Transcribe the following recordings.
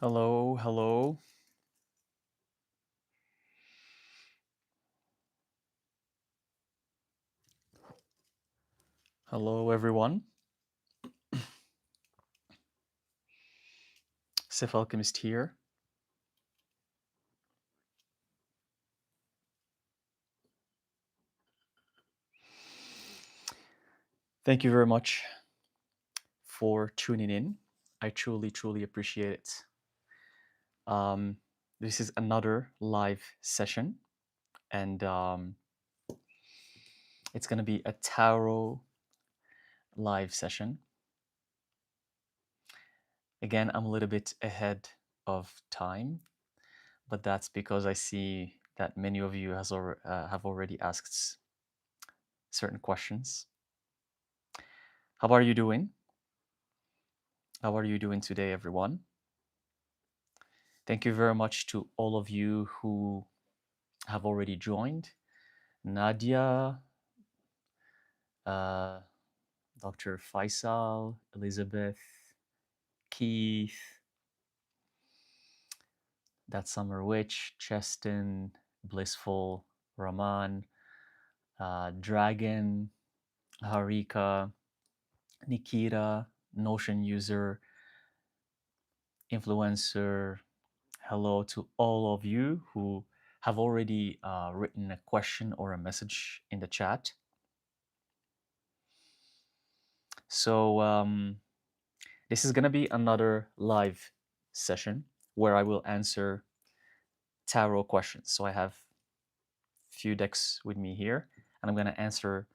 Hello, hello. Hello, everyone. Alchemist here. Thank you very much for tuning in. I truly, truly appreciate it. Um, this is another live session, and it's going to be a tarot live session. Again, I'm a little bit ahead of time, but that's because I see that many of you have already asked certain questions. How are you doing? How are you doing today, everyone? Thank you very much to all of you who have already joined. Nadia, uh, Dr. Faisal, Elizabeth, Keith, That Summer Witch, Cheston, Blissful, Rahman, Dragon, Harika, Nikita, Notion User, Influencer. Hello to all of you who have already written a question or a message in the chat. So this is going to be another live session where I will answer tarot questions. So I have a few decks with me here, and I'm going to answer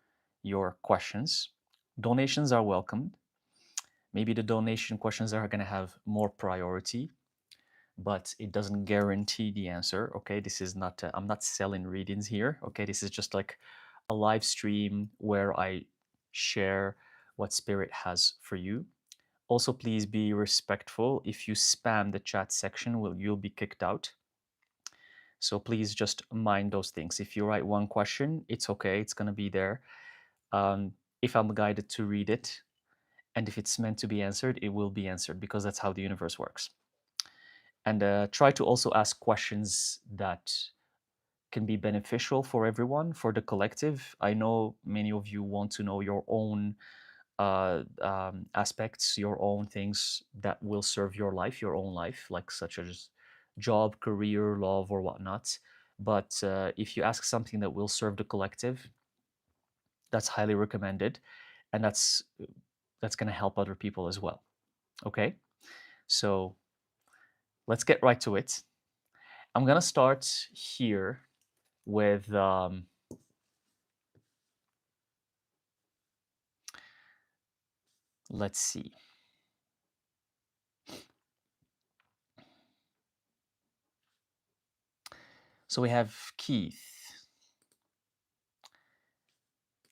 your questions. Donations are welcomed. Maybe the donation questions are going to have more priority, but it doesn't guarantee the answer. Okay, this is not, I'm not selling readings here. Okay, this is just like a live stream where I share what Spirit has for you. Also, please be respectful. If you spam the chat section, you'll be kicked out. So please just mind those things. If you write one question, it's okay. It's going to be there. If I'm guided to read it, and if it's meant to be answered, it will be answered because that's how the universe works. And try to also ask questions that can be beneficial for everyone, for the collective. I know many of you want to know your own aspects, your own things that will serve your life, your own life, like such as job, career, love, or whatnot. But if you ask something that will serve the collective, that's highly recommended, and that's going to help other people as well. Okay, so let's get right to it. I'm gonna start here with let's see. So we have Keith.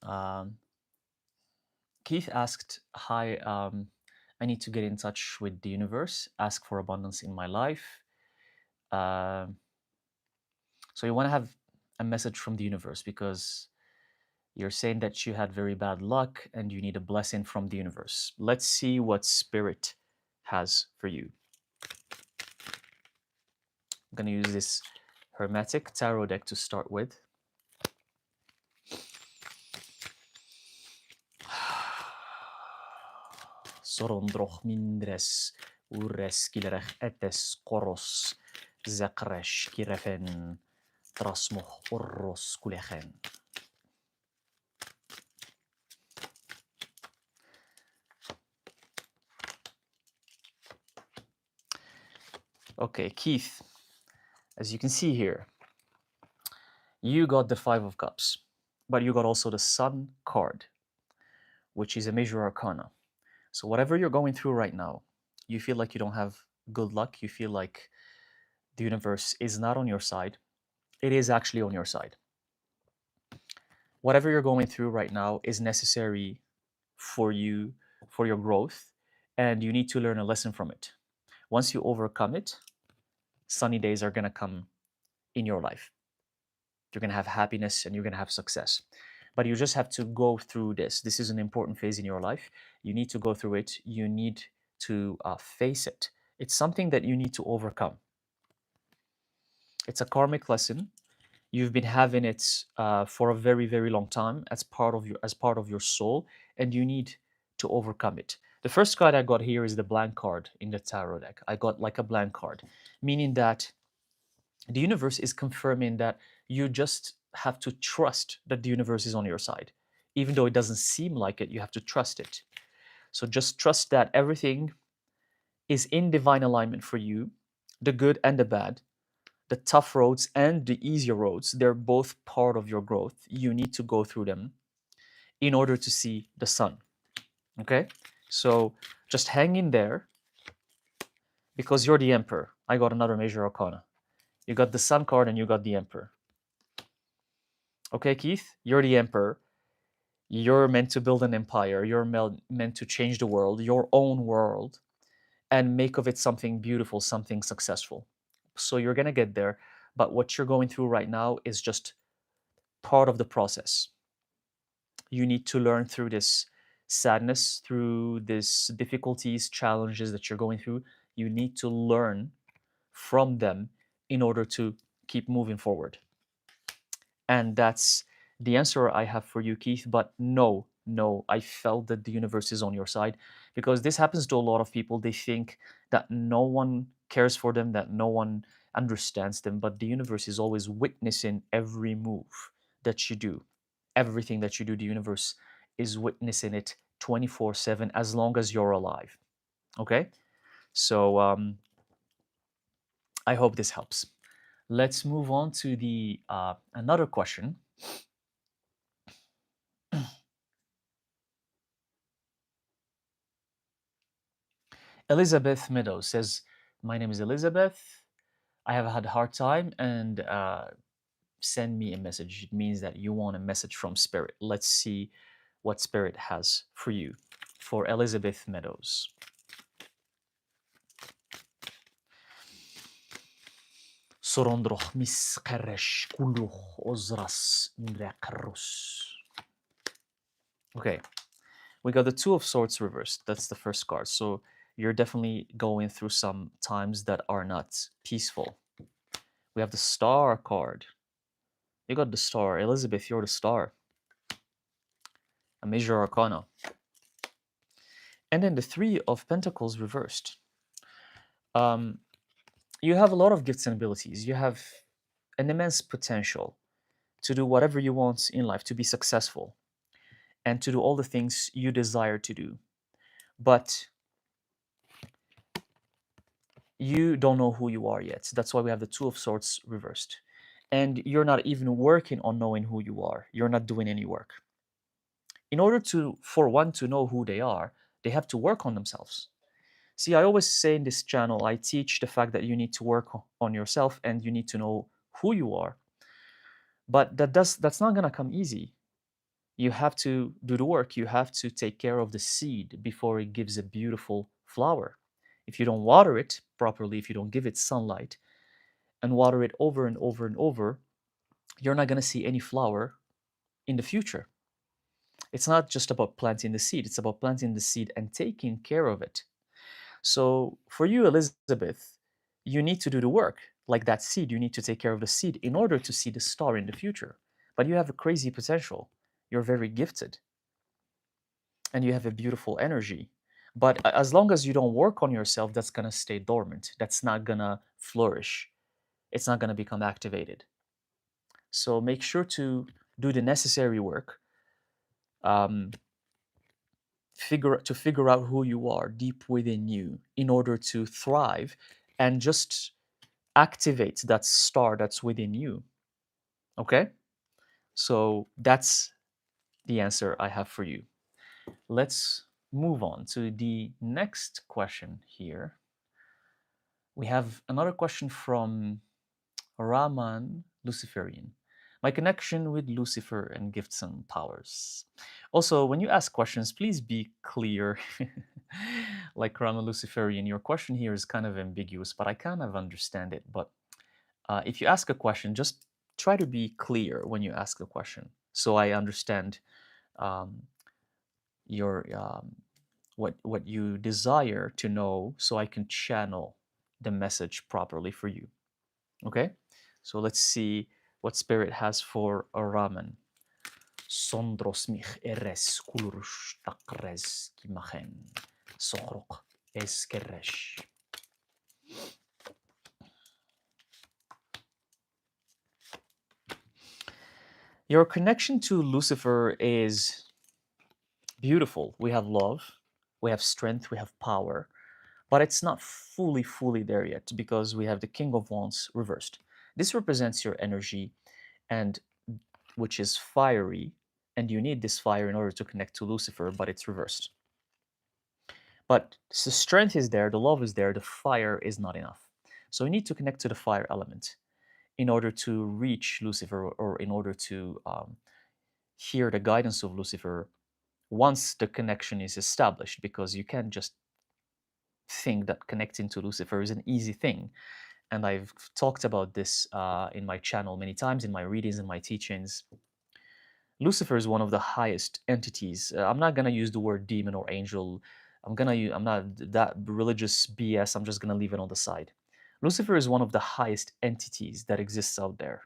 Um, Keith asked, "Hi, I need to get in touch with the universe, ask for abundance in my life." Um so you want to have a message from the universe because you're saying that you had very bad luck and you need a blessing from the universe. Let's see what Spirit has for you. I'm going to use this Hermetic Tarot deck to start with. Sorondroch mindres ures kilerech etes koros zakresh kirefen trasmoch orros kulechen. Okay, Keith, as you can see here, you got the Five of Cups, but you got also the Sun card, which is a major arcana. So whatever you're going through right now, you feel like you don't have good luck, you feel like the universe is not on your side, it is actually on your side. Whatever you're going through right now is necessary for you, for your growth, and you need to learn a lesson from it. Once you overcome it, sunny days are going to come in your life. You're going to have happiness and you're going to have success. But you just have to go through this. This is an important phase in your life. You need to go through it. You need to face it. It's something that you need to overcome. It's a karmic lesson. You've been having it for a very, very long time as part of your soul, and you need to overcome it. The first card I got here is the blank card in the tarot deck. I got like a blank card, meaning that the universe is confirming that you just have to trust that the universe is on your side. Even though it doesn't seem like it, you have to trust it. So just trust that everything is in divine alignment for you, the good and the bad, the tough roads and the easier roads. They're both part of your growth. You need to go through them in order to see the sun. Okay? So just hang in there because you're the emperor. I got another major arcana. You got the sun card and you got the emperor. Okay, Keith? You're the emperor. You're meant to build an empire. You're meant to change the world, your own world, and make of it something beautiful, something successful. So you're going to get there. But what you're going through right now is just part of the process. You need to learn through this sadness, through these difficulties, challenges that you're going through. You need to learn from them in order to keep moving forward. And that's the answer I have for you, Keith. But no, no, I felt that the universe is on your side because this happens to a lot of people. They think that no one cares for them, that no one understands them, but the universe is always witnessing every move that you do. Everything that you do, the universe is witnessing it 24/7 as long as you're alive. Okay? So I hope this helps. Let's move on to the another question. Elizabeth Meadow says, "My name is Elizabeth. I have had a hard time and send me a message." It means that you want a message from Spirit. Let's see what Spirit has for you. For Elizabeth Meadows. Sorondroch miskeresh kuluch ozras nrekarus. Okay, we got the Two of Swords reversed. That's the first card. So you're definitely going through some times that are not peaceful. We have the Star card. You got the Star. Elizabeth, you're the Star. A major arcana. And then the Three of Pentacles reversed. You have a lot of gifts and abilities. You have an immense potential to do whatever you want in life, to be successful, and to do all the things you desire to do. But you don't know who you are yet. That's why we have the Two of Swords reversed. And you're not even working on knowing who you are. You're not doing any work. In order for one to know who they have to work on themselves. See, I always say in this channel, I teach the fact that you need to work on yourself and you need to know who you are. But that's not gonna come easy. You have to do the work. You have to take care of the seed before it gives a beautiful flower. If you don't water it properly, if you don't give it sunlight and water it over and over and over, you're not gonna see any flower in the future. It's not just about planting the seed, it's about planting the seed and taking care of it. So for you, Elizabeth, you need to do the work. Like that seed, you need to take care of the seed in order to see the star in the future. But you have a crazy potential. You're very gifted and you have a beautiful energy. But as long as you don't work on yourself, that's going to stay dormant. That's not going to flourish. It's not going to become activated. So make sure to do the necessary work. Figure out who you are deep within you in order to thrive and just activate that star that's within you. Okay? So that's the answer I have for you. Let's move on to the next question here. We have another question from Raman Luciferian. My connection with Lucifer and gifts and powers. Also, when you ask questions, please be clear. Like Raman Luciferian, your question here is kind of ambiguous, but I kind of understand it. But if you ask a question, just try to be clear when you ask the question so I understand um, your what you desire to know, so I can channel the message properly for you. Okay? So let's see what spirit has for Raman. Sondros mich eres kulrush takres kimachen. Sohrok eskeresh. Your connection to Lucifer is beautiful. We have love, we have strength, we have power, but it's not fully there yet because we have the King of Wands reversed. This represents your energy, and which is fiery, and you need this fire in order to connect to Lucifer, but it's reversed. But the strength is there, the love is there, the fire is not enough. So you need to connect to the fire element in order to reach Lucifer, or in order to hear the guidance of Lucifer once the connection is established, because you can't just think that connecting to Lucifer is an easy thing. And I've talked about this in my channel many times, in my readings and my teachings. Lucifer is one of the highest entities. I'm not gonna use the word demon or angel. I'm not that religious BS. I'm just gonna leave it on the side. Lucifer is one of the highest entities that exists out there.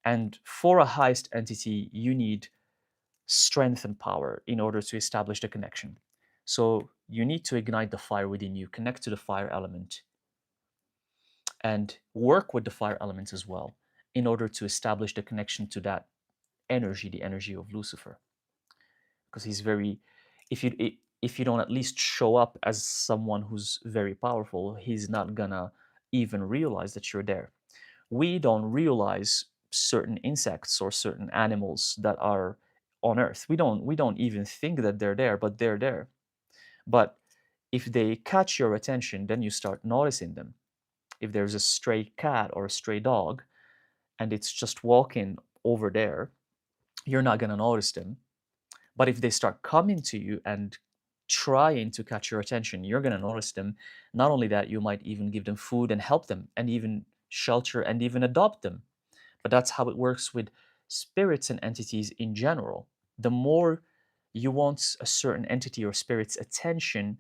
And for a highest entity, you need strength and power in order to establish the connection. So you need to ignite the fire within you, connect to the fire element, and work with the fire elements as well in order to establish the connection to that energy, the energy of Lucifer. Because he's very, if you don't at least show up as someone who's very powerful, he's not gonna even realize that you're there. We don't realize certain insects or certain animals that are on Earth. We don't even think that they're there, but they're there. But if they catch your attention, then you start noticing them. If there's a stray cat or a stray dog and it's just walking over there, you're not going to notice them. But if they start coming to you and trying to catch your attention, you're going to notice them. Not only that, you might even give them food and help them, and even shelter and even adopt them. But that's how it works with spirits and entities in general. The more you want a certain entity or spirit's attention,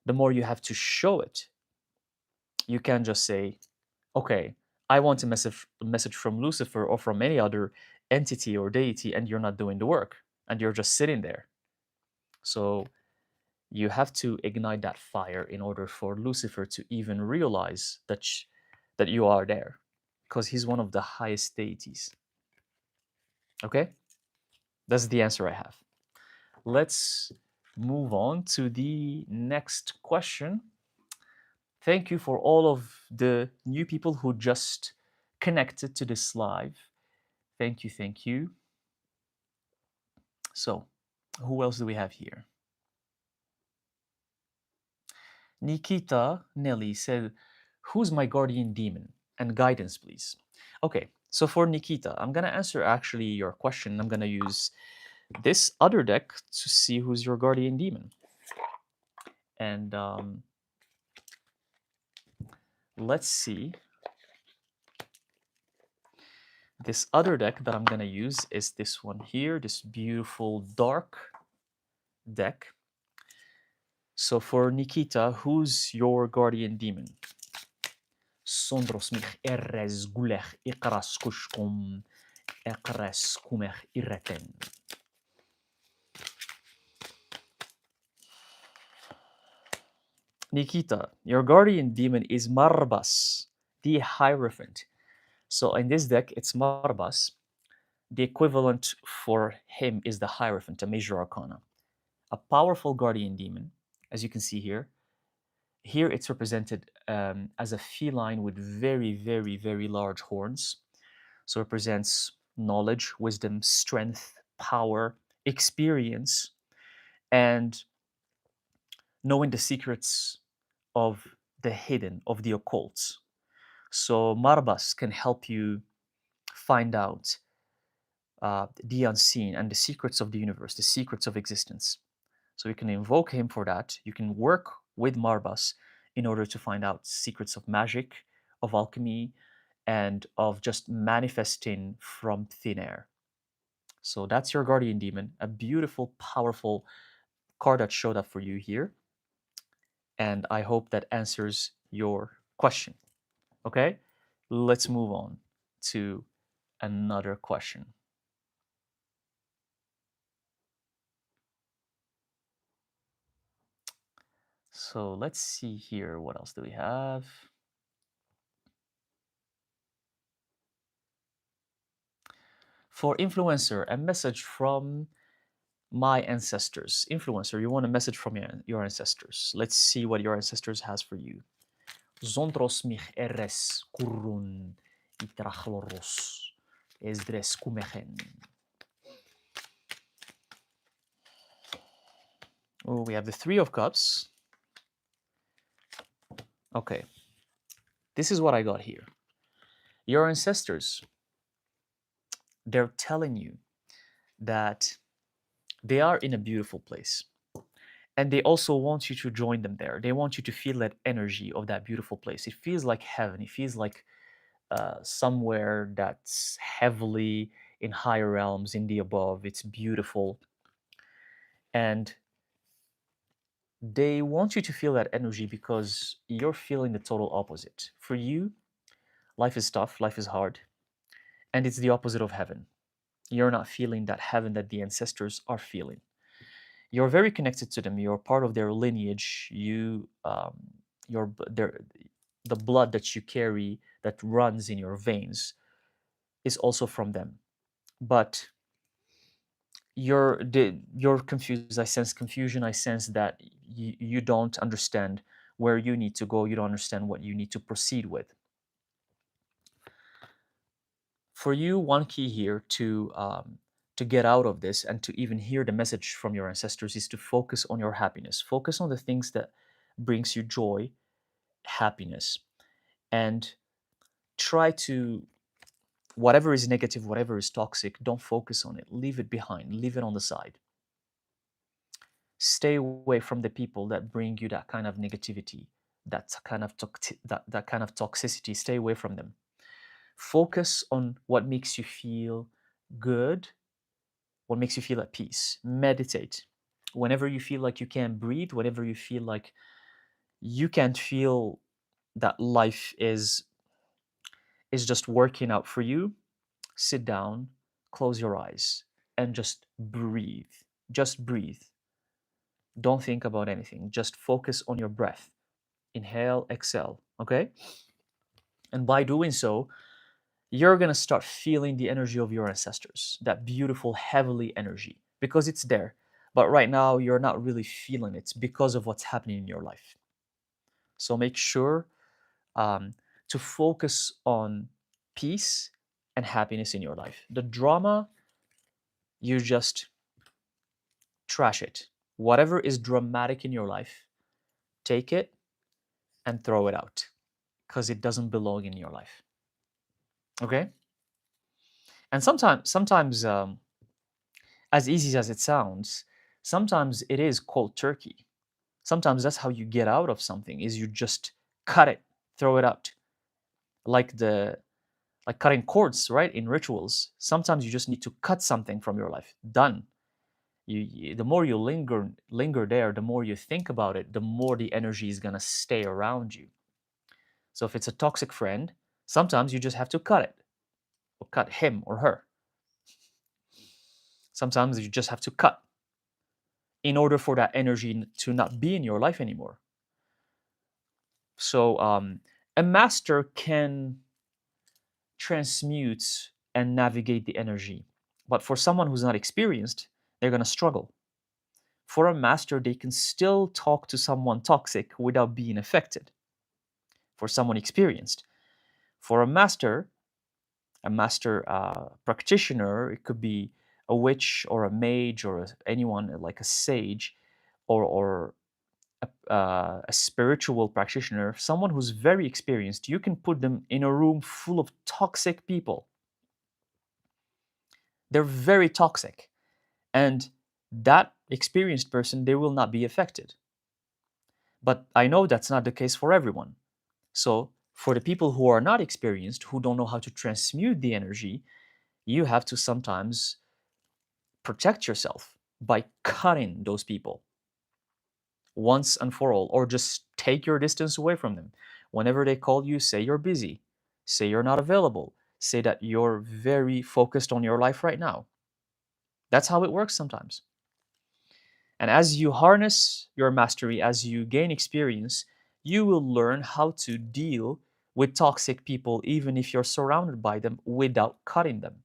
the more you have to show it. You can't just say, okay, I want a message from Lucifer or from any other entity or deity, and you're not doing the work, and you're just sitting there. So you have to ignite that fire in order for Lucifer to even realize that you are there, because he's one of the highest deities. Okay? That's the answer I have. Let's move on to the next question. Thank you for all of the new people who just connected to this live. Thank you, thank you. So, who else do we have here? Nikita Nelly said, who's my guardian demon? And guidance, please. Okay, so for Nikita, I'm going to answer actually your question. I'm going to use this other deck to see who's your guardian demon. And let's see. This other deck that I'm going to use is this one here, this beautiful dark deck. So for Nikita, who's your guardian demon? Sondros mich eres gulech ikras kushkum ekres kumech ireten. Nikita, your guardian demon is Marbas, the Hierophant. So in this deck, it's Marbas. The equivalent for him is the Hierophant, a major arcana. A powerful guardian demon, as you can see here. Here it's represented as a feline with very large horns. So it represents knowledge, wisdom, strength, power, experience, and knowing the secrets of the hidden, of the occult. So Marbas can help you find out the unseen and the secrets of the universe, the secrets of existence. So you can invoke him for that. You can work with Marbas in order to find out secrets of magic, of alchemy, and of just manifesting from thin air. So that's your guardian demon, a beautiful, powerful card that showed up for you here, and I hope that answers your question. Okay, let's move on to another question. So let's see here. What else do we have? For influencer, a message from my ancestors. Influencer, you want a message from your ancestors. Let's see what your ancestors has for you. Zontros mich eres kurun itrachloros esdres kumegen. Oh, we have the Three of Cups. Okay, this is what I got here. Your ancestors, they're telling you that they are in a beautiful place. And they also want you to join them there. They want you to feel that energy of that beautiful place. It feels like heaven. It feels like somewhere that's heavily in higher realms, in the above. It's beautiful. And they want you to feel that energy because you're feeling the total opposite. For you, life is tough, life is hard, and it's the opposite of heaven. You're not feeling that heaven that the ancestors are feeling. You're very connected to them. You're part of their lineage. The blood that you carry that runs in your veins is also from them. But you're confused. I sense confusion. I sense that you don't understand where you need to go. You don't understand what you need to proceed with. For you, one key here to get out of this and to even hear the message from your ancestors is to focus on your happiness. Focus on the things that brings you joy, happiness, and try to, whatever is negative, whatever is toxic, don't focus on it. Leave it behind. Leave it on the side. Stay away from the people that bring you that kind of negativity, that kind of toxicity. Stay away from them. Focus on what makes you feel good, what makes you feel at peace. Meditate. Whenever you feel like you can't breathe, whenever you feel like you can't feel that life is just working out for you, sit down, close your eyes, and just breathe. Just breathe. Don't think about anything. Just focus on your breath. Inhale, exhale, okay? And by doing so, you're going to start feeling the energy of your ancestors, that beautiful, heavenly energy, because it's there. But right now, you're not really feeling it because of what's happening in your life. So make sure um, to focus on peace and happiness in your life. The drama, you just trash it. Whatever is dramatic in your life, take it and throw it out because it doesn't belong in your life. Okay? And sometimes, as easy as it sounds, sometimes it is cold turkey. Sometimes that's how you get out of something is you just cut it, throw it out. Like cutting cords, right? In rituals. Sometimes you just need to cut something from your life. Done. The more you linger there, the more you think about it, the more the energy is gonna stay around you. So if it's a toxic friend, sometimes you just have to cut it, or cut him or her. Sometimes you just have to cut in order for that energy to not be in your life anymore. So a master can transmute and navigate the energy, but for someone who's not experienced, they're going to struggle. For a master, they can still talk to someone toxic without being affected. For someone experienced, for a master practitioner, it could be a witch or a mage or anyone like a sage or a spiritual practitioner, someone who's very experienced. You can put them in a room full of toxic people. They're very toxic. And that experienced person, they will not be affected. But I know that's not the case for everyone. So for the people who are not experienced, who don't know how to transmute the energy, you have to sometimes protect yourself by cutting those people. once and for all, or just take your distance away from them. Whenever they call you, say you're busy, say you're not available, say that you're very focused on your life right now. That's how it works sometimes. And as you harness your mastery, as you gain experience, you will learn how to deal with toxic people, even if you're surrounded by them, without cutting them.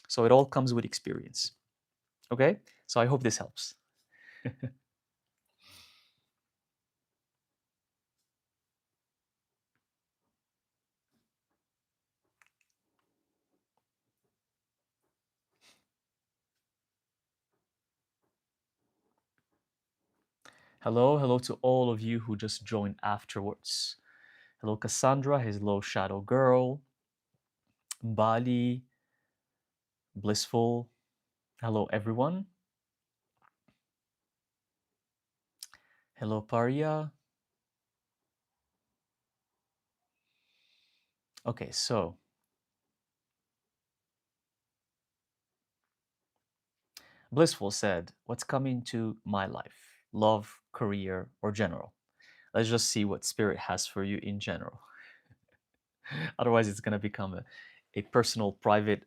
So it all comes with experience. Okay? So I hope this helps. Hello to all of you who just joined afterwards. Hello, Cassandra. Hello, Shadow Girl. Bali, Blissful. Hello, everyone. Hello, Paria. Okay, so Blissful said, what's coming to my life? Love, career, or general? Let's just see what spirit has for you in general. Otherwise, it's going to become a personal, private,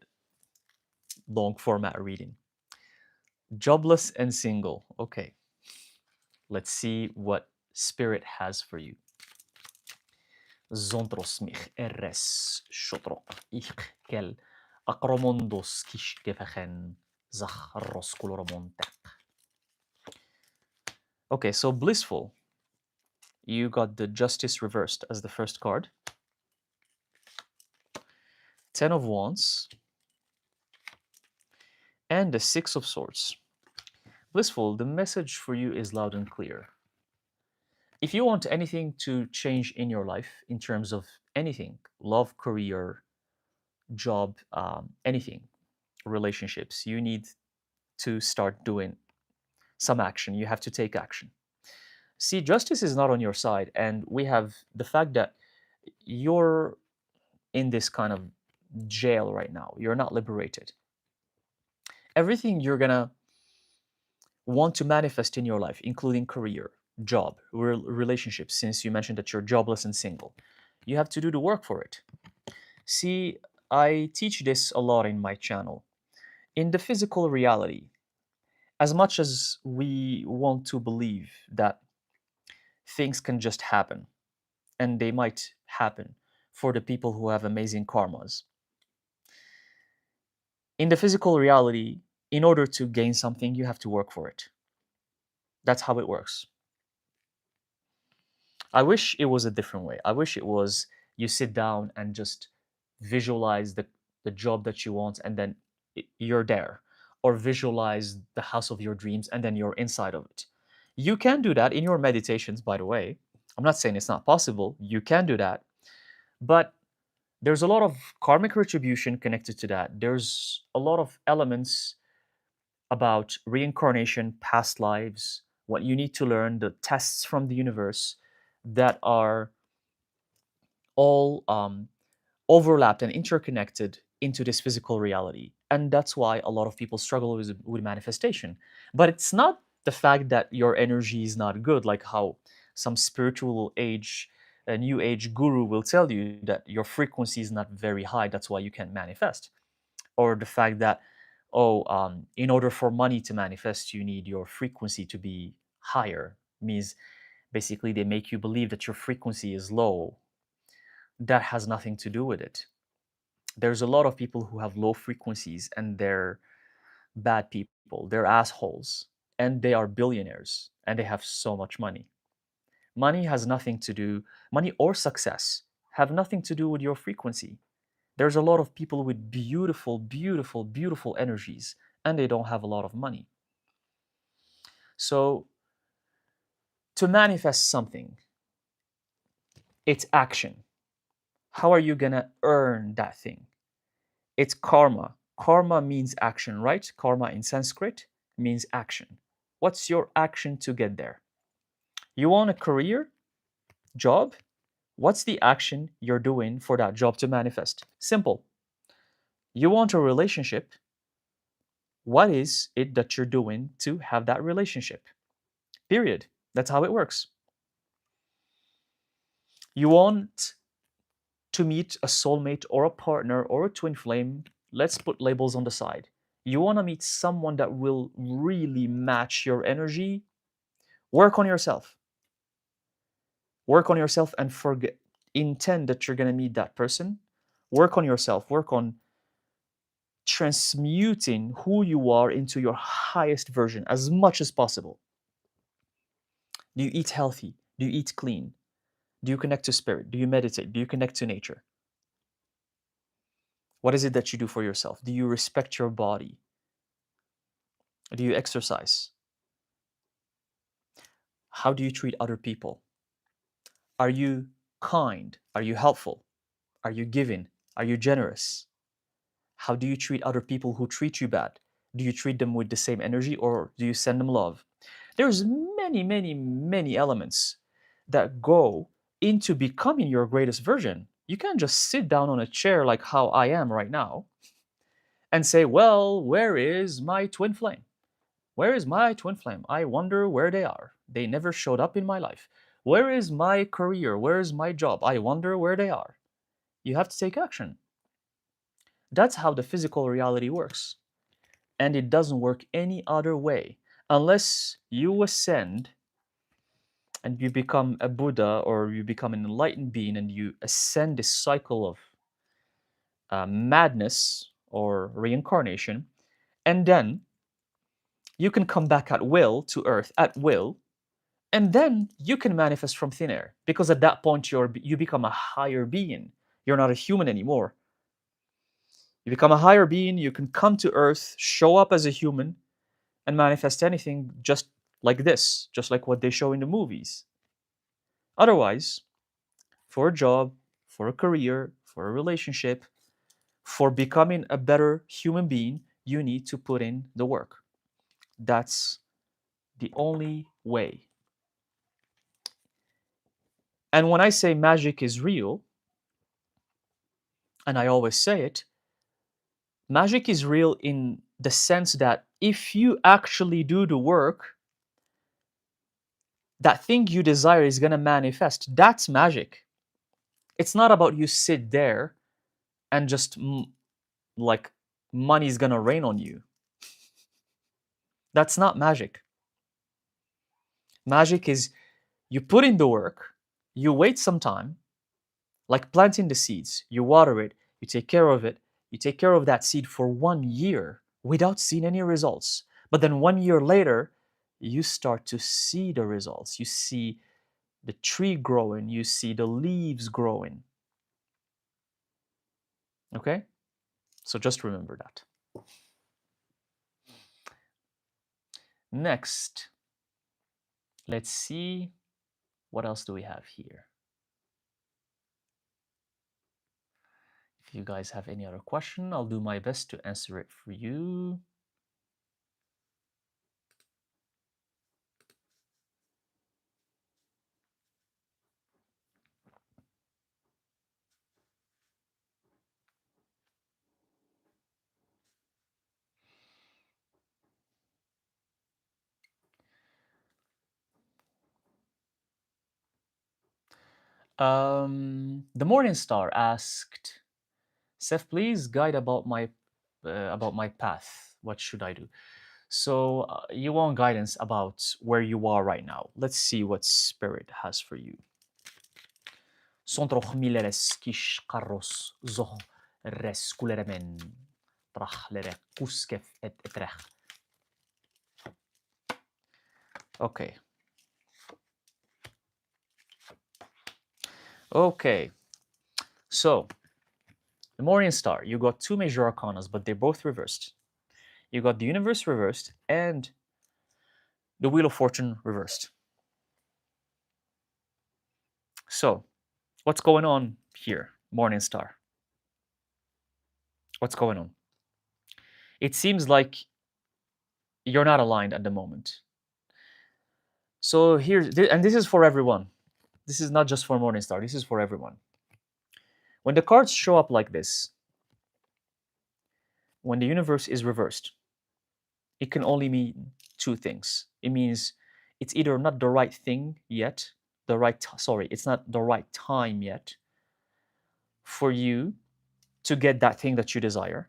long format reading. Jobless and single. Okay, let's see what spirit has for you. Zontros mich eres shotro ich kel akromondos kish gevechen zach roskuloromontek. Okay, so blissful. You got the Justice reversed as the first card. 10 of Wands. And the Six of Swords. Blissful, the message for you is loud and clear. If you want anything to change in your life in terms of anything, love, career, job, anything, relationships, you need to start doing some action. You have to take action. See, justice is not on your side, and we have the fact that you're in this kind of jail right now. You're not liberated. Everything you're gonna want to manifest in your life, including career, job, relationships, since you mentioned that you're jobless and single, you have to do the work for it. See, I teach this a lot in my channel. In the physical reality, as much as we want to believe that things can just happen, and they might happen for the people who have amazing karmas, in the physical reality, in order to gain something, you have to work for it. That's how it works. I wish it was a different way. I wish it was you sit down and just visualize the job that you want and then you're there. Or visualize the house of your dreams and then you're inside of it. You can do that in your meditations, by the way. I'm not saying it's not possible. You can do that. But there's a lot of karmic retribution connected to that. There's a lot of elements about reincarnation, past lives, what you need to learn, the tests from the universe that are all overlapped and interconnected into this physical reality. And that's why a lot of people struggle with manifestation. But it's not the fact that your energy is not good, like how some spiritual age, a new age guru will tell you that your frequency is not very high, that's why you can't manifest. Or the fact that, in order for money to manifest, you need your frequency to be higher, means basically they make you believe that your frequency is low. That has nothing to do with it. There's a lot of people who have low frequencies and they're bad people, they're assholes, and they are billionaires and they have so much money. Money has nothing to do, money or success have nothing to do with your frequency. There's a lot of people with beautiful, beautiful, beautiful energies and they don't have a lot of money. So, to manifest something, it's action. How are you gonna earn that thing? It's karma. Karma means action, right? Karma in Sanskrit means action. What's your action to get there? You want a career, job? What's the action you're doing for that job to manifest? Simple. You want a relationship? What is it that you're doing to have that relationship? Period. That's how it works. You want to meet a soulmate or a partner or a twin flame, let's put labels on the side. You want to meet someone that will really match your energy, work on yourself. Work on yourself and forget, intend that you're going to meet that person. Work on yourself, work on transmuting who you are into your highest version as much as possible. Do you eat healthy? Do you eat clean? Do you connect to spirit? Do you meditate? Do you connect to nature? What is it that you do for yourself? Do you respect your body? Do you exercise? How do you treat other people? Are you kind? Are you helpful? Are you giving? Are you generous? How do you treat other people who treat you bad? Do you treat them with the same energy or do you send them love? There's many, many, many elements that go into becoming your greatest version. You can't just sit down on a chair like how I am right now and say, well, where is my twin flame? Where is my twin flame? I wonder where they are. They never showed up in my life. Where is my career? Where is my job? I wonder where they are. You have to take action. That's how the physical reality works. And it doesn't work any other way. Unless you ascend and you become a Buddha or you become an enlightened being and you ascend this cycle of madness or reincarnation, and then you can come back at will to Earth at will, and then you can manifest from thin air because at that point you become a higher being. You're not a human anymore. You become a higher being. You can come to Earth, show up as a human, and manifest anything just like this, just like what they show in the movies. Otherwise, for a job, for a career, for a relationship, for becoming a better human being, you need to put in the work. That's the only way. And when I say magic is real, and I always say it, magic is real in the sense that if you actually do the work, that thing you desire is going to manifest. That's magic. It's not about you sit there and just like money is going to rain on you. That's not magic. Magic is you put in the work, you wait some time, like planting the seeds, you water it, you take care of it, you take care of that seed for 1 year without seeing any results. But then 1 year later, you start to see the results. You see the tree growing, you see the leaves growing. Okay? So just remember that. Next, let's see what else do we have here. If you guys have any other question, I'll do my best to answer it for you. The Morning Star asked, Seth, please guide about my path. What should I do? So you want guidance about where you are right now. Let's see what Spirit has for you. Sontroch mileres kish carros zoh res kuleremen trach lere kuskef et etrech. Okay. Okay. So the Morning Star, you got two major arcanas, but they're both reversed. You got the Universe reversed and the Wheel of Fortune reversed. So, what's going on here, Morning Star? What's going on? It seems like you're not aligned at the moment. So and this is for everyone. This is not just for Morning Star. This is for everyone. When the cards show up like this, when the universe is reversed, it can only mean two things. It means it's either not the right thing yet, it's not the right time yet for you to get that thing that you desire,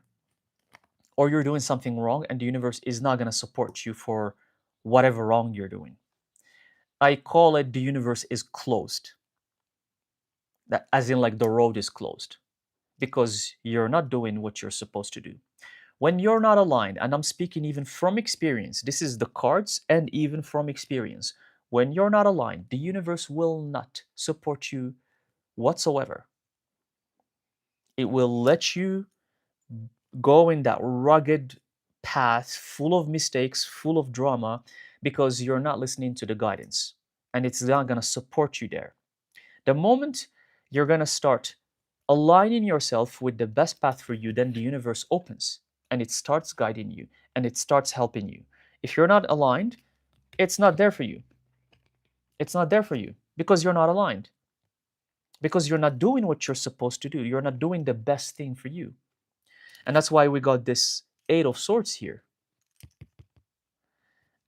or you're doing something wrong and the universe is not going to support you for whatever wrong you're doing. I call it the universe is closed. That as in like the road is closed because you're not doing what you're supposed to do. When you're not aligned, and I'm speaking even from experience, this is the cards and even from experience. When you're not aligned, the universe will not support you whatsoever. It will let you go in that rugged path full of mistakes, full of drama, because you're not listening to the guidance and it's not going to support you there. The moment you're going to start aligning yourself with the best path for you, then the universe opens and it starts guiding you and it starts helping you. If you're not aligned, it's not there for you. It's not there for you because you're not aligned, because you're not doing what you're supposed to do. You're not doing the best thing for you. And that's why we got this Eight of Swords here.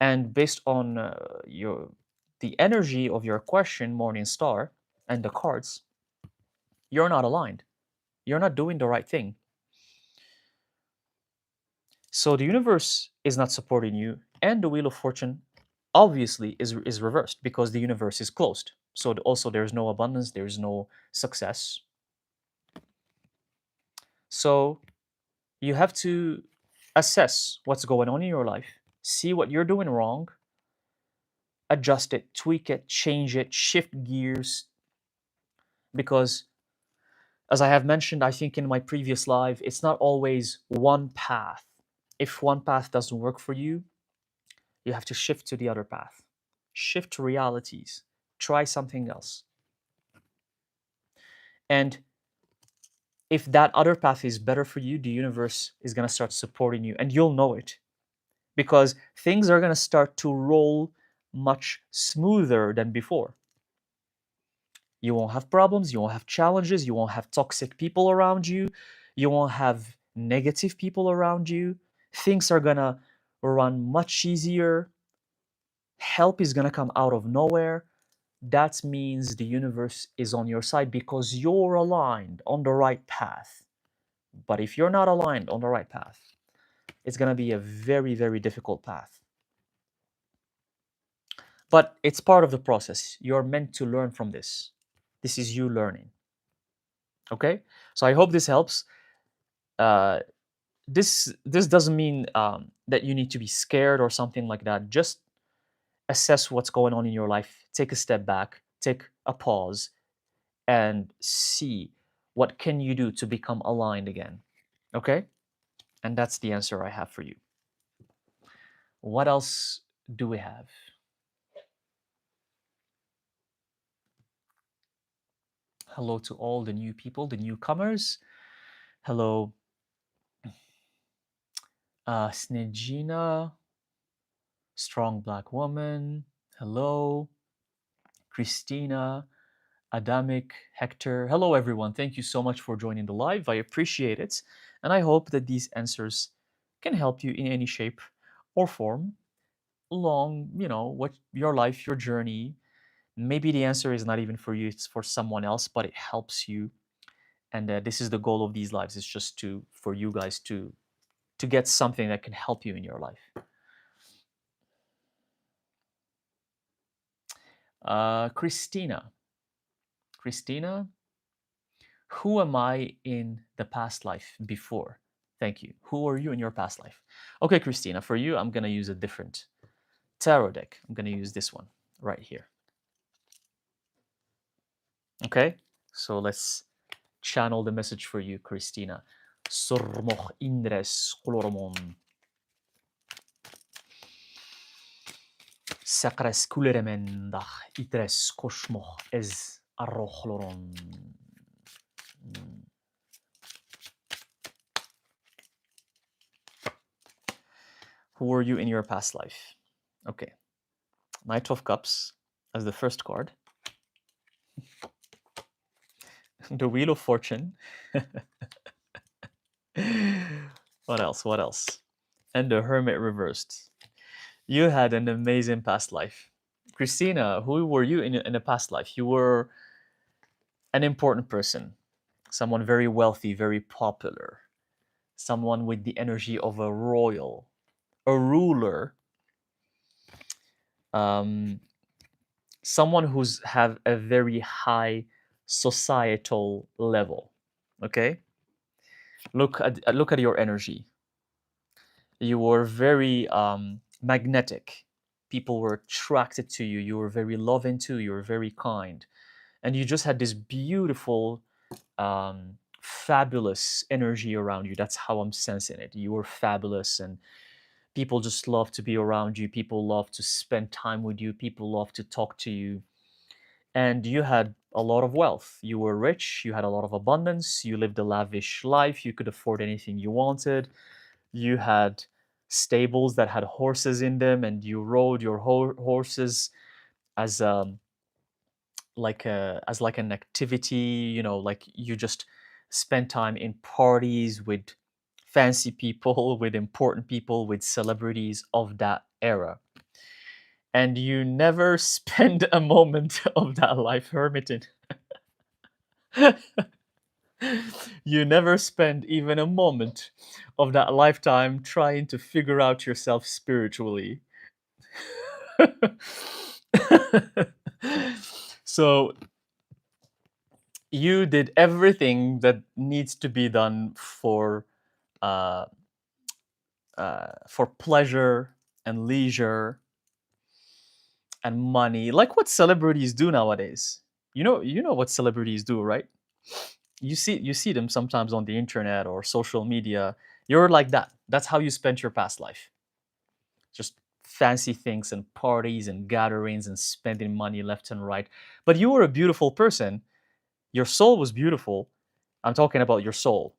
And based on the energy of your question, Morning Star, and the cards, you're not aligned. You're not doing the right thing. So the universe is not supporting you, and the Wheel of Fortune obviously is reversed because the universe is closed. So also there's no abundance, there's no success. So you have to assess what's going on in your life, see what you're doing wrong, adjust it, tweak it, change it, shift gears. Because, as I have mentioned, I think in my previous live, it's not always one path. If one path doesn't work for you, you have to shift to the other path, shift to realities, try something else. And if that other path is better for you, the universe is going to start supporting you and you'll know it because things are going to start to roll much smoother than before. You won't have problems, you won't have challenges, you won't have toxic people around you, you won't have negative people around you. Things are going to run much easier. Help is going to come out of nowhere. That means the universe is on your side because you're aligned on the right path. But if you're not aligned on the right path, it's going to be a very, very difficult path. But it's part of the process. You're meant to learn from this. This is you learning. Okay? So I hope this helps. This doesn't mean that you need to be scared or something like that. Just assess what's going on in your life. Take a step back. Take a pause. And see what can you do to become aligned again. Okay? And that's the answer I have for you. What else do we have? Hello to all the new people, the newcomers. Hello, Snejina, strong black woman. Hello, Christina, Adamic, Hector. Hello, everyone. Thank you so much for joining the live. I appreciate it. And I hope that these answers can help you in any shape or form along, what your life, your journey. Maybe the answer is not even for you, it's for someone else, but it helps you. And this is the goal of these lives, is just for you guys to get something that can help you in your life. Christina, who am I in the past life before? Thank you. Who are you in your past life? Okay, Christina, for you, I'm going to use a different tarot deck. I'm going to use this one right here. Okay, so let's channel the message for you, Christina. Sormoch indres koloromon. Sakres kuleremendach itres koshmoch ez arrochloron. Who were you in your past life? Okay. Knight of Cups as the first card. The Wheel of Fortune. What else? And the Hermit reversed. You had an amazing past life. Christina, who were you in a past life? You were an important person, someone very wealthy, very popular, someone with the energy of a royal, a ruler, um, someone who's have a very high societal level. Okay, look at your energy. You were very magnetic. People were attracted to you. You were very loving too. You were very kind, and you just had this beautiful, fabulous energy around you. That's how I'm sensing it. You were fabulous, and people just love to be around you. People love to spend time with you. People love to talk to you. And you had a lot of wealth. You were rich. You had a lot of abundance. You lived a lavish life. You could afford anything you wanted. You had stables that had horses in them, and you rode your horses as like an activity. Like you just spent time in parties with fancy people, with important people, with celebrities of that era, and you never spend a moment of that life hermiting. You never spend even a moment of that lifetime trying to figure out yourself spiritually. So you did everything that needs to be done uh, for pleasure and leisure and money, like what celebrities do nowadays. You know what celebrities do, right? You see them sometimes on the internet or social media. You're like that. That's how you spent your past life. Just fancy things and parties and gatherings and spending money left and right. But you were a beautiful person. Your soul was beautiful. I'm talking about your soul.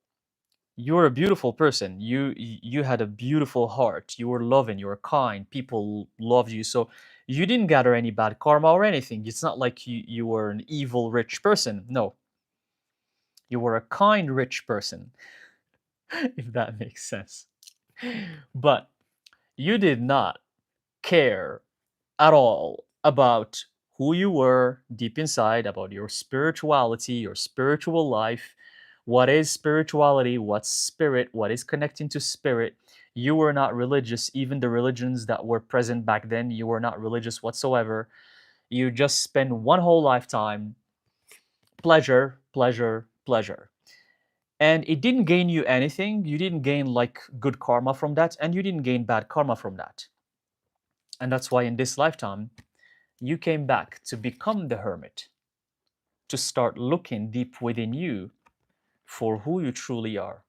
You were a beautiful person. You had a beautiful heart. You were loving. You were kind. People loved you. So you didn't gather any bad karma or anything. It's not like you were an evil rich person. No, you were a kind rich person, if that makes sense. But you did not care at all about who you were deep inside, about your spirituality, your spiritual life. What is spirituality? What's spirit? What is connecting to spirit? You were not religious. Even the religions that were present back then, you were not religious whatsoever. You just spend one whole lifetime pleasure, pleasure, pleasure. And it didn't gain you anything. You didn't gain like good karma from that, and you didn't gain bad karma from that. And that's why in this lifetime, you came back to become the hermit, to start looking deep within you for who you truly are,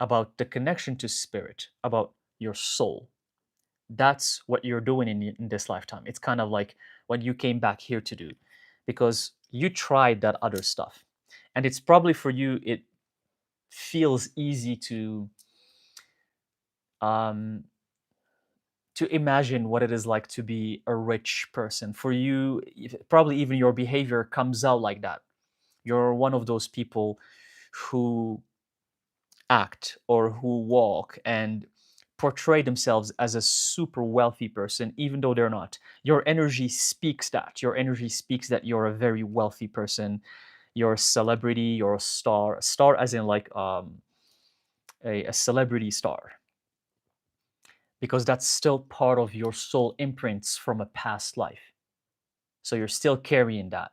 about the connection to spirit, about your soul. That's what you're doing in this lifetime. It's kind of like what you came back here to do, because you tried that other stuff. And it's probably for you, it feels easy um, to imagine what it is like to be a rich person. For you, probably even your behavior comes out like that. You're one of those people who act or who walk and portray themselves as a super wealthy person, even though they're not. Your energy speaks that. Your energy speaks that you're a very wealthy person. You're a celebrity, you're a star as in like a celebrity star, because that's still part of your soul imprints from a past life. So you're still carrying that.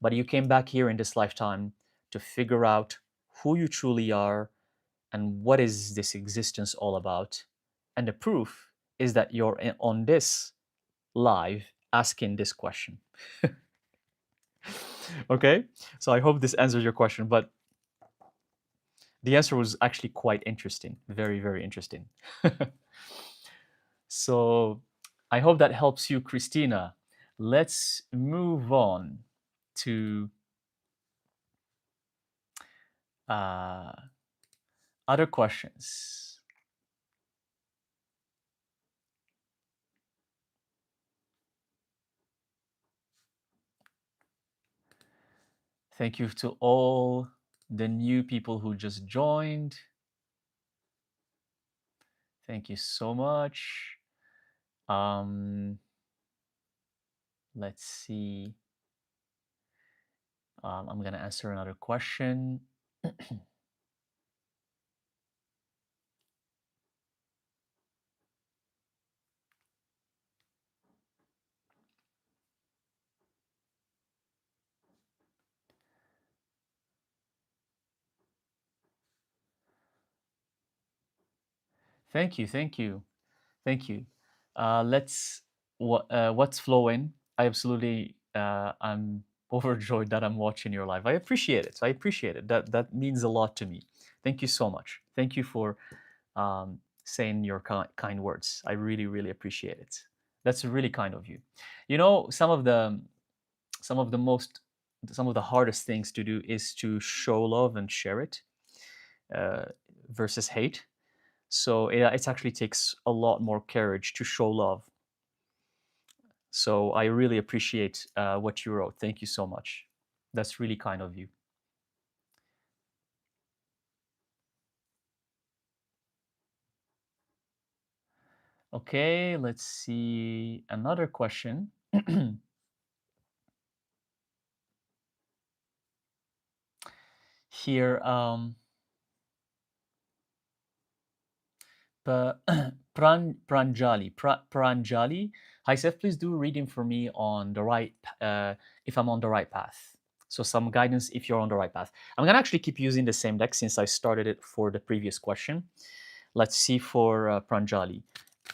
But you came back here in this lifetime to figure out who you truly are and what is this existence all about. And the proof is that you're on this live asking this question. Okay? So I hope this answers your question, but the answer was actually quite interesting. Very, very interesting. So I hope that helps you, Christina. Let's move on to uh, other questions. Thank you to all the new people who just joined. Thank you so much. Um, Let's see. I'm going to answer another question. Thank you, thank you, thank you. What's flowing? I'm overjoyed that I'm watching your live. I appreciate it. I appreciate it. That means a lot to me. Thank you so much. Thank you for saying your kind words. I really, really appreciate it. That's really kind of you. You know, some of the most some of the hardest things to do is to show love and share it uh, versus hate. So it actually takes a lot more courage to show love. So I really appreciate what you wrote. Thank you so much. That's really kind of you. Okay, let's see another question. Here, Pranjali. Hi, Seth, please do reading for me on the right, if I'm on the right path. So some guidance if you're on the right path. I'm gonna actually keep using the same deck since I started it for the previous question. Let's see for Pranjali.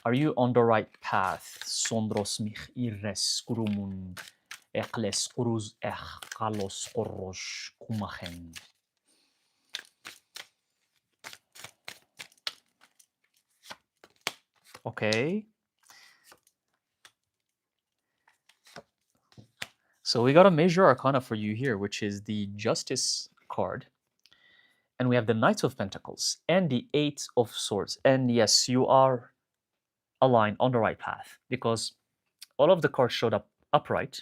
Are you on the right path? Sondros mich ires kurumun ekles kuruz kalos koros kumachen. Okay. So we got a major arcana for you here, which is the Justice card. And we have the Knight of Pentacles and the Eight of Swords. And yes, you are aligned on the right path because all of the cards showed up upright.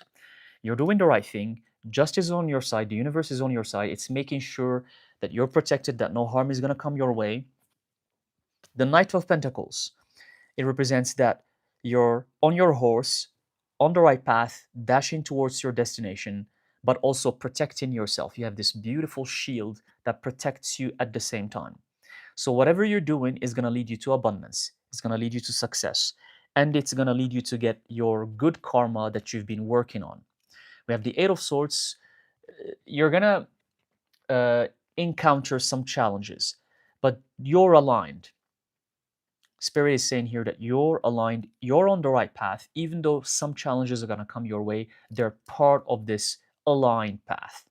You're doing the right thing. Justice is on your side. The universe is on your side. It's making sure that you're protected, that no harm is going to come your way. The Knight of Pentacles, it represents that you're on your horse, on the right path, dashing towards your destination, but also protecting yourself. You have this beautiful shield that protects you at the same time. So, whatever you're doing is going to lead you to abundance, it's going to lead you to success, and it's going to lead you to get your good karma that you've been working on. We have the Eight of Swords. You're going to encounter some challenges, but you're aligned. Spirit is saying here that you're aligned, you're on the right path, even though some challenges are going to come your way, they're part of this aligned path.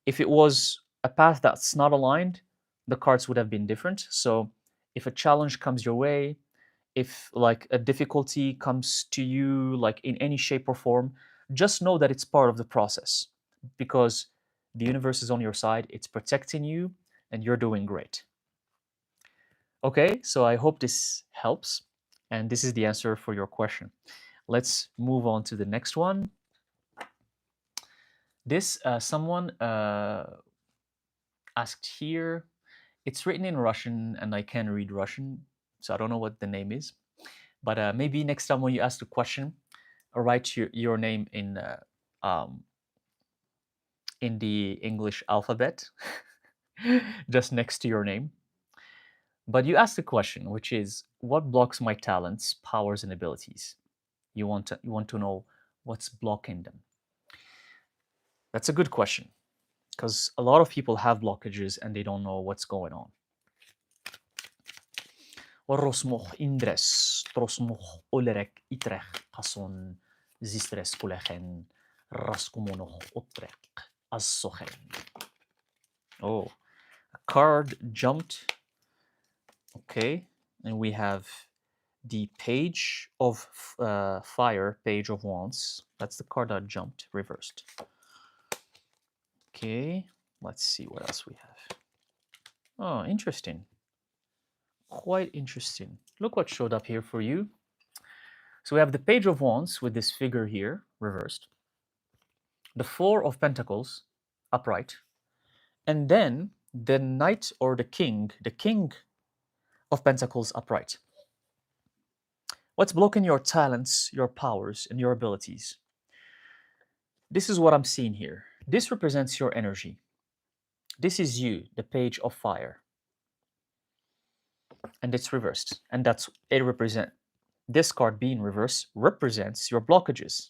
If it was a path that's not aligned, the cards would have been different. So if a challenge comes your way, if like a difficulty comes to you, like in any shape or form, just know that it's part of the process because the universe is on your side, it's protecting you, and you're doing great. Okay, so I hope this helps. And this is the answer for your question. Let's move on to the next one. This someone asked here. It's written in Russian, and I can't read Russian, so I don't know what the name is. But maybe next time when you ask the question, write your name um, in the English alphabet, just next to your name. But you asked the question, which is, what blocks my talents, powers, and abilities? You want to know what's blocking them. That's a good question because a lot of people have blockages and they don't know what's going on. Rosmoch indres, trosmoch olerek itrech kason zistres kulechen raskumonoch otrek asochen. Oh, a card jumped. Okay, and we have the Page of Fire, Page of Wands. That's the card that jumped, reversed. Okay, let's see what else we have. Oh, interesting. Quite interesting. Look what showed up here for you. So we have the Page of Wands with this figure here, reversed. The Four of Pentacles, upright. And then the Knight or the King of Pentacles, upright. What's blocking your talents, your powers, and your abilities? This is what I'm seeing here. This represents your energy. This is you, the page of fire. And it's reversed. And that's it represent. This card being reversed represents your blockages.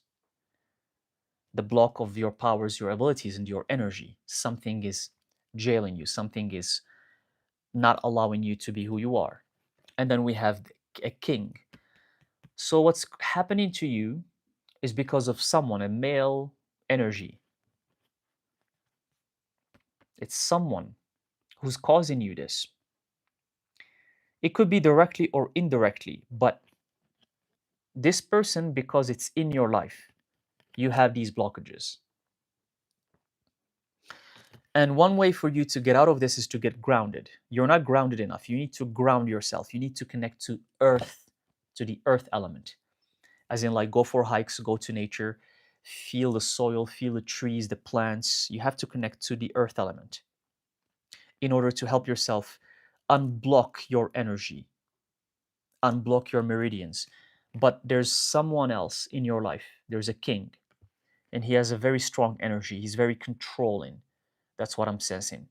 The block of your powers, your abilities, and your energy. Something is jailing you. Something is not allowing you to be who you are. And then we have a king. So what's happening to you is because of someone, a male energy. It's someone who's causing you this. It could be directly or indirectly, but this person, because it's in your life, you have these blockages. And one way for you to get out of this is to get grounded. You're not grounded enough. You need to ground yourself. You need to connect to earth, to the earth element. As in, like, go for hikes, go to nature, feel the soil, feel the trees, the plants. You have to connect to the earth element in order to help yourself unblock your energy, unblock your meridians. But there's someone else in your life. There's a king, and he has a very strong energy. He's very controlling. That's what I'm sensing.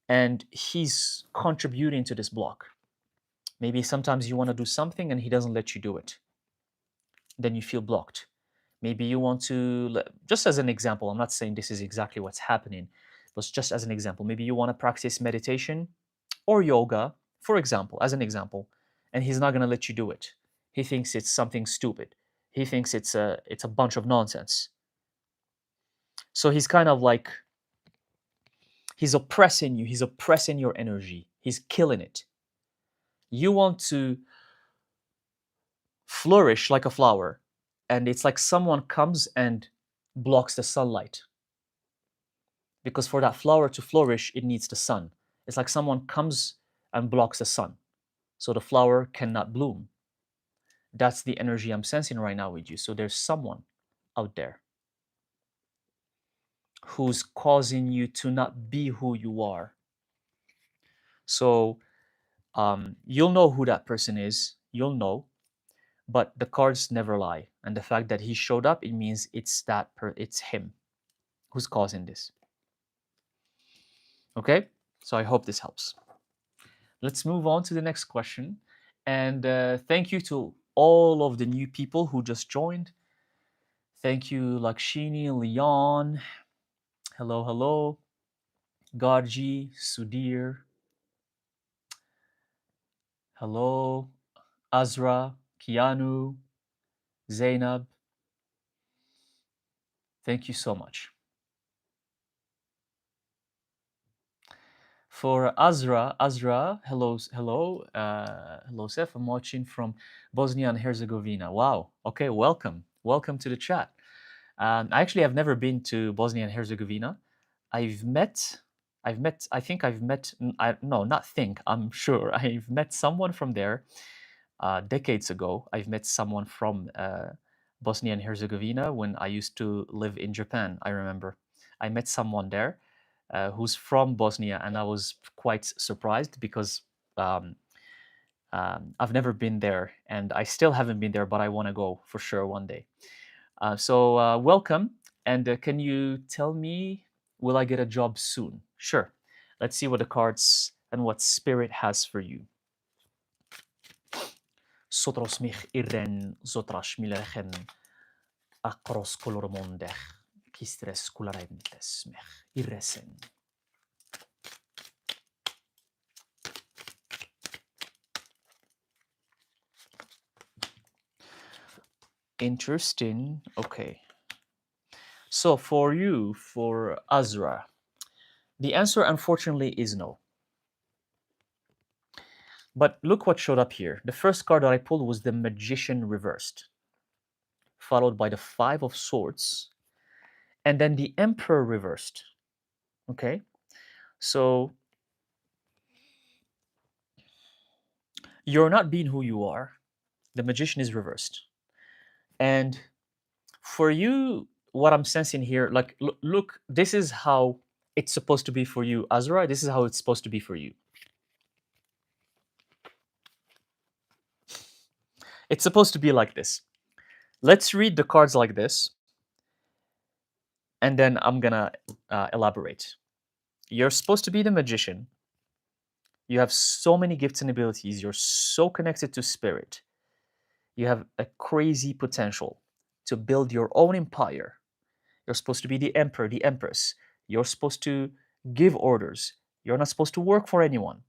And he's contributing to this block. Maybe sometimes you want to do something and he doesn't let you do it. Then you feel blocked. Maybe you want to, just as an example, I'm not saying this is exactly what's happening, but just as an example, maybe you want to practice meditation or yoga, for example, as an example, and he's not going to let you do it. He thinks it's something stupid. He thinks it's a bunch of nonsense. So he's kind of like, he's oppressing you. He's oppressing your energy. He's killing it. You want to flourish like a flower, and it's like someone comes and blocks the sunlight. Because for that flower to flourish, it needs the sun. It's like someone comes and blocks the sun, so the flower cannot bloom. That's the energy I'm sensing right now with you. So there's someone out there who's causing you to not be who you are. So you'll know who that person is. You'll know, but the cards never lie. And the fact that he showed up, it means it's it's him who's causing this. Okay, so I hope this helps. Let's move on to the next question. And thank you to all of the new people who just joined. Thank you, Lakshini, Leon. Hello, hello. Garji, Sudhir. Hello. Azra, Kianu, Zainab. Thank you so much. For Azra, hello, hello, hello, Seth. I'm watching from Bosnia and Herzegovina. Wow. Okay, welcome, welcome to the chat. Actually, I've never been to Bosnia and Herzegovina. I think I've met. No, not think. I'm sure I've met someone from there decades ago. I've met someone from Bosnia and Herzegovina when I used to live in Japan. I remember I met someone there who's from Bosnia, and I was quite surprised because I've never been there, and I still haven't been there, but I want to go for sure one day. So welcome, and can you tell me, will I get a job soon? Sure. Let's see what the cards and what spirit has for you. Sotros mich irren, zotrash milechen, akros kolormondech, kistres kularentes mich irresen. Interesting. Okay. So for you, for Azra, the answer unfortunately is no. But look what showed up here. The first card that I pulled was the Magician reversed, followed by the Five of Swords, and then the Emperor reversed. Okay? So you're not being who you are. The Magician is reversed. And for you, what I'm sensing here, like, look, this is how it's supposed to be for you, Azra. This is how it's supposed to be for you. It's supposed to be like this. Let's read the cards like this, and then I'm gonna elaborate. You're supposed to be the magician. You have so many gifts and abilities. You're so connected to spirit. You have a crazy potential to build your own empire. You're supposed to be the emperor, the empress. You're supposed to give orders. You're not supposed to work for anyone.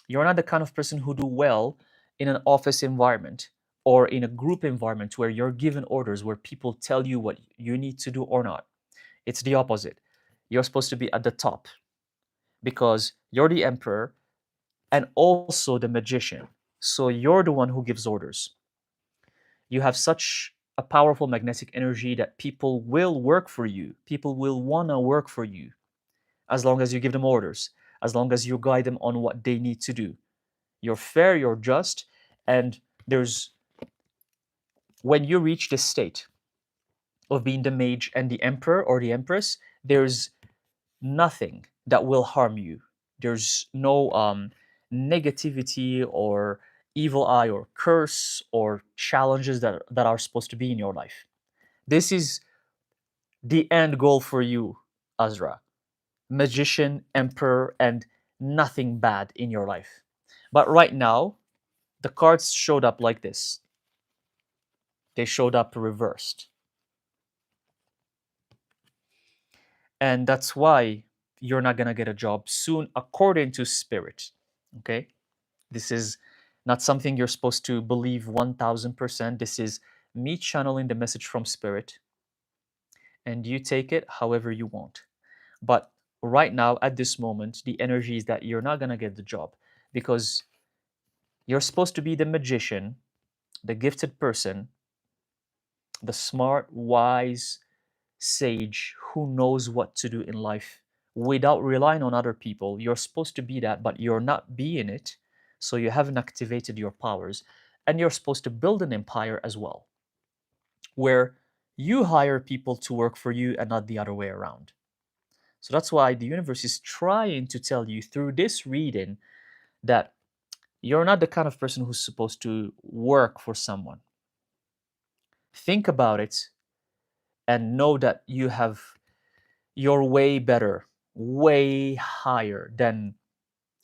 You're not the kind of person who do well in an office environment or in a group environment where you're given orders where people tell you what you need to do or not. It's the opposite. You're supposed to be at the top because you're the emperor and also the magician. So you're the one who gives orders. You have such a powerful magnetic energy that people will work for you. People will want to work for you as long as you give them orders, as long as you guide them on what they need to do. You're fair, you're just, and there's when you reach this state of being the mage and the emperor or the empress, there's nothing that will harm you. There's no negativity or evil eye or curse or challenges that are supposed to be in your life. This is the end goal for you, Azra. Magician, emperor, and nothing bad in your life. But right now, the cards showed up like this. They showed up reversed. And that's why you're not going to get a job soon, according to spirit. Okay? This is not something you're supposed to believe 1000%. This is me channeling the message from spirit, and you take it however you want. But right now, at this moment, the energy is that you're not going to get the job because you're supposed to be the magician, the gifted person, the smart, wise sage who knows what to do in life without relying on other people. You're supposed to be that, but you're not being it. So you haven't activated your powers. And you're supposed to build an empire as well, where you hire people to work for you and not the other way around. So that's why the universe is trying to tell you through this reading that you're not the kind of person who's supposed to work for someone. Think about it and know that you're way better, way higher than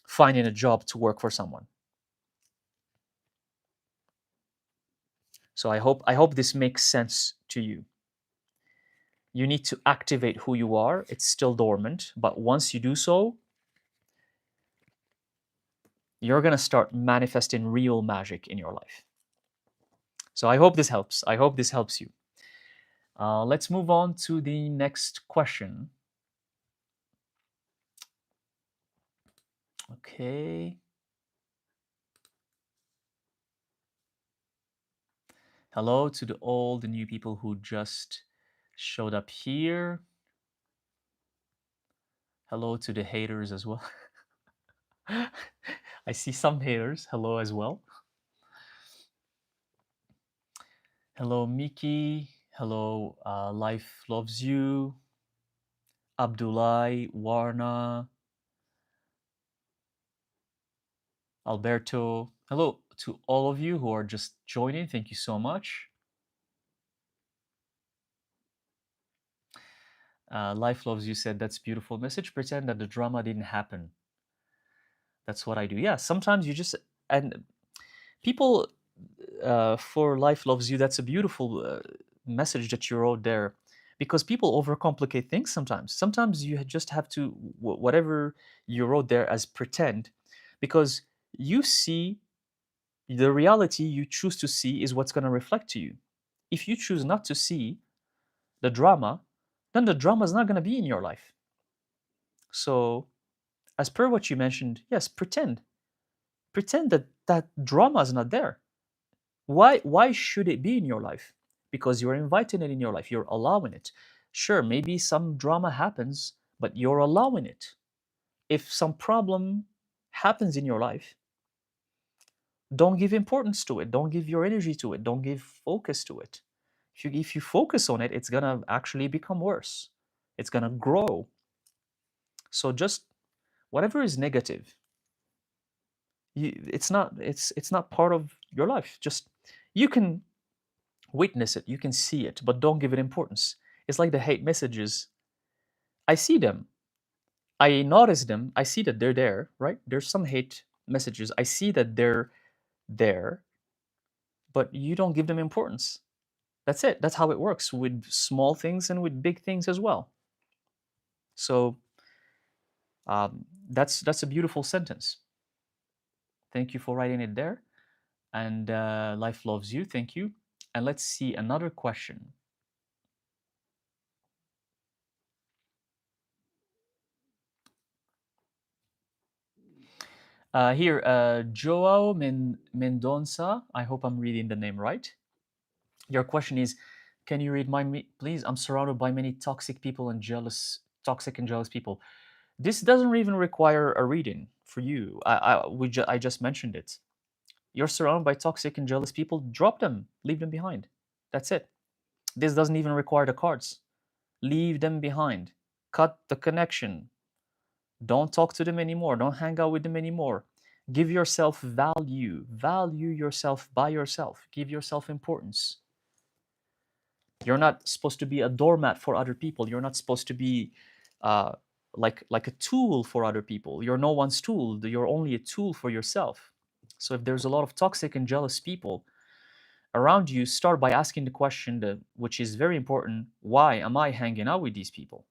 finding a job to work for someone. So I hope this makes sense to you. You need to activate who you are. It's still dormant, but once you do so, you're going to start manifesting real magic in your life. So I hope this helps. I hope this helps you. Let's move on to the next question. Okay. Hello to all the new people who just showed up here. Hello to the haters as well. I see some haters. Hello as well. Hello, Miki. Hello, Life Loves You. Abdullah, Warna, Alberto. Hello to all of you who are just joining. Thank you so much. Life Loves You said, that's beautiful message. Pretend that the drama didn't happen. That's what I do. Yeah, sometimes you just, and people for Life Loves You, that's a beautiful message that you wrote there, because people overcomplicate things sometimes. Sometimes you just have to, whatever you wrote there as pretend, because you see the reality you choose to see is what's going to reflect to you. If you choose not to see the drama, then the drama is not going to be in your life. So, as per what you mentioned, yes, pretend that that drama is not there. Why should it be in your life? Because you're inviting it in your life, you're allowing it. Sure, maybe some drama happens, but you're allowing it. If some problem happens in your life, don't give importance to it, don't give your energy to it, don't give focus to it. If you focus on it, it's gonna actually become worse, it's gonna grow. So just whatever is negative, it's not part of your life. Just You can witness it, you can see it, but don't give it importance. It's like the hate messages. I see them, I notice them, I see that they're there, right? There's some hate messages. I see that they're there, but you don't give them importance. That's it. That's how it works with small things and with big things as well. So that's a beautiful sentence. Thank you for writing it there. And life loves you. Thank you. And let's see another question. Here, Joao Mendonça. I hope I'm reading the name right. Your question is, can you read my please? I'm surrounded by many toxic and jealous people. This doesn't even require a reading for you. I just mentioned it. You're surrounded by toxic and jealous people. Drop them. Leave them behind. That's it. This doesn't even require the cards. Leave them behind. Cut the connection. Don't talk to them anymore. Don't hang out with them anymore. Give yourself value. Value yourself by yourself. Give yourself importance. You're not supposed to be a doormat for other people. You're not supposed to be uh, like a tool for other people. You're no one's tool. You're only a tool for yourself. So if there's a lot of toxic and jealous people around you, start by asking the question that, which is very important: why am I hanging out with these people?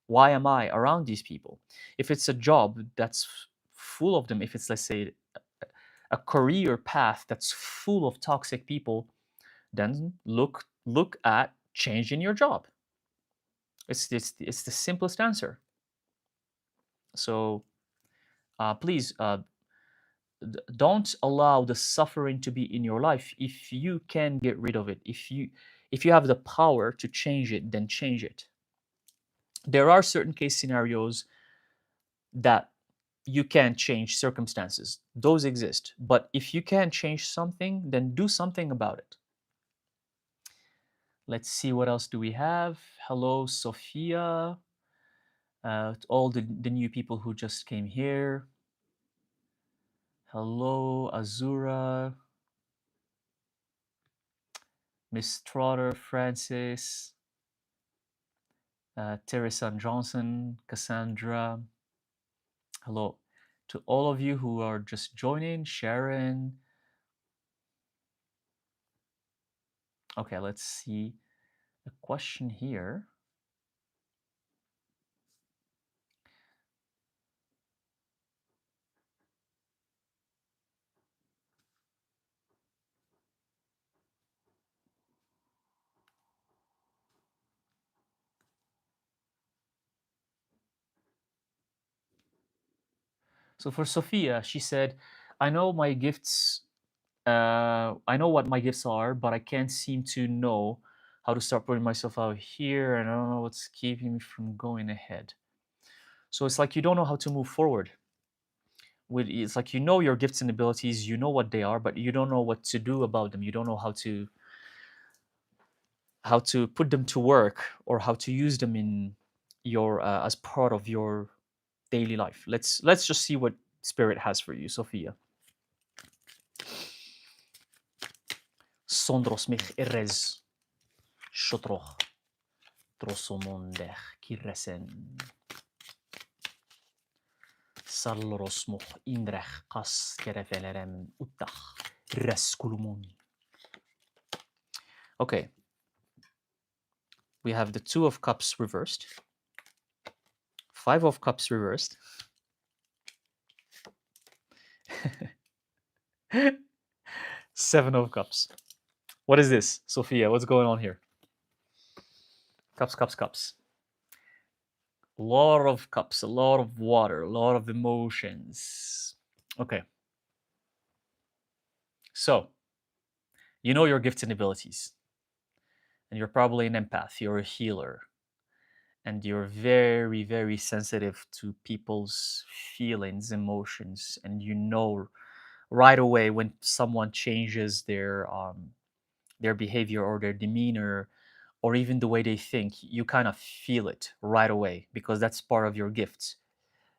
Why am I around these people? If it's a job that's full of them, if it's, let's say, a career path that's full of toxic people, then look at changing your job. It's the simplest answer. So please don't allow the suffering to be in your life. If you can get rid of it, if you have the power to change it, then change it. There are certain case scenarios that you can't change circumstances. Those exist. But if you can change something, then do something about it. Let's see, what else do we have? Hello, Sophia. All the new people who just came here. Hello, Azura. Miss Trotter, Francis. Teresa Johnson, Cassandra. Hello to all of you who are just joining. Sharon. Okay, let's see a question here. So for Sophia, she said, I know my gifts, I know what my gifts are, but I can't seem to know how to start putting myself out here, and I don't know what's keeping me from going ahead. So it's like you don't know how to move forward. It's like you know your gifts and abilities, you know what they are, but you don't know what to do about them. You don't know how to put them to work or how to use them in your as part of your daily life. Let's just see what spirit has for you, Sophia. Sondros mich irres shotroch drosomondech kiresen salrosmoch indrech kas kerevelerem utach reskulumon. Okay, we have the Two of Cups reversed, Five of Cups reversed, Seven of Cups. What is this, Sophia? What's going on here? Cups, cups, cups. A lot of cups, a lot of water, a lot of emotions. Okay. So, you know your gifts and abilities. And you're probably an empath, you're a healer. And you're very, very sensitive to people's feelings, emotions, and you know right away when someone changes their behavior or their demeanor or even the way they think. You kind of feel it right away because that's part of your gifts.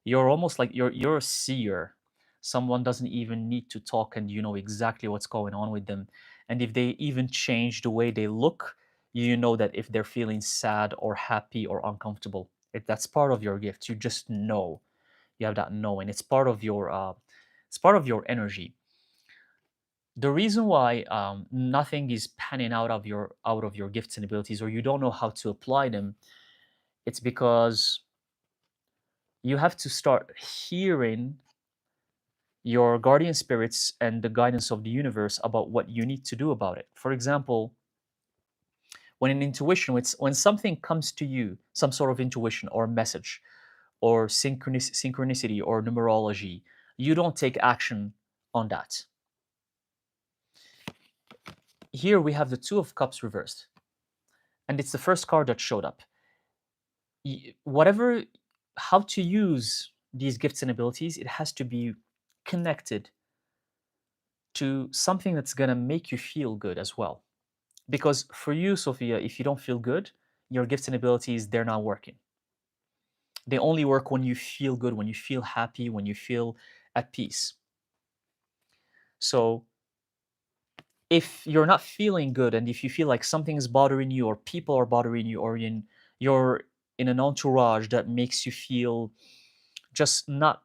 You're almost like you're a seer. Someone doesn't even need to talk and you know exactly what's going on with them, And if they even change the way they look, you know that if they're feeling sad or happy or uncomfortable, that's part of your gift. You just know. You have that knowing. It's part of your energy. The reason why nothing is panning out of your gifts and abilities, or you don't know how to apply them, it's because you have to start hearing your guardian spirits and the guidance of the universe about what you need to do about it. For example, when an intuition, when something comes to you, some sort of intuition or message or synchronicity or numerology, you don't take action on that. Here we have the Two of Cups reversed, and it's the first card that showed up. Whatever, how to use these gifts and abilities, it has to be connected to something that's going to make you feel good as well. Because for you, Sophia, if you don't feel good, your gifts and abilities, they're not working. They only work when you feel good, when you feel happy, when you feel at peace. So if you're not feeling good, and if you feel like something is bothering you, or people are bothering you, or you're in an entourage that makes you feel just not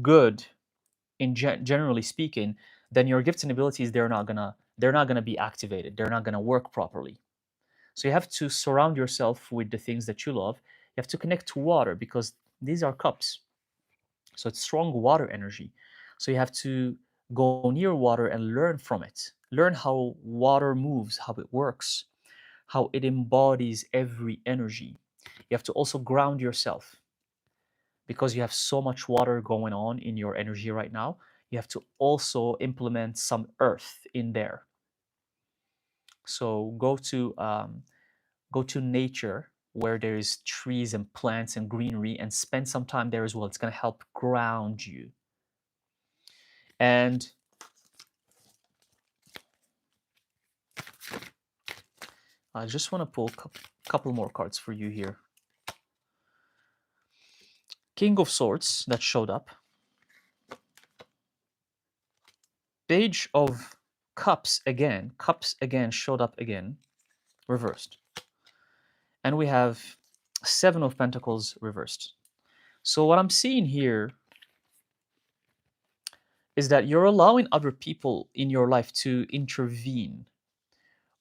good generally speaking, then your gifts and abilities, they're not gonna be activated. They're not gonna work properly. So you have to surround yourself with the things that you love. You have to connect to water, because these are cups. So it's strong water energy. So you have to go near water and learn from it. Learn how water moves, how it works, how it embodies every energy. You have to also ground yourself, because you have so much water going on in your energy right now. You have to also implement some earth in there. So go to nature where there is trees and plants and greenery, and spend some time there as well. It's going to help ground you. And I just want to pull a couple more cards for you here. King of Swords that showed up. Page of Cups again. Cups again showed up again, reversed. And we have Seven of Pentacles reversed. So what I'm seeing here is that you're allowing other people in your life to intervene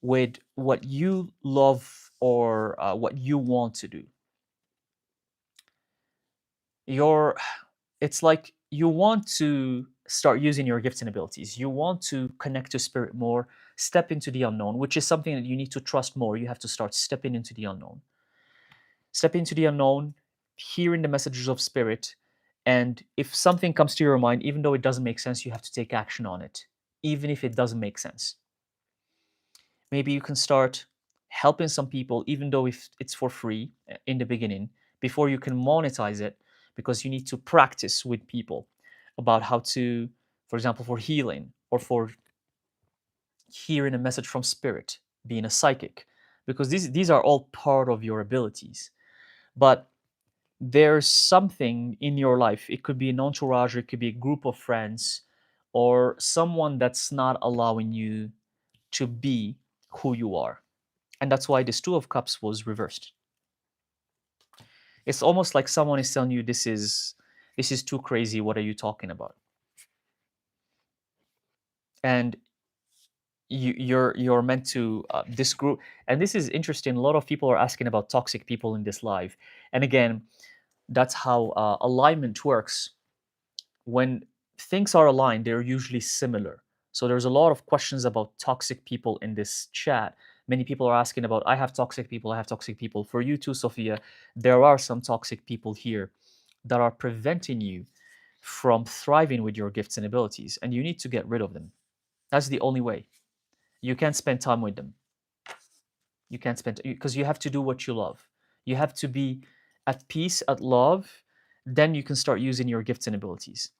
with what you love, or what you want to do. It's like you want to start using your gifts and abilities. You want to connect to spirit more, step into the unknown, which is something that you need to trust more. You have to start stepping into the unknown. Step into the unknown, hearing the messages of spirit, and if something comes to your mind, even though it doesn't make sense, you have to take action on it, even if it doesn't make sense. Maybe you can start helping some people, even though if it's for free in the beginning, before you can monetize it, because you need to practice with people about how to, for example, for healing, or for hearing a message from spirit, being a psychic, because these are all part of your abilities. But there's something in your life, it could be an entourage, it could be a group of friends, or someone that's not allowing you to be who you are. And that's why this Two of Cups was reversed. It's almost like someone is telling you, this is too crazy, what are you talking about? And you're meant to, this group. And this is interesting, a lot of people are asking about toxic people in this live. And again, that's how alignment works. When things are aligned, they're usually similar. So there's a lot of questions about toxic people in this chat. Many people are asking about, I have toxic people, I have toxic people. For you too, Sophia, there are some toxic people here that are preventing you from thriving with your gifts and abilities, and you need to get rid of them. That's the only way. You can't spend time with them. You can't spend, because you have to do what you love. You have to be at peace, at love. Then you can start using your gifts and abilities.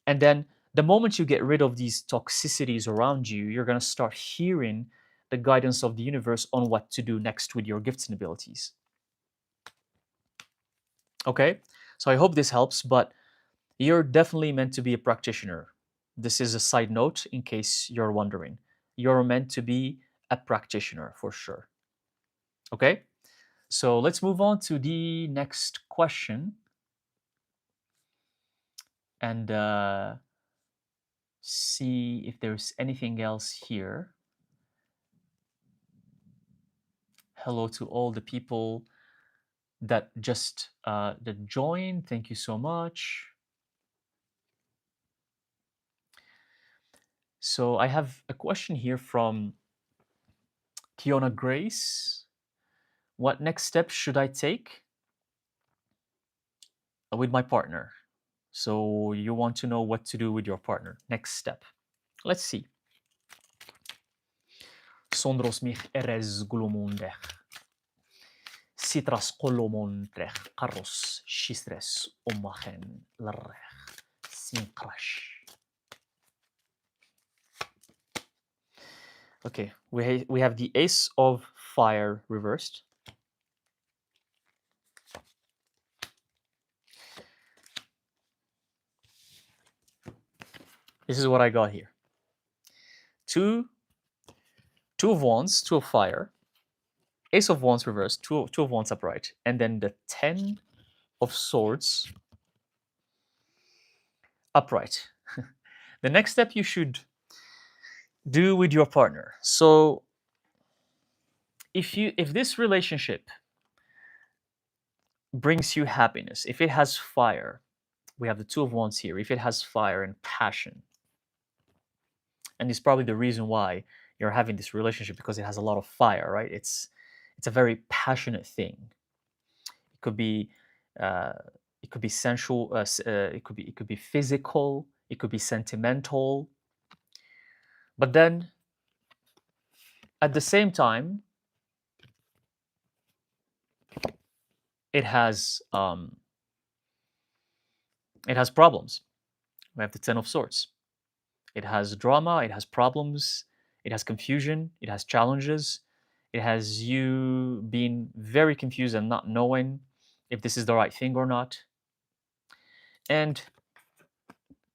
And then the moment you get rid of these toxicities around you, you're going to start hearing the guidance of the universe on what to do next with your gifts and abilities. Okay? So I hope this helps, but you're definitely meant to be a practitioner. This is a side note in case you're wondering. you're meant to be a practitioner for sure. Okay, so let's move on to the next question and see if there's anything else here. Hello to all the people that just that joined. Thank you so much. So I have a question here from Kiona Grace. What next steps should I take with my partner? So you want to know what to do with your partner. Next step. Let's see. Sondros mich eres glumundech. Citras colomondrech. Carros shistres omachen larrech. Sinkrash. Okay, we have the Ace of Fire reversed. This is what I got here. Two of Wands, Two of Fire, Ace of Wands reversed, two of Wands upright, and then the 10 of Swords upright. The next step you should do with your partner. So if this relationship brings you happiness, if it has fire, we have the Two of Wands here, if it has fire and passion, and it's probably the reason why you're having this relationship, because it has a lot of fire, right? It's a very passionate thing. It could be sensual, it could be physical, it could be sentimental, but then at the same time it has problems. We have the 10 of Swords. It has drama, it has problems, it has confusion, it has challenges, it has you being very confused and not knowing if this is the right thing or not. And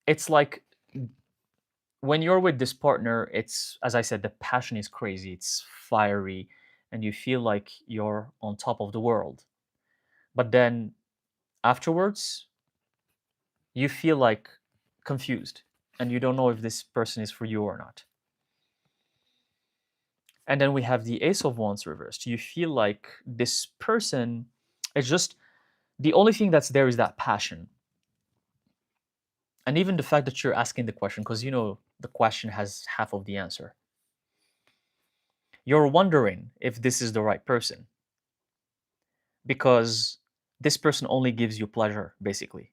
it's like when you're with this partner, it's, as I said, the passion is crazy, it's fiery, and you feel like you're on top of the world. But then afterwards, you feel like confused and you don't know if this person is for you or not. And then we have the Ace of Wands reversed. You feel like this person is just, the only thing that's there is that passion. And even the fact that you're asking the question, because you know the question has half of the answer. You're wondering if this is the right person, because this person only gives you pleasure, basically.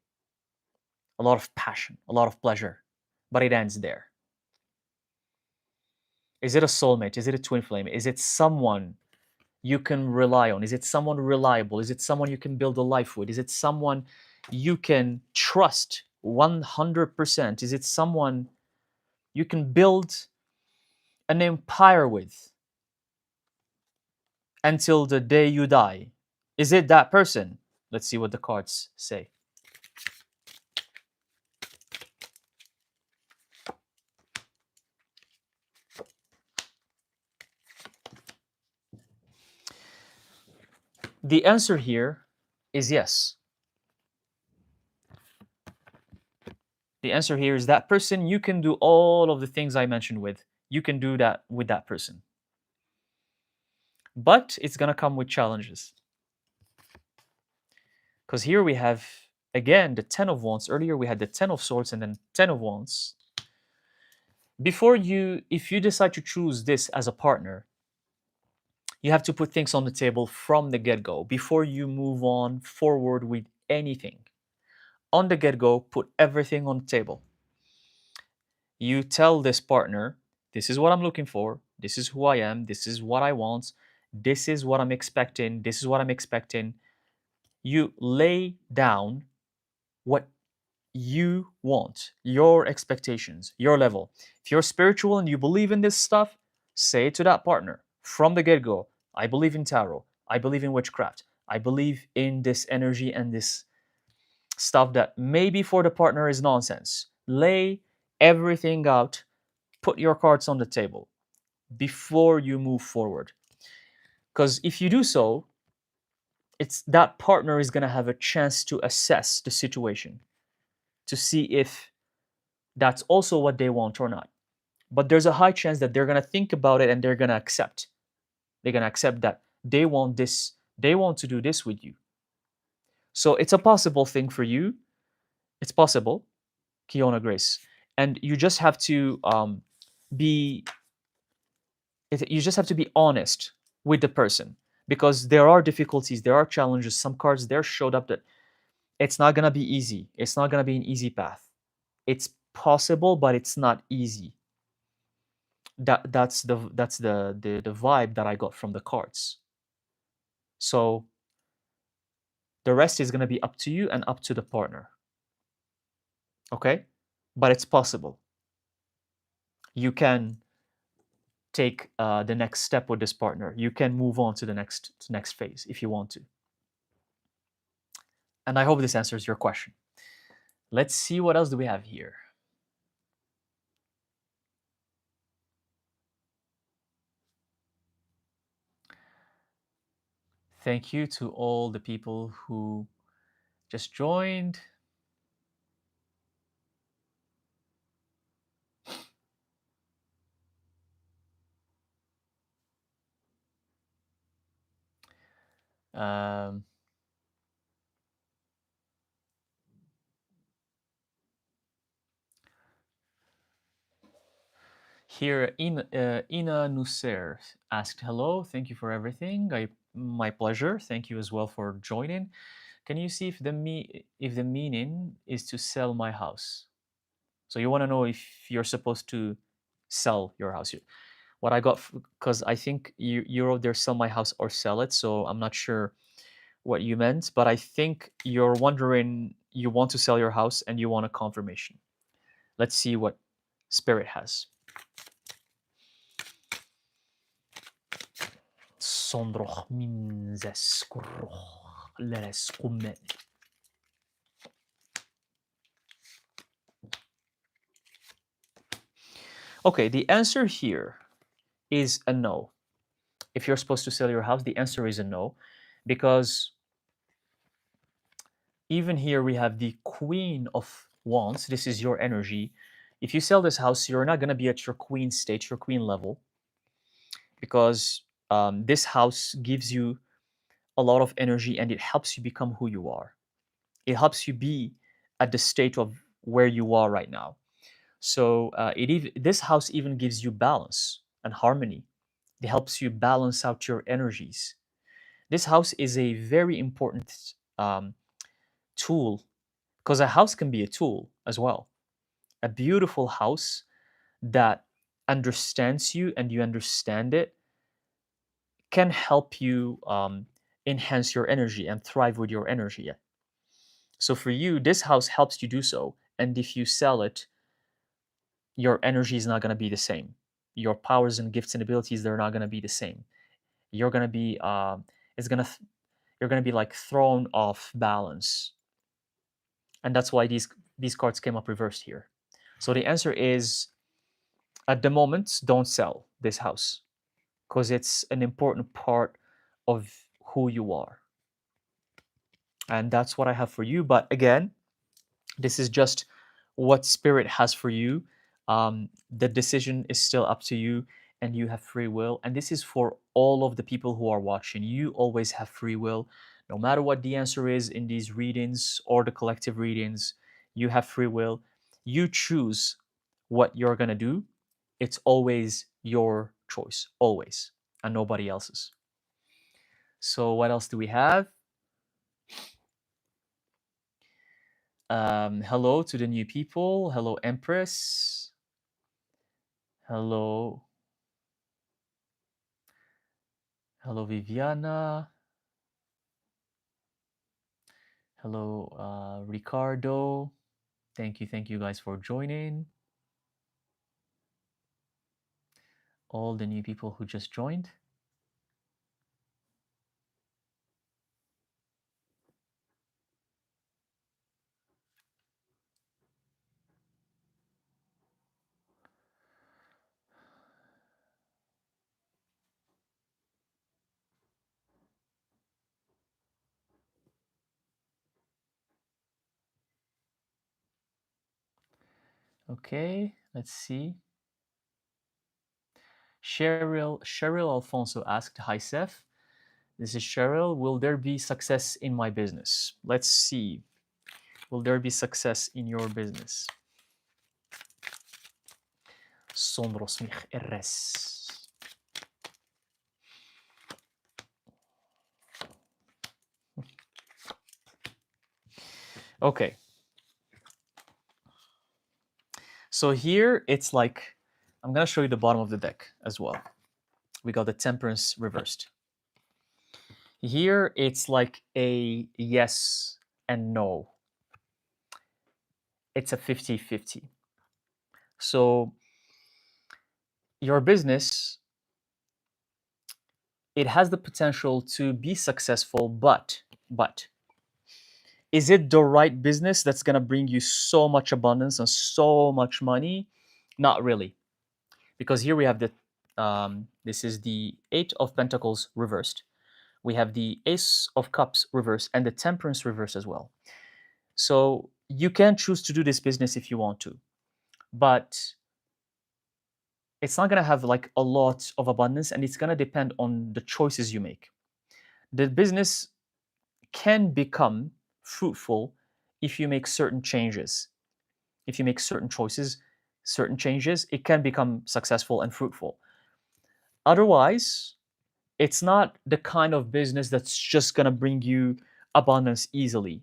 A lot of passion, a lot of pleasure, but it ends there. Is it a soulmate? Is it a twin flame? Is it someone you can rely on? Is it someone reliable? Is it someone you can build a life with? Is it someone you can trust 100%? Is it someone you can build an empire with until the day you die? Is it that person? Let's see what the cards say. The answer here is yes. The answer here is that person, you can do all of the things I mentioned with. You can do that with that person. But it's going to come with challenges. Because here we have, again, the 10 of Wands. Earlier we had the 10 of Swords and then 10 of Wands. If you decide to choose this as a partner, you have to put things on the table from the get-go before you move on forward with anything. On the get-go, put everything on the table. You tell this partner, this is what I'm looking for, this is who I am, this is what I want, this is what I'm expecting, this is what I'm expecting. You lay down what you want, your expectations, your level. If you're spiritual and you believe in this stuff, say it to that partner from the get-go. I believe in tarot. I believe in witchcraft. I believe in this energy and this stuff that maybe for the partner is nonsense. Lay everything out. Put your cards on the table. before you move forward. Because if you do so, it's that partner is going to have a chance to assess the situation to see if that's also what they want or not. But there's a high chance that they're going to think about it and they're going to accept. They're going to accept that they want this, they want to do this with you. So it's a possible thing for you. It's possible, Kiona Grace. And you just have to be you just have to be honest with the person, because there are difficulties, there are challenges. Some cards there showed up that it's not going to be easy. It's not going to be an easy path. It's possible, but it's not easy. That's the vibe that I got from the cards. So the rest is going to be up to you and up to the partner. Okay? But it's possible. You can take the next step with this partner. You can move on to the next phase if you want to. And I hope this answers your question. Let's see what else do we have here. Thank you to all the people who just joined. Um, Here, Ina Nusser asked, "Hello, thank you for everything. My pleasure. Thank you as well for joining. Can you see if the meaning is to sell my house?" So you want to know if you're supposed to sell your house. What I got, because I think you wrote there, "Sell my house" or "Sell it." So I'm not sure what you meant, but I think you're wondering, you want to sell your house and you want a confirmation. Let's see what Spirit has. Sondroch minzes kurroch leres kumme. Okay, the answer here is a no. If you're supposed to sell your house, the answer is a no, because even here we have the Queen of Wands. This is your energy. If you sell this house, you're not going to be at your queen state, your queen level, because this house gives you a lot of energy and it helps you become who you are. It helps you be at the state of where you are right now. So this house even gives you balance and harmony. It helps you balance out your energies. This house is a very important tool, because a house can be a tool as well. A beautiful house that understands you and you understand it can help you enhance your energy and thrive with your energy. So for you, this house helps you do so. And if you sell it, your energy is not going to be the same. Your powers and gifts and abilities, they're not going to be the same. You're going to be it's going to you're going to be like thrown off balance. And that's why these cards came up reversed here. So the answer is, at the moment, don't sell this house, because it's an important part of who you are. And that's what I have for you. But again, this is just what Spirit has for you. The decision is still up to you, and you have free will. And this is for all of the people who are watching. You always have free will. No matter what the answer is in these readings or the collective readings, you have free will. You choose what you're going to do. It's always your choice, always, and nobody else's. So, what else do we have? Hello to the new people. Hello, Empress. Hello. Hello, Viviana. Hello, Ricardo. Thank you guys for joining. All the new people who just joined. Okay, let's see. Cheryl Alfonso asked, "Hi Seth, this is Cheryl. Will there be success in my business?" Let's see. Will there be success in your business? Sondros mich RS. Okay. So here it's like, I'm going to show you the bottom of the deck as well. We got the Temperance reversed. Here it's like a yes and no. It's a 50-50. So your business, it has the potential to be successful, but is it the right business that's going to bring you so much abundance and so much money? Not really. Because here we have this is the Eight of Pentacles reversed. We have the Ace of Cups reversed and the Temperance reversed as well. So you can choose to do this business if you want to, but it's not going to have like a lot of abundance, and it's going to depend on the choices you make. The business can become fruitful if you make certain changes. If you make certain choices, certain changes, it can become successful and fruitful. Otherwise, it's not the kind of business that's just going to bring you abundance easily.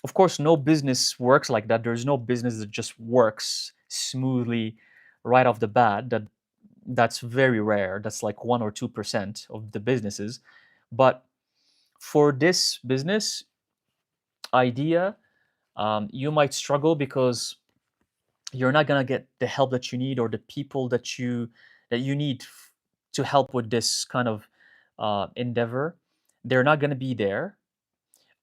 Of course, no business works like that. There's no business that just works smoothly right off the bat. That's very rare. That's like 1 or 2% of the businesses. But for this business idea, you might struggle because you're not gonna get the help that you need, or the people that you need to help with this kind of endeavor. They're not gonna be there.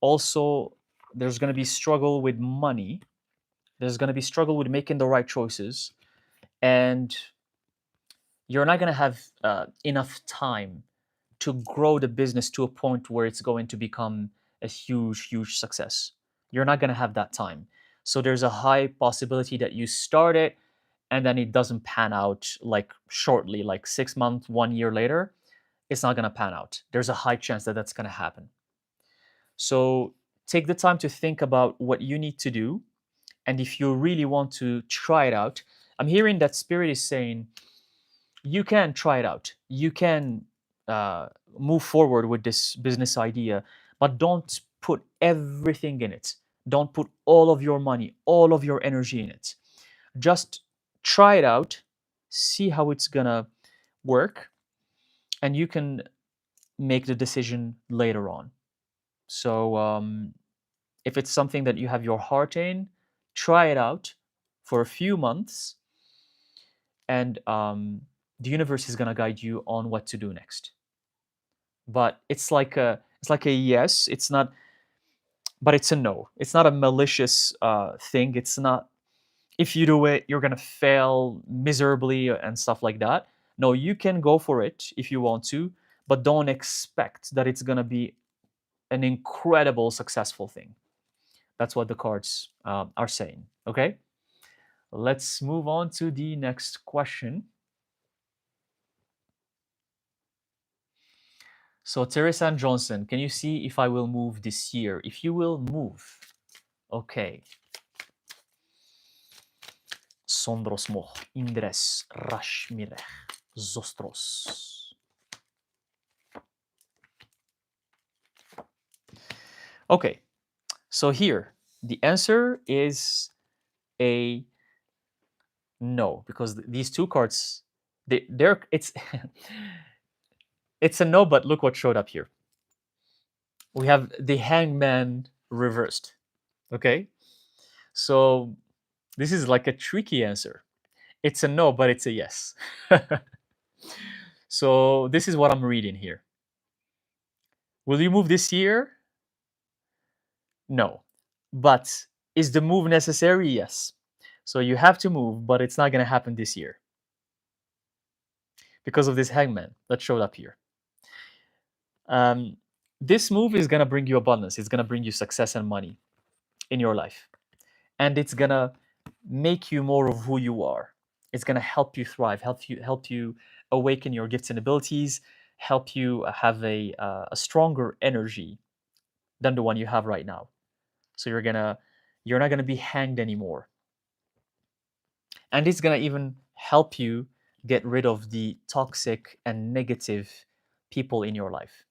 Also, there's gonna be struggle with money. There's gonna be struggle with making the right choices, and you're not gonna have enough time to grow the business to a point where it's going to become a huge success. You're not going to have that time. So there's a high possibility that you start it and then it doesn't pan out like shortly, like 6 months, 1 year later. It's not going to pan out. There's a high chance that that's going to happen. So take the time to think about what you need to do. And if you really want to try it out, I'm hearing that Spirit is saying, you can try it out. You can uh, move forward with this business idea, but don't put everything in it. Don't put all of your money, all of your energy in it. Just try it out, see how it's gonna work, and you can make the decision later on. So, if it's something that you have your heart in, try it out for a few months, and the universe is gonna guide you on what to do next. But it's like a yes. It's not, but it's a no. It's not a malicious thing. It's not, if you do it, you're gonna fail miserably and stuff like that. No, you can go for it if you want to, but don't expect that it's gonna be an incredible successful thing. That's what the cards are saying. Okay, let's move on to the next question. So Teresa and Johnson, can you see if I will move this year? If you will move, okay. Sondros moch, indres, rashmirech, zostros. Okay, so here the answer is a no, because these two cards, they're it's it's a no, but look what showed up here. We have the Hangman reversed. Okay, so this is like a tricky answer. It's a no, but it's a yes. So this is what I'm reading here. Will you move this year? No. But is the move necessary? Yes. So you have to move, but it's not going to happen this year because of this hangman that showed up here. Um, this move is going to bring you abundance. It's going to bring you success and money in your life. And it's going to make you more of who you are. It's going to help you thrive, help you awaken your gifts and abilities, help you have a stronger energy than the one you have right now. So you're not gonna be hanged anymore, and it's gonna even help you get rid of the toxic and negative people in your life.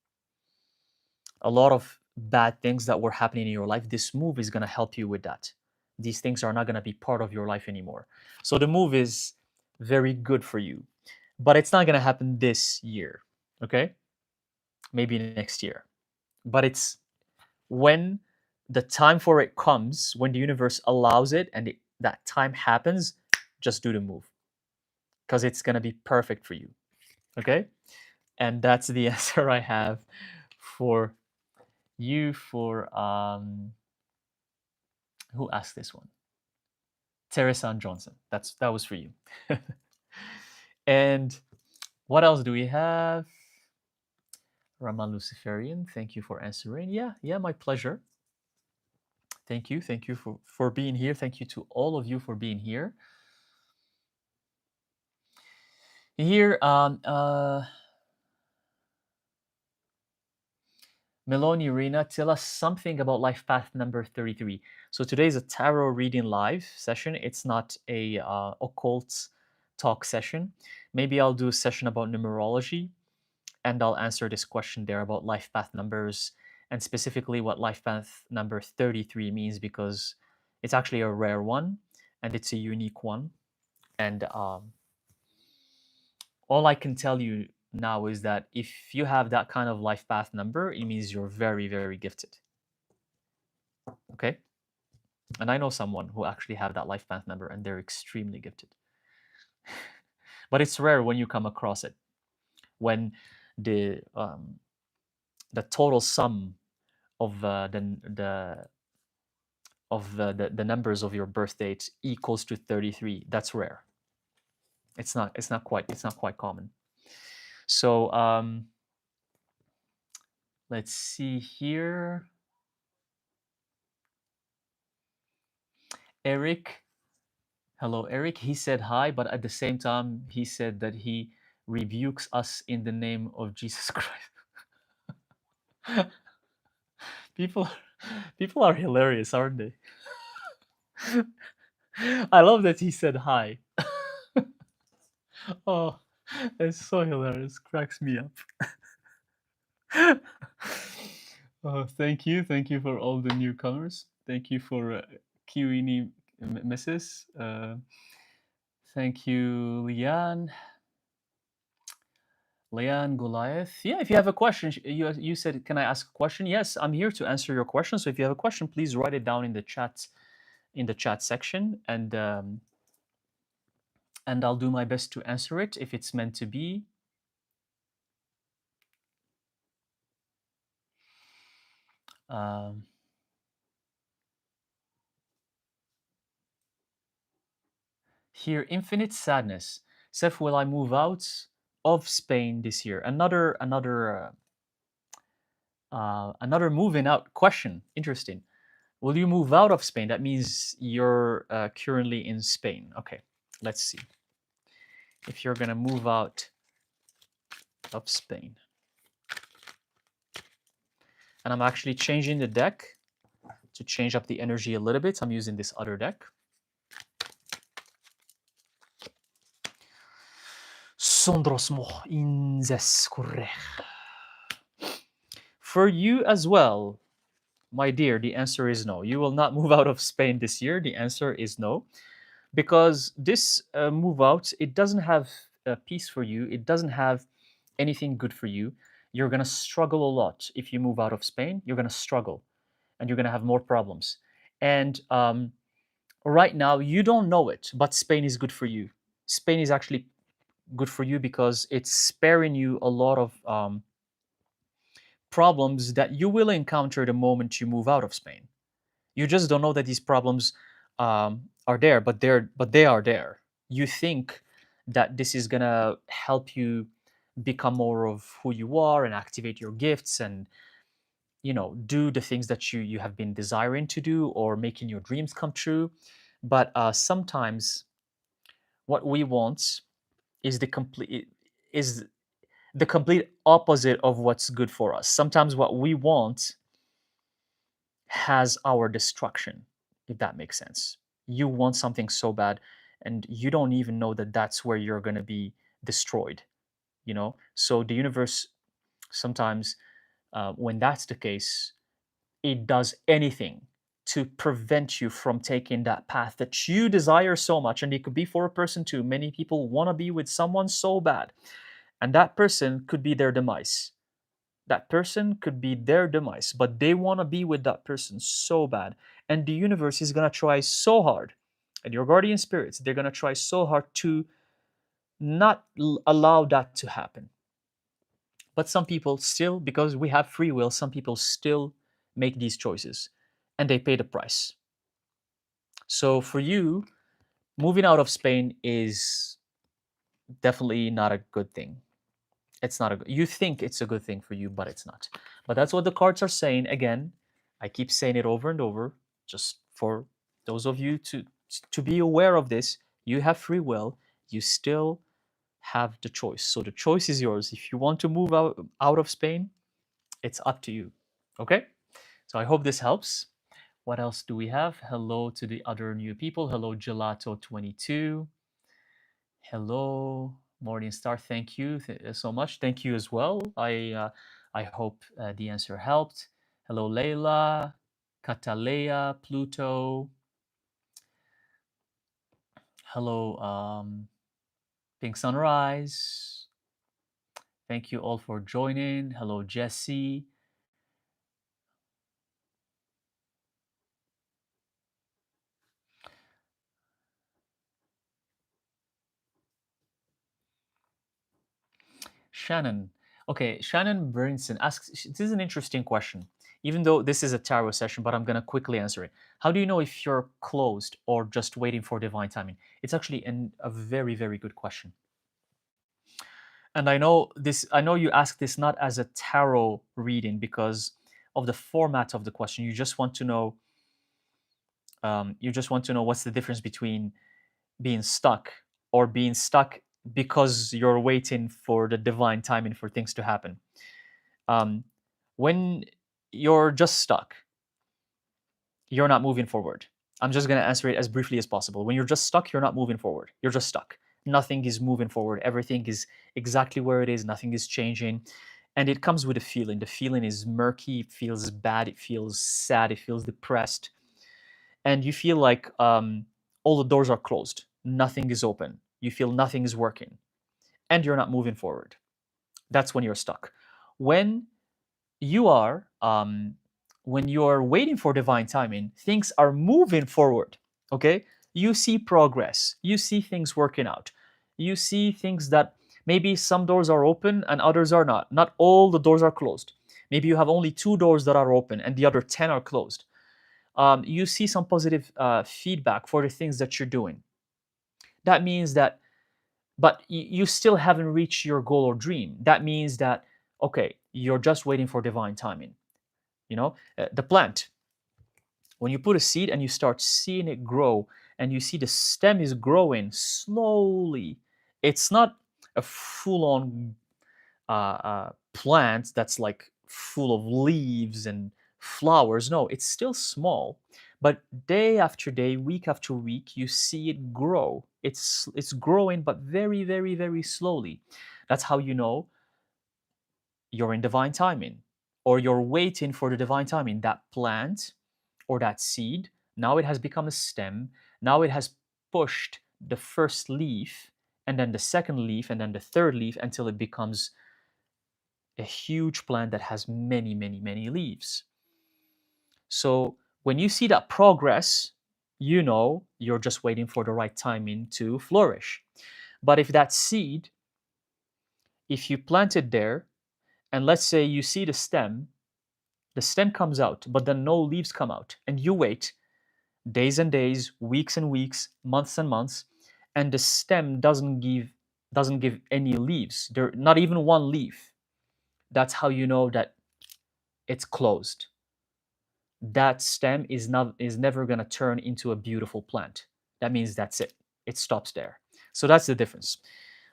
A lot of bad things that were happening in your life, this move is gonna help you with that. These things are not gonna be part of your life anymore. So the move is very good for you, but it's not gonna happen this year. Okay, maybe next year, but it's when the time for it comes, when the universe allows it and that time happens, just do the move because it's going to be perfect for you. Okay. And that's the answer I have for you. For who asked this one? Teresa Johnson. That was for you. And what else do we have? Raman Luciferian, thank you for answering. Yeah, my pleasure. Thank you for being here. Thank you to all of you for being here. Here, Meloni Rena, tell us something about life path number 33. So today is a tarot reading live session. It's not a occult talk session. Maybe I'll do a session about numerology, and I'll answer this question there about life path numbers and specifically what life path number 33 means, because it's actually a rare one and it's a unique one. And all I can tell you now is that if you have that kind of life path number, it means you're very, very gifted. Okay? And I know someone who actually have that life path number and they're extremely gifted. But it's rare when you come across it. When the the total sum of the numbers of your birth date equals to 33, that's rare. It's not quite common. So let's see here. Eric, hello Eric. He said hi, but at the same time he said that he rebukes us in the name of Jesus Christ. people people are hilarious, aren't they? I love that he said hi. Oh, it's so hilarious. Cracks me up. Oh, thank you for all the newcomers. Thank you for QE Mrs. Thank you, Leanne Goliath. Yeah, if you have a question, you said, can I ask a question? Yes, I'm here to answer your question. So if you have a question, please write it down in the chat section, and I'll do my best to answer it if it's meant to be. Here, infinite sadness. Seth, will I move out of Spain this year? Another moving out question. Interesting. Will you move out of Spain? That means you're currently in Spain. Okay, let's see. If you're gonna move out of Spain, and I'm actually changing the deck to change up the energy a little bit. I'm using this other deck. Sondrosmo inzes For you as well, my dear, the answer is no. You will not move out of Spain this year. The answer is no, because this move out, it doesn't have peace for you. It doesn't have anything good for you. You're gonna struggle a lot if you move out of Spain. You're gonna struggle, and you're gonna have more problems. And right now, you don't know it, but Spain is good for you. Spain is actually good for you because it's sparing you a lot of problems that you will encounter the moment you move out of Spain. You just don't know that these problems are there, but they are there. You think that this is gonna help you become more of who you are and activate your gifts and do the things that you have been desiring to do or making your dreams come true. But sometimes what we want is is the complete opposite of what's good for us. Sometimes what we want has our destruction, if that makes sense. You want something so bad, and you don't even know that that's where you're going to be destroyed, you know? So the universe sometimes, when that's the case, it does anything to prevent you from taking that path that you desire so much. And it could be for a person too. Many people want to be with someone so bad, and that person could be their demise. That person could be their demise, but they want to be with that person so bad. And the universe is going to try so hard, and your guardian spirits, they're going to try so hard to not allow that to happen. But some people still, because we have free will, some people still make these choices and they pay the price. So for you, moving out of Spain is definitely not a good thing. It's not a good, you think it's a good thing for you, but it's not. But that's what the cards are saying. Again, I keep saying it over and over, just for those of you to be aware of this. You have free will. You still have the choice. So the choice is yours. If you want to move out of Spain, it's up to you. Okay? So I hope this helps. What else do we have? Hello to the other new people. Hello, Gelato22. Hello, Morningstar. Thank you so much. Thank you as well. I hope the answer helped. Hello, Leila, Katalea, Pluto. Hello, Pink Sunrise. Thank you all for joining. Hello, Jesse. Shannon. Okay, Shannon Brinson asks, this is an interesting question. Even though this is a tarot session, but I'm going to quickly answer it. How do you know if you're closed or just waiting for divine timing? It's actually a very, very good question. And I know you asked this not as a tarot reading because of the format of the question. You just want to know what's the difference between being stuck or being stuck because you're waiting for the divine timing for things to happen. When you're just stuck, you're not moving forward. I'm just going to answer it as briefly as possible. When you're just stuck, you're not moving forward. You're just stuck. Nothing is moving forward. Everything is exactly where it is. Nothing is changing. And it comes with a feeling. The feeling is murky. It feels bad. It feels sad. It feels depressed. And you feel like all the doors are closed. Nothing is open. You feel nothing is working. And you're not moving forward. That's when you're stuck. When you are when you're waiting for divine timing, things are moving forward. Okay, you see progress, you see things working out, you see things that maybe some doors are open and others are not all the doors are closed. Maybe you have only 2 doors that are open and the other 10 are closed. You see some positive feedback for the things that you're doing. That means that, but you still haven't reached your goal or dream. That means that, okay, you're just waiting for divine timing. The plant, when you put a seed and you start seeing it grow and you see the stem is growing slowly, it's not a full-on plant that's like full of leaves and flowers. No, it's still small, but day after day, week after week, you see it grow. It's growing, but very, very, very slowly. That's how you know you're in divine timing, or you're waiting for the divine timing. That plant or that seed, now it has become a stem. Now it has pushed the first leaf, and then the second leaf, and then the third leaf, until it becomes a huge plant that has many, many, many leaves. So when you see that progress, you know you're just waiting for the right timing to flourish. But if that seed, if you plant it there, and let's say you see the stem comes out, but then no leaves come out, and you wait days and days, weeks and weeks, months and months, and the stem doesn't give any leaves. There not even one leaf. That's how you know that it's closed. That stem is never going to turn into a beautiful plant. that means that's it. It stops there. So that's the difference.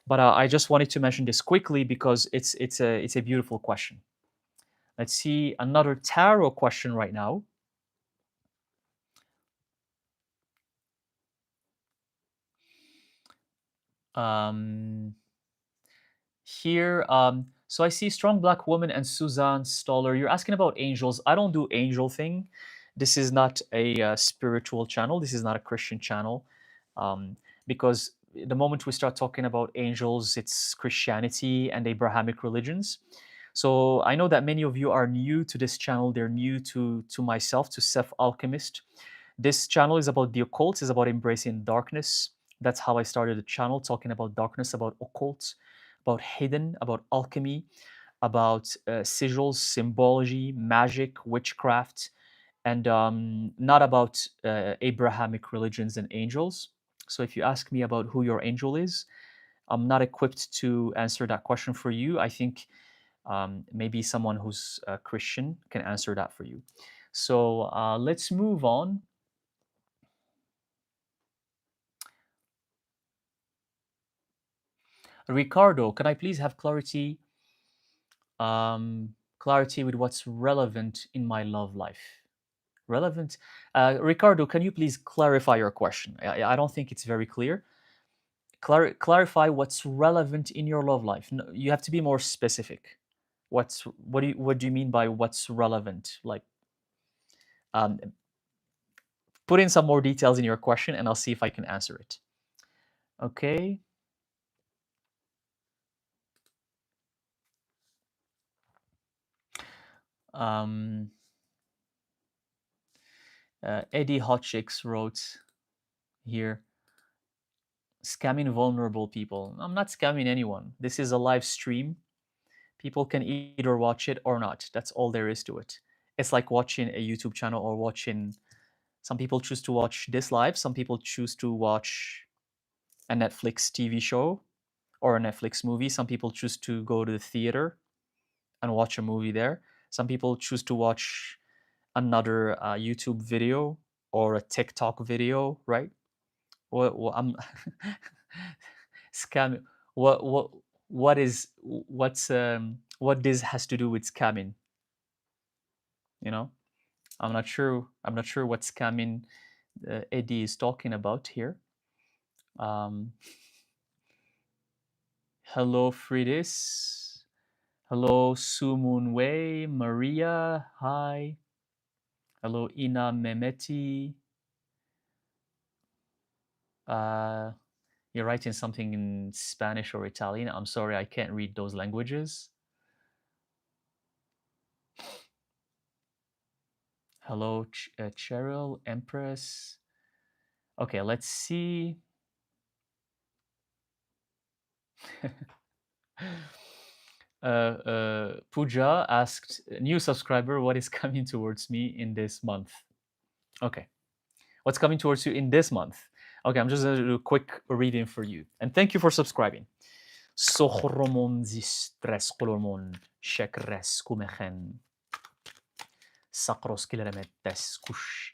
But I just wanted to mention this quickly because it's a beautiful question. Let's see another tarot question right now. Um, Here, so I see Strong Black Woman and Suzanne Stoller. You're asking about angels. I don't do angel thing. This is not a spiritual channel. This is not a Christian channel, because the moment we start talking about angels, it's Christianity and Abrahamic religions. So I know that many of you are new to this channel. They're new to myself, to Self Alchemist. This channel is about the occult. Is about embracing darkness. That's how I started the channel, talking about darkness, about occult, about hidden, about alchemy, about sigils, symbology, magic, witchcraft, and not about Abrahamic religions and angels. So if you ask me about who your angel is, I'm not equipped to answer that question for you. I think maybe someone who's a Christian can answer that for you. So let's move on. Ricardo, can I please have clarity with what's relevant in my love life? Relevant? Ricardo, can you please clarify your question? I don't think it's very clear. Clarify what's relevant in your love life. No, you have to be more specific. What do you mean by what's relevant? Like, um, put in some more details in your question, and I'll see if I can answer it. Okay. Um, Eddie Hotchicks wrote here, scamming vulnerable people. I'm not scamming anyone. This is a live stream. People can either watch it or not. That's all there is to it. It's like watching a YouTube channel or watching. Some people choose to watch this live. Some people choose to watch a Netflix TV show or a Netflix movie. Some people choose to go to the theater and watch a movie there. Some people choose to watch another YouTube video or a TikTok video, right? I'm scamming. What this has to do with scamming? You know, I'm not sure. I'm not sure what scamming Eddie is talking about here. Um, Hello, Fridis. Hello, Sumun Wei, Maria. Hi. Hello, Ina Mehmeti. Uh, you're writing something in Spanish or Italian. I'm sorry, I can't read those languages. Hello, Cheryl, Empress. Okay, let's see. Pooja asked, new subscriber, what is coming towards me in this month? Okay, what's coming towards you in this month? Okay, I'm just going to do a quick reading for you. And thank you for subscribing. Sohromon zistres kolormon shekres kumechen. Sakros kileremetes kush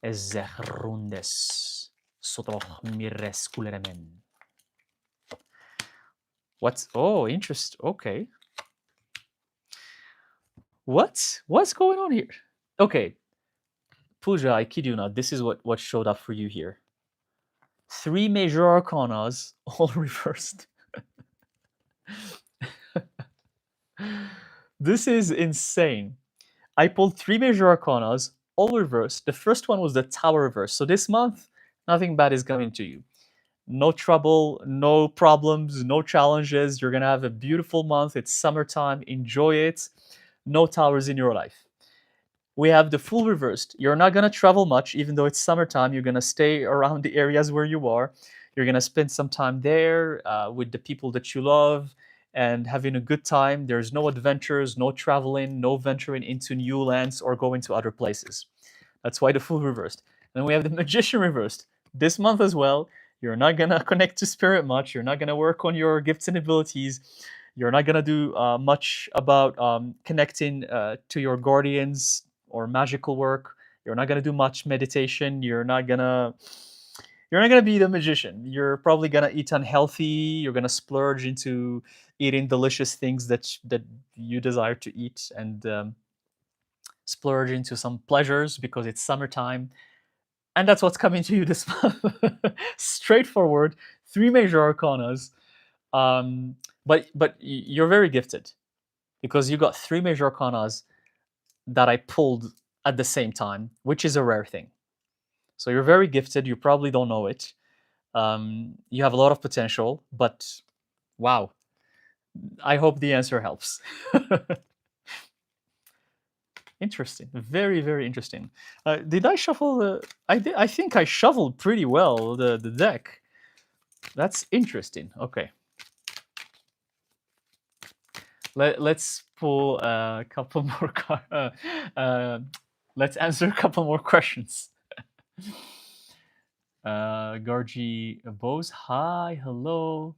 ezechrundes sotroch mires kuleremen. What's interest? Okay. What's going on here? Okay, Pooja, I kid you not. This is what showed up for you here. 3 major arcanas, all reversed. This is insane. I pulled 3 major arcanas, all reversed. The first one was the Tower reverse. So this month, nothing bad is coming to you. No trouble, no problems, no challenges. You're gonna have a beautiful month. It's summertime. Enjoy it. No towers in your life. We have the full reversed. You're not gonna travel much, even though it's summertime. You're gonna stay around the areas where you are. You're gonna spend some time there with the people that you love and having a good time. There's no adventures, no traveling, no venturing into new lands or going to other places. That's why the full reversed. Then we have the magician reversed. This month as well, you're not gonna connect to spirit much. You're not gonna work on your gifts and abilities. You're not gonna do much about connecting to your guardians or magical work. You're not gonna do much meditation. you're not gonna be the magician. You're probably gonna eat unhealthy. You're gonna splurge into eating delicious things that you desire to eat, and splurge into some pleasures because it's summertime, and that's what's coming to you this month. Straightforward, three major arcanas. Um, but you're very gifted because you got three major arcanas that I pulled at the same time, which is a rare thing. So you're very gifted. You probably don't know it. You have a lot of potential, but wow, I hope the answer helps. Interesting, very very interesting. Did I shuffle the? I did. I think I shuffled pretty well the deck. That's interesting. Okay, let's pull a couple more. Let's answer a couple more questions. Gargi Bose, hi, hello.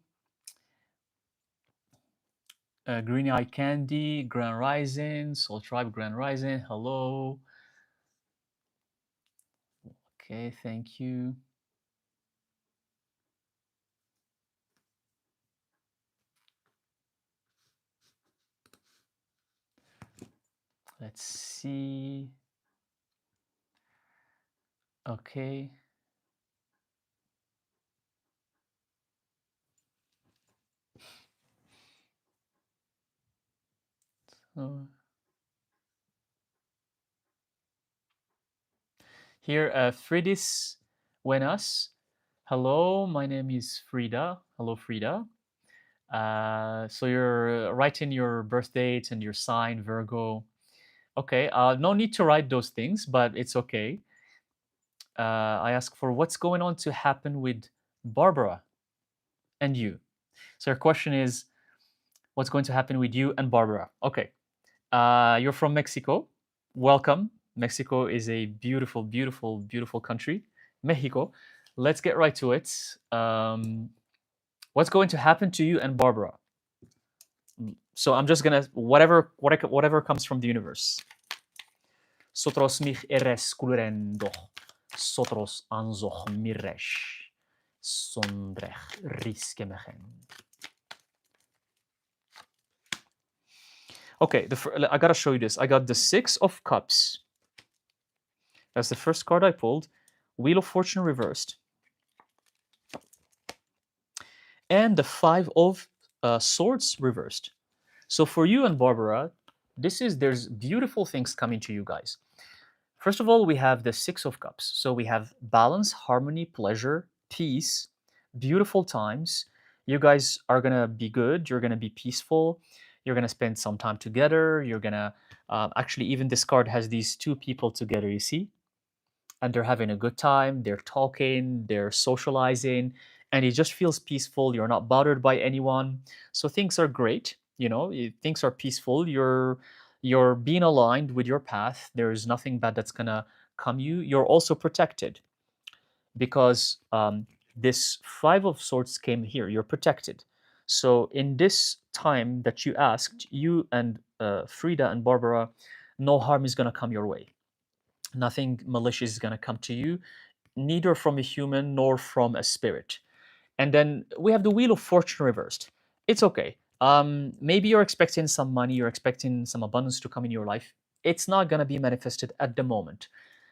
Green Eye Candy, Grand Rising, Soul Tribe, Grand Rising, hello. Okay, thank you. Let's see. Okay. So here, Fridis Buenas. Hello, my name is Frida. Hello, Frida. So you're writing your birth date and your sign, Virgo. Okay, no need to write those things, but it's okay. I ask for what's going on to happen with Barbara and you. So your question is, what's going to happen with you and Barbara? Okay, you're from Mexico. Welcome. Mexico is a beautiful, beautiful, beautiful country. Mexico. Let's get right to it. What's going to happen to you and Barbara? So I'm just gonna whatever comes from the universe. Sotros mich eres kulurendo. Sotros anzoch miresh. Sondrech riskemechen. Okay, I gotta show you this. I got the Six of Cups. That's the first card I pulled. Wheel of Fortune reversed. And the Five of Swords reversed. So for you and Barbara, there's beautiful things coming to you guys. First of all, we have the Six of Cups. So we have balance, harmony, pleasure, peace, beautiful times. You guys are gonna be good. You're gonna be peaceful. You're gonna spend some time together. You're gonna actually, even this card has these two people together. You see, and they're having a good time. They're talking. They're socializing, and it just feels peaceful. You're not bothered by anyone, so things are great. Things are peaceful. You're being aligned with your path. There is nothing bad that's gonna come you. You're also protected because this Five of Swords came here. You're protected. So in this time that you asked, you and Frida and Barbara, no harm is gonna come your way. Nothing malicious is gonna come to you, neither from a human nor from a spirit. And then we have the Wheel of Fortune reversed. It's okay. Maybe you're expecting some money, you're expecting some abundance to come in your life. It's not going to be manifested at the moment.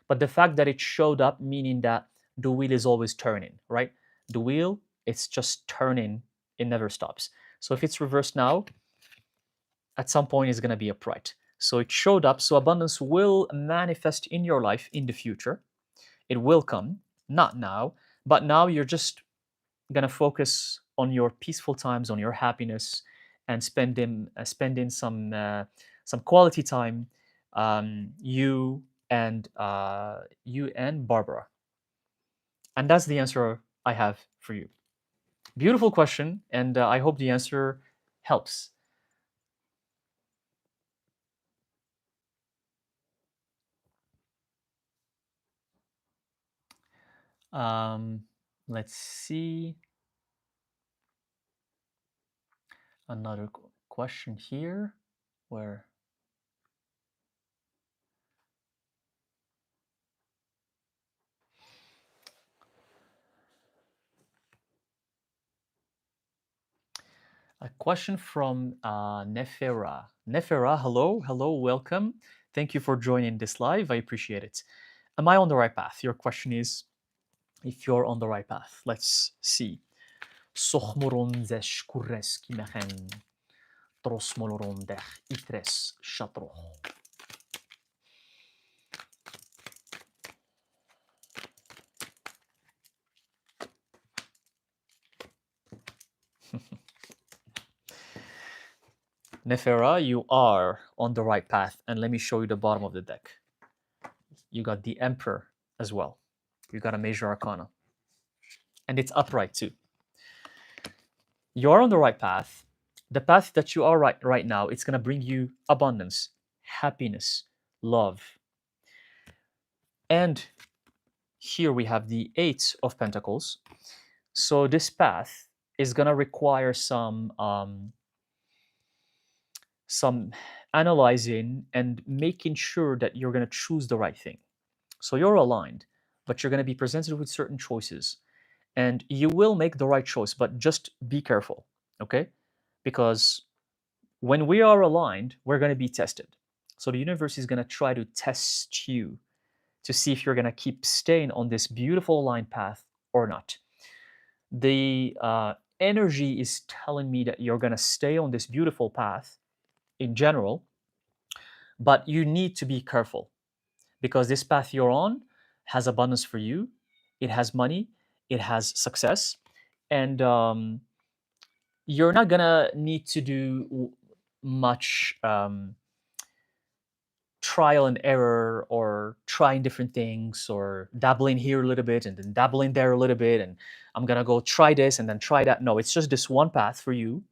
But the fact that it showed up, meaning that the wheel is always turning, right? The wheel, it's just turning, it never stops. So if it's reversed now, at some point it's going to be upright. So it showed up. So abundance will manifest in your life in the future. It will come, not now, but now you're just gonna focus on your peaceful times, on your happiness, and spending some quality time, you and Barbara. And that's the answer I have for you. Beautiful question, and I hope the answer helps. Um, let's see another question here. Where A question from Nefera. Nefera, hello, hello, welcome. Thank you for joining this live. I appreciate it. Am I on the right path? Your question is if you're on the right path. Let's see. Sochmoron zesh kures kimechen trosmoloron dech itres shatro. Nefera, you are on the right path. And let me show you the bottom of the deck. You got the Emperor as well. You got a Major Arcana. And it's upright too. You're on the right path. The path that you are right now, it's going to bring you abundance, happiness, love. And here we have the Eight of Pentacles. So this path is going to require some analyzing and making sure that you're going to choose the right thing. So you're aligned, but you're going to be presented with certain choices. And you will make the right choice, but just be careful, okay? Because when we are aligned, we're going to be tested. So the universe is going to try to test you to see if you're going to keep staying on this beautiful aligned path or not. The energy is telling me that you're going to stay on this beautiful path in general, but you need to be careful because this path you're on has abundance for you, it has money, it has success, and you're not gonna need to do much trial and error or trying different things or dabbling here a little bit and then dabbling there a little bit and I'm gonna go try this and then try that. No, it's just this one path for you.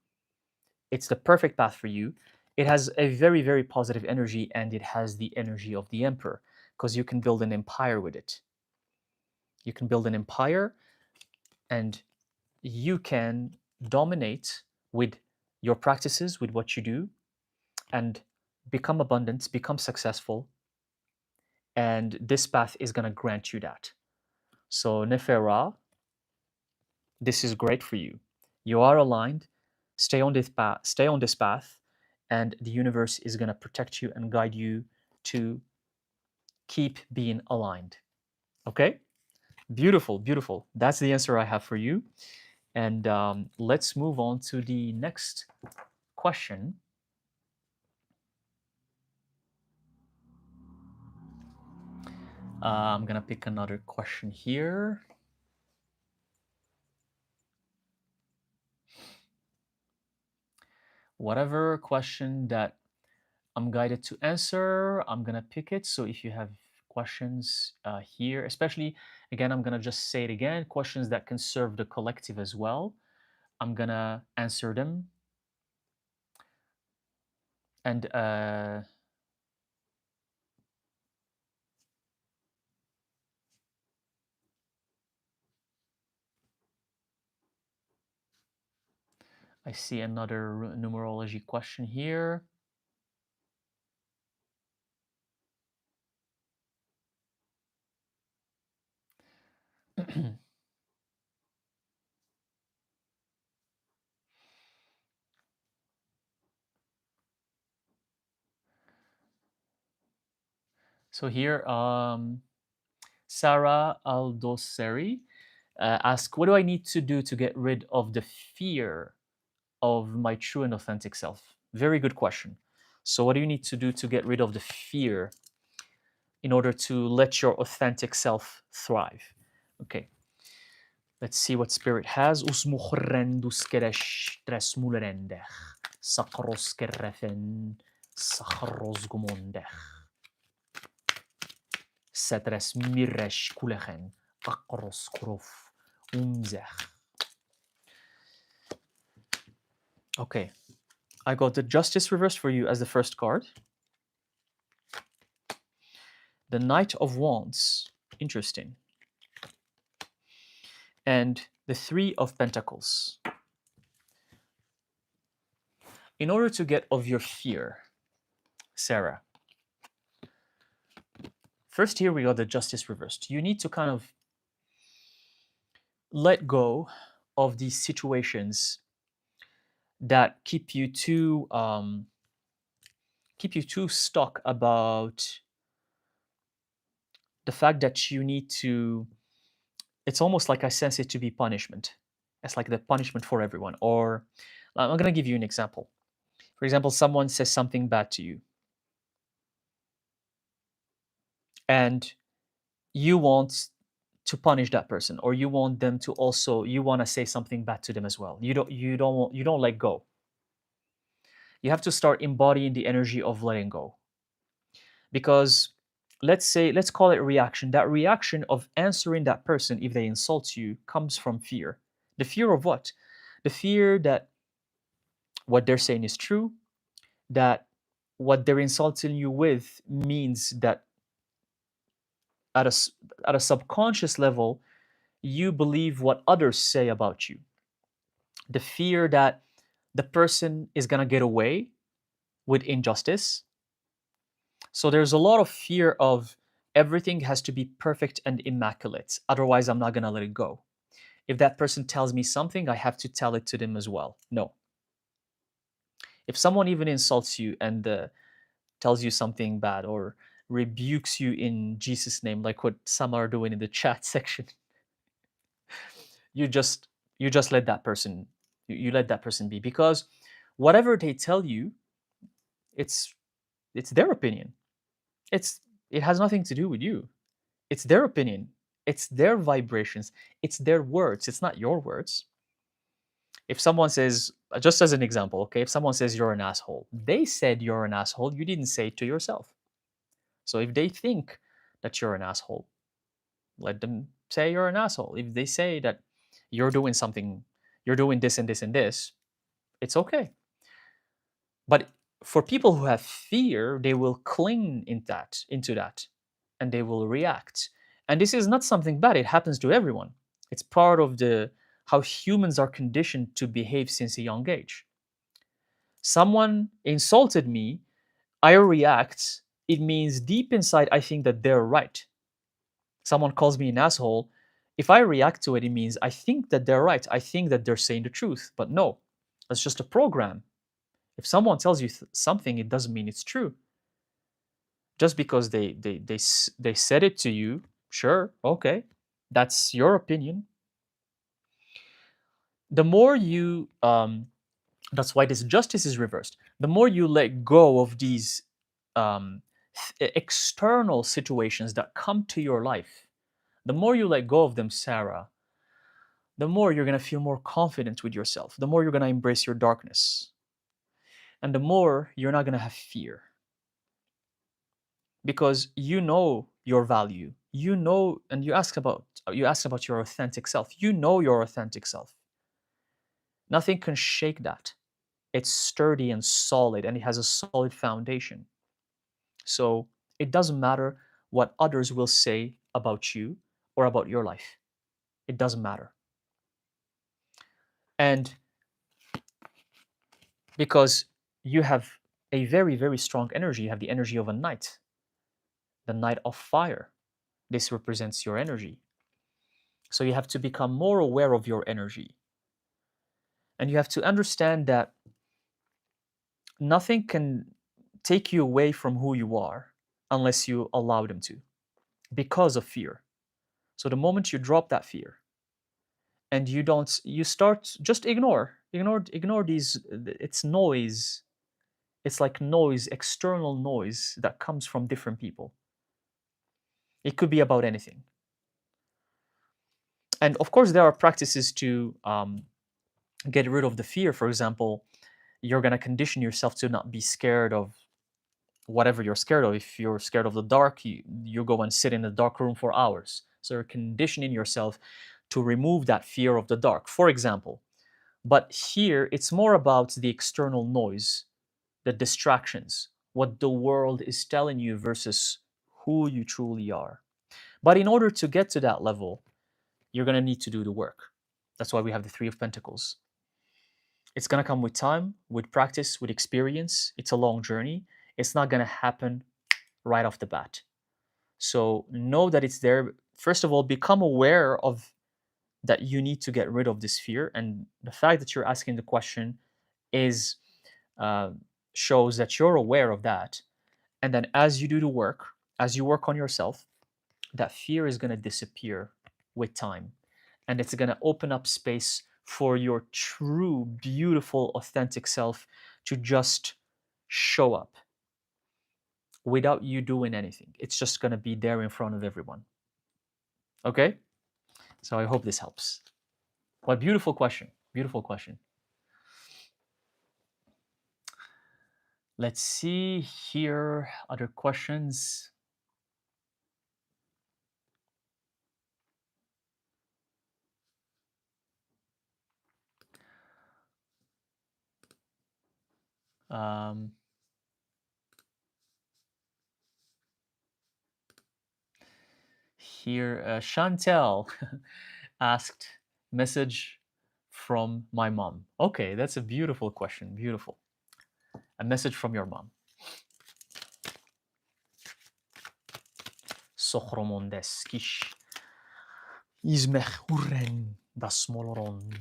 It's the perfect path for you. It has a very, very positive energy and it has the energy of the Emperor because you can build an empire with it. You can build an empire and you can dominate with your practices, with what you do, and become abundant, become successful. And this path is going to grant you that. So, Nefera, this is great for you. You are aligned. Stay on this path. Stay on this path, and the universe is going to protect you and guide you to keep being aligned. Okay? Beautiful, beautiful. That's the answer I have for you. And let's move on to the next question. I'm going to pick another question here. Whatever question that I'm guided to answer, I'm going to pick it. So if you have questions here, especially, again, I'm going to just say it again, questions that can serve the collective as well, I'm going to answer them. And I see another numerology question here. So here, Sarah Aldoseri asks, what do I need to do to get rid of the fear of my true and authentic self? Very good question. So what do you need to do to get rid of the fear in order to let your authentic self thrive? Okay. Let's see what spirit has. Usmuchrendus keresh tres mulerendech. Sakros kerefen sakros gumondech. Setres miresh kulechen. Akros krof umzech. Okay. I got the Justice reversed for you as the first card. The Knight of Wands. Interesting. And the Three of Pentacles. In order to get of your fear, Sarah, first here we got the Justice reversed. You need to kind of let go of these situations that keep you too stuck about the fact that you need to. It's almost like I sense it to be punishment. It's like the punishment for everyone. Or I'm going to give you an example. For example, someone says something bad to you, and you want to punish that person, or you want them to also, you want to say something bad to them as well. You don't let go. You have to start embodying the energy of letting go. Because let's call it reaction. That reaction of answering that person if they insult you comes from fear. The fear of what? The fear that what they're saying is true, that what they're insulting you with means that at at a subconscious level you believe what others say about you. The fear that the person is going to get away with injustice. So there's a lot of fear of everything has to be perfect and immaculate. Otherwise, I'm not going to let it go. If that person tells me something, I have to tell it to them as well. No. If someone even insults you and tells you something bad or rebukes you in Jesus' name, like what some are doing in the chat section, you just let that person you let that person be, because whatever they tell you, it's their opinion. It has nothing to do with you. It's their opinion. It's their vibrations. It's their words. It's not your words. If someone says, just as an example, okay, if someone says you're an asshole, they said you're an asshole. You didn't say it to yourself. So if they think that you're an asshole, let them say you're an asshole. If they say that you're doing something, you're doing this and this and this, it's okay. But for people who have fear, they will cling into that, and they will react. And this is not something bad. It happens to everyone. It's part of the how humans are conditioned to behave since a young age. Someone insulted me, I react. It means deep inside I think that they're right. Someone calls me an asshole. If I react to it, it means I think that they're right. I think that they're saying the truth. But no, that's just a program. If someone tells you something, it doesn't mean it's true. Just because they said it to you, sure, okay, that's your opinion. The more you, that's why this justice is reversed. The more you let go of these um, external situations that come to your life, the more you let go of them, Sarah, the more you're going to feel more confident with yourself, the more you're going to embrace your darkness, and the more you're not going to have fear, because you know your value. You know, and you ask about your authentic self. You know your authentic self. Nothing can shake that. It's sturdy and solid, and it has a solid foundation. So it doesn't matter what others will say about you or about your life. It doesn't matter. And because you have a very, very strong energy, you have the energy of a knight, the knight of fire. This represents your energy. So you have to become more aware of your energy. And you have to understand that nothing can take you away from who you are unless you allow them to, because of fear. So the moment you drop that fear and you start, just ignore these, it's noise. It's like noise, external noise that comes from different people. It could be about anything. And of course, there are practices to get rid of the fear. For example, you're going to condition yourself to not be scared of whatever you're scared of. If you're scared of the dark, you go and sit in a dark room for hours. So you're conditioning yourself to remove that fear of the dark, for example. But here, it's more about the external noise, the distractions, what the world is telling you versus who you truly are. But in order to get to that level, you're going to need to do the work. That's why we have the Three of Pentacles. It's going to come with time, with practice, with experience. It's a long journey. It's not going to happen right off the bat. So know that it's there. First of all, become aware of that you need to get rid of this fear. And the fact that you're asking the question is shows that you're aware of that. And then as you do the work, as you work on yourself, that fear is going to disappear with time. And it's going to open up space for your true, beautiful, authentic self to just show up without you doing anything. It's just going to be there in front of everyone. Okay? So I hope this helps. What beautiful question. Beautiful question. Let's see here. Other questions. Um, here, Chantel asked, message from my mom. Okay, that's a beautiful question. Beautiful. A message from your mom. Sochromondes kish izmech urren das moloron.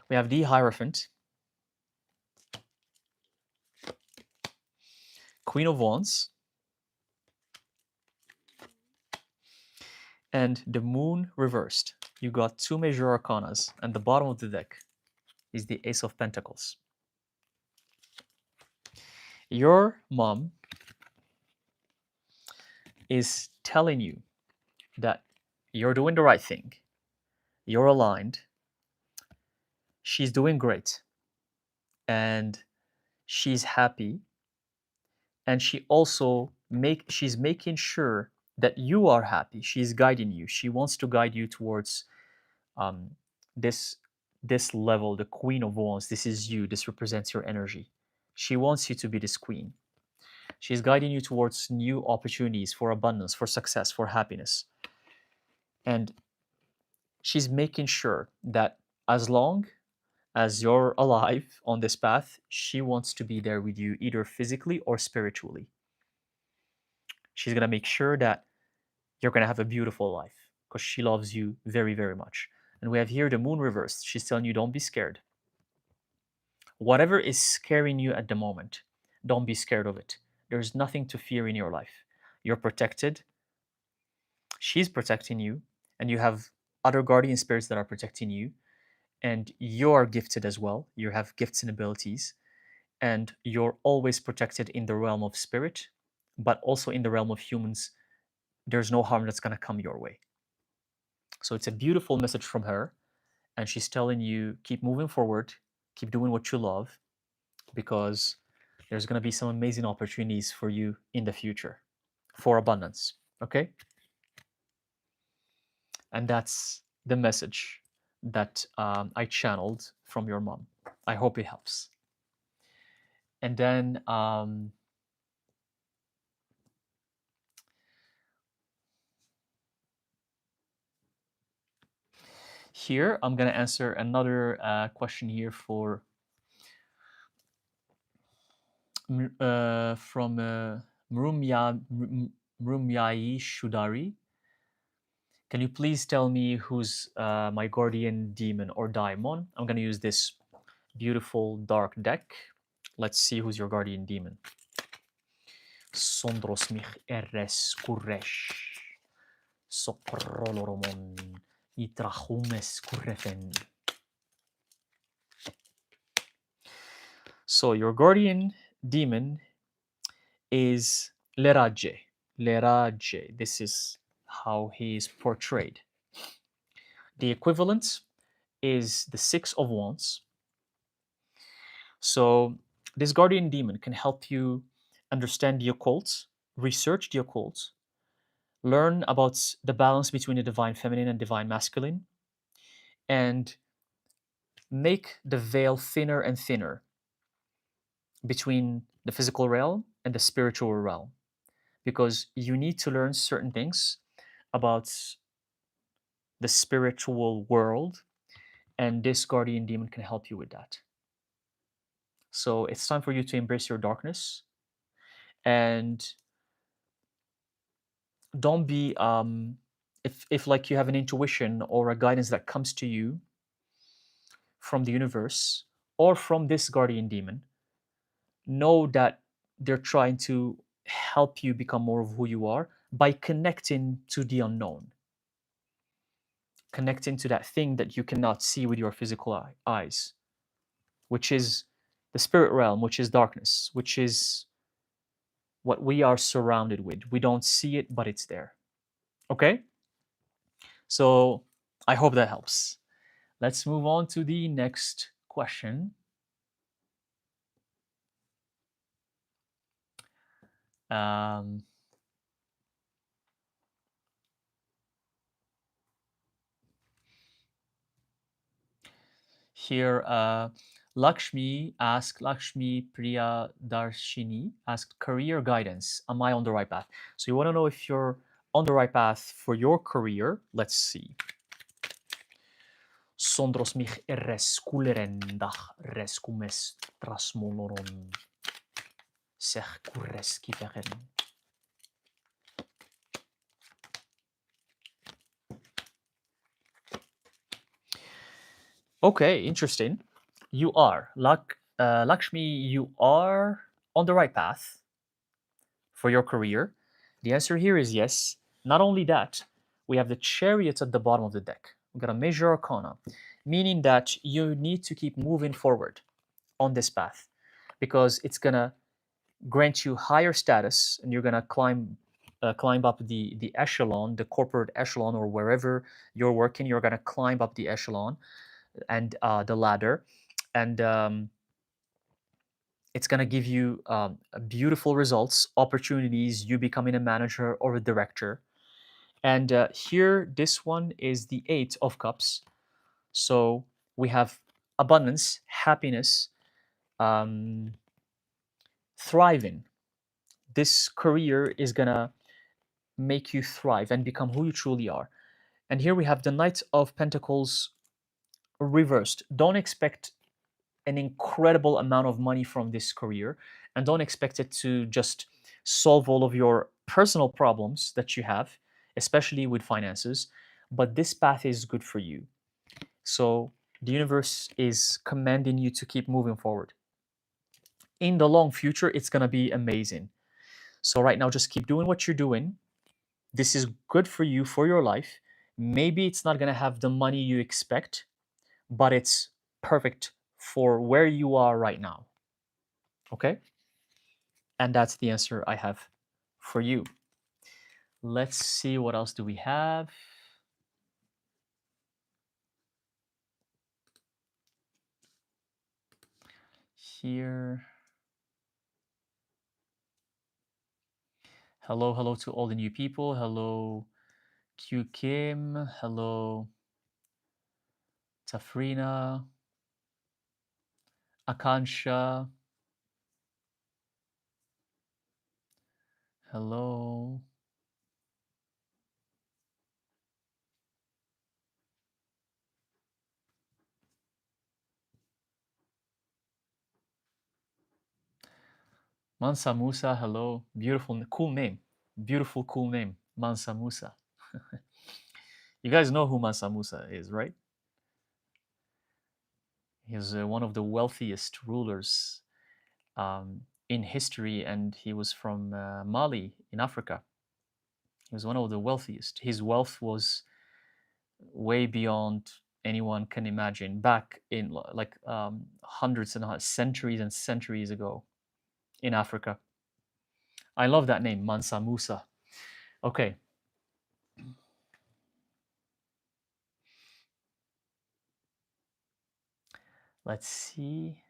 We have the Hierophant, Queen of Wands, and the Moon reversed. You got two major arcanas, and the bottom of the deck is the Ace of Pentacles. Your mom is telling you that you're doing the right thing, you're aligned, she's doing great, and she's happy, and she's making sure that you are happy. She's guiding you. She wants to guide you towards um, this this level, the Queen of Wands. This is you. This represents your energy. She wants you to be this queen. She's guiding you towards new opportunities for abundance, for success, for happiness. And she's making sure that as long as you're alive on this path, she wants to be there with you, either physically or spiritually. She's going to make sure that you're going to have a beautiful life because she loves you very, very much. And we have here the moon reversed. She's telling you, don't be scared. Whatever is scaring you at the moment, don't be scared of it. There's nothing to fear in your life. You're protected. She's protecting you, and you have other guardian spirits that are protecting you, and you're gifted as well. You have gifts and abilities, and you're always protected in the realm of spirit, but also in the realm of humans. There's no harm that's going to come your way. So it's a beautiful message from her, and she's telling you, keep moving forward, keep doing what you love, because there's going to be some amazing opportunities for you in the future for abundance. Okay? And that's the message that I channeled from your mom. I hope it helps. And then here, I'm going to answer another question here for from Mrumyai Shudari. Can you please tell me who's my guardian demon or daimon? I'm going to use this beautiful dark deck. Let's see who's your guardian demon. Sondros mich eres kuresh. Soproloromon itrachumes kurefen. So your guardian demon is Leraje. Leraje. This is how he is portrayed. The equivalent is the Six of Wands. So this guardian demon can help you understand the occult, research the occult, learn about the balance between the divine feminine and divine masculine, and make the veil thinner and thinner between the physical realm and the spiritual realm, because you need to learn certain things about the spiritual world, and this guardian demon can help you with that. So it's time for you to embrace your darkness, and don't be if like you have an intuition or a guidance that comes to you from the universe or from this guardian demon, know that they're trying to help you become more of who you are by connecting to the unknown, connecting to that thing that you cannot see with your physical eyes, which is the spirit realm, which is darkness, which is what we are surrounded with. We don't see it, but it's there. Okay? So I hope that helps. Let's move on to the next question. Um, Here, Lakshmi Priya Darshini asked career guidance. Am I on the right path? So you want to know if you're on the right path for your career? Let's see. Sondros mich reskulerendag reskumes trasmoloron sech kureskiveren. Okay, interesting. You are. Lakshmi, you are on the right path for your career. The answer here is yes. Not only that, we have the Chariot at the bottom of the deck. We've got a major arcana, meaning that you need to keep moving forward on this path because it's going to grant you higher status and you're going to climb up the echelon, the corporate echelon, or wherever you're working. You're going to climb up the echelon and the ladder, and it's going to give you beautiful results, opportunities, you becoming a manager or a director. And here, this one is the Eight of Cups. So we have abundance, happiness, um, thriving. This career is going to make you thrive and become who you truly are. And here we have the Knight of Pentacles reversed. Don't expect an incredible amount of money from this career and don't expect it to just solve all of your personal problems that you have, especially with finances. But this path is good for you. So the universe is commanding you to keep moving forward. In the long future, it's going to be amazing. So right now, just keep doing what you're doing. This is good for you, for your life. Maybe it's not going to have the money you expect, but it's perfect for where you are right now. Okay? And that's the answer I have for you. Let's see, what else do we have? Here. Hello to all the new people. Hello, Q Kim. Hello, Tafrina. Akansha. Hello. Mansa Musa, hello. Beautiful, cool name. Beautiful, cool name. Mansa Musa. You guys know who Mansa Musa is, right? He's one of the wealthiest rulers in history, and he was from Mali in Africa. He was one of the wealthiest. His wealth was way beyond anyone can imagine back in like hundreds and centuries and centuries ago in Africa. I love that name, Mansa Musa. Okay. Let's see.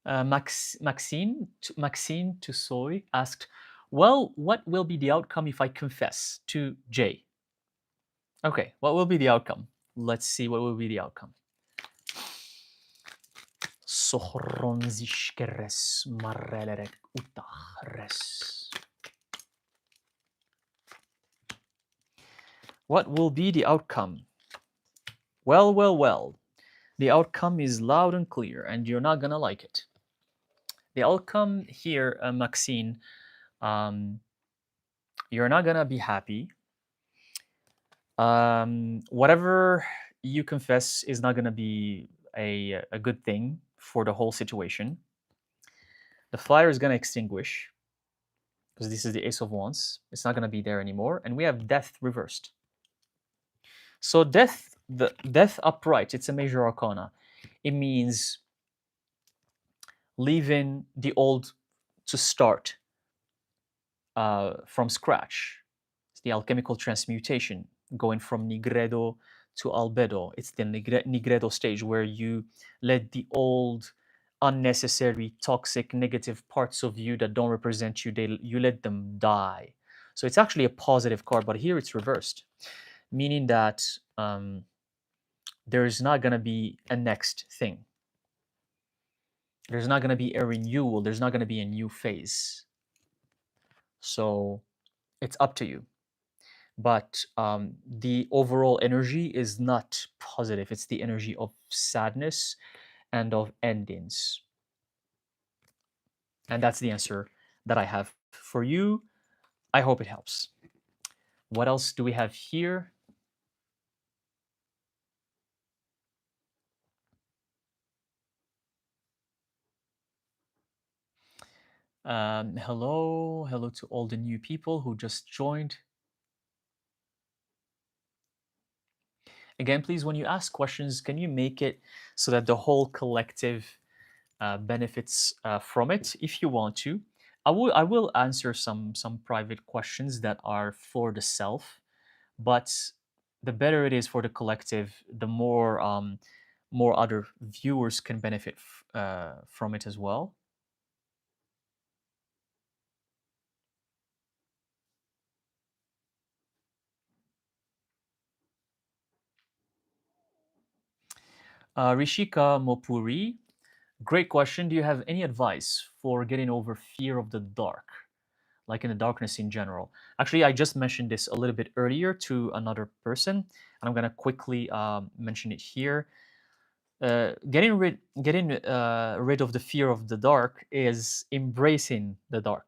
Maxine Tussoy asked, well, what will be the outcome if I confess to Jay? Okay, what will be the outcome? Let's see what will be the outcome. Sohronzishkeres marrelerek utahres. What will be the outcome? Well. The outcome is loud and clear, and you're not gonna like it. The outcome here, Maxine, um, you're not gonna be happy. Whatever you confess is not gonna be a good thing for the whole situation. The fire is gonna extinguish because this is the Ace of Wands. It's not gonna be there anymore, and we have Death reversed. So death, the death upright, it's a major arcana. It means leaving the old to start from scratch. It's the alchemical transmutation, going from nigredo to albedo. It's the nigredo stage where you let the old, unnecessary, toxic, negative parts of you that don't represent you, you let them die. So it's actually a positive card, but here it's reversed, meaning that there's not going to be a next thing. There's not going to be a renewal. There's not going to be a new phase. So it's up to you. But the overall energy is not positive. It's the energy of sadness and of endings. And that's the answer that I have for you. I hope it helps. What else do we have here? Hello to all the new people who just joined. Again, please, when you ask questions, can you make it so that the whole collective benefits from it? If you want to, I will answer some private questions that are for the self, but the better it is for the collective, the more other viewers can benefit from it as well. Rishika Mopuri, great question. Do you have any advice for getting over fear of the dark, like in the darkness in general? Actually, I just mentioned this a little bit earlier to another person, and I'm gonna quickly mention it here. Getting rid of the fear of the dark is embracing the dark.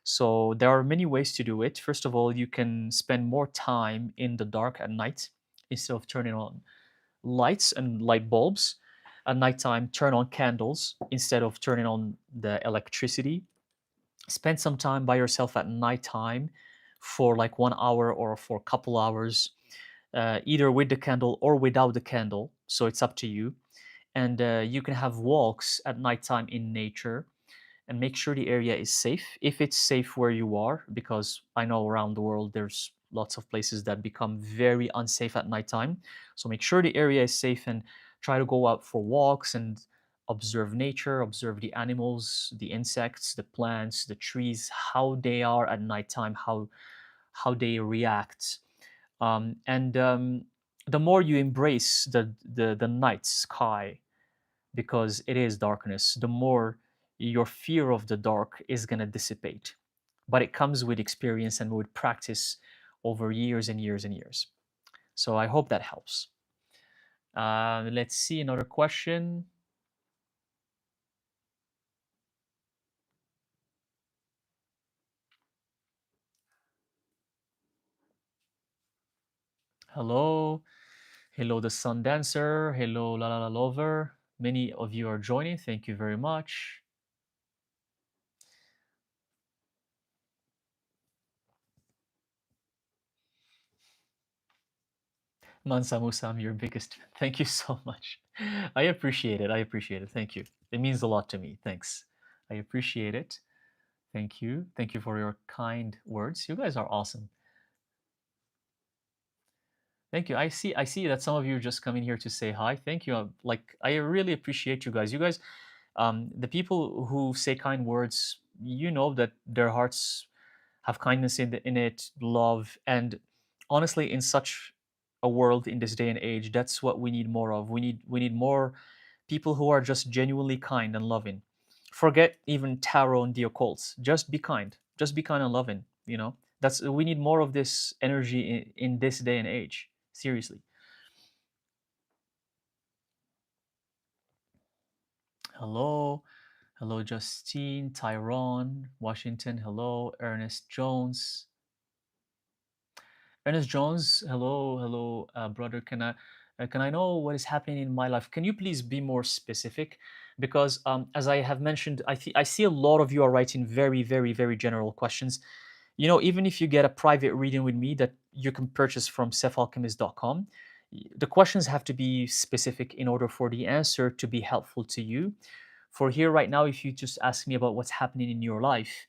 So there are many ways to do it. First of all, you can spend more time in the dark at night instead of turning on lights and light bulbs. At nighttime, turn on candles instead of turning on the electricity. Spend some time by yourself at nighttime for like 1 hour or for a couple hours, either with the candle or without the candle. So it's up to you. And you can have walks at nighttime in nature and make sure the area is safe. If it's safe where you are, because I know around the world there's lots of places that become very unsafe at nighttime. So make sure the area is safe and try to go out for walks and observe nature, observe the animals, the insects, the plants, the trees, how they are at nighttime, how they react. And the more you embrace the night sky, because it is darkness, the more your fear of the dark is going to dissipate. But it comes with experience and with practice over years and years and years. So I hope that helps. Let's see another question. Hello. Hello, the Sun Dancer. Hello, La La La Lover. Many of you are joining. Thank you very much. Mansa Musa, I'm your biggest fan. Thank you so much. I appreciate it. I appreciate it. Thank you. It means a lot to me. Thanks. I appreciate it. Thank you. Thank you for your kind words. You guys are awesome. Thank you. I see that some of you are just coming here to say hi. Thank you. Like I really appreciate you guys. You guys, the people who say kind words, you know that their hearts have kindness in it, love, and honestly, in such a world in this day and age, that's what we need more of. We need more people who are just genuinely kind and loving. Forget even tarot and the occult. Just be kind. Just be kind and loving. That's we need more of this energy in this day and age. Seriously. Hello. Hello, Justine, Tyrone, Washington. Hello, Ernest Jones. Ernest Jones, hello, hello, brother. Can I know what is happening in my life? Can you please be more specific? Because as I have mentioned, I see a lot of you are writing very, very, very general questions. You know, even if you get a private reading with me that you can purchase from sephalchemist.com, the questions have to be specific in order for the answer to be helpful to you. For here right now, if you just ask me about what's happening in your life,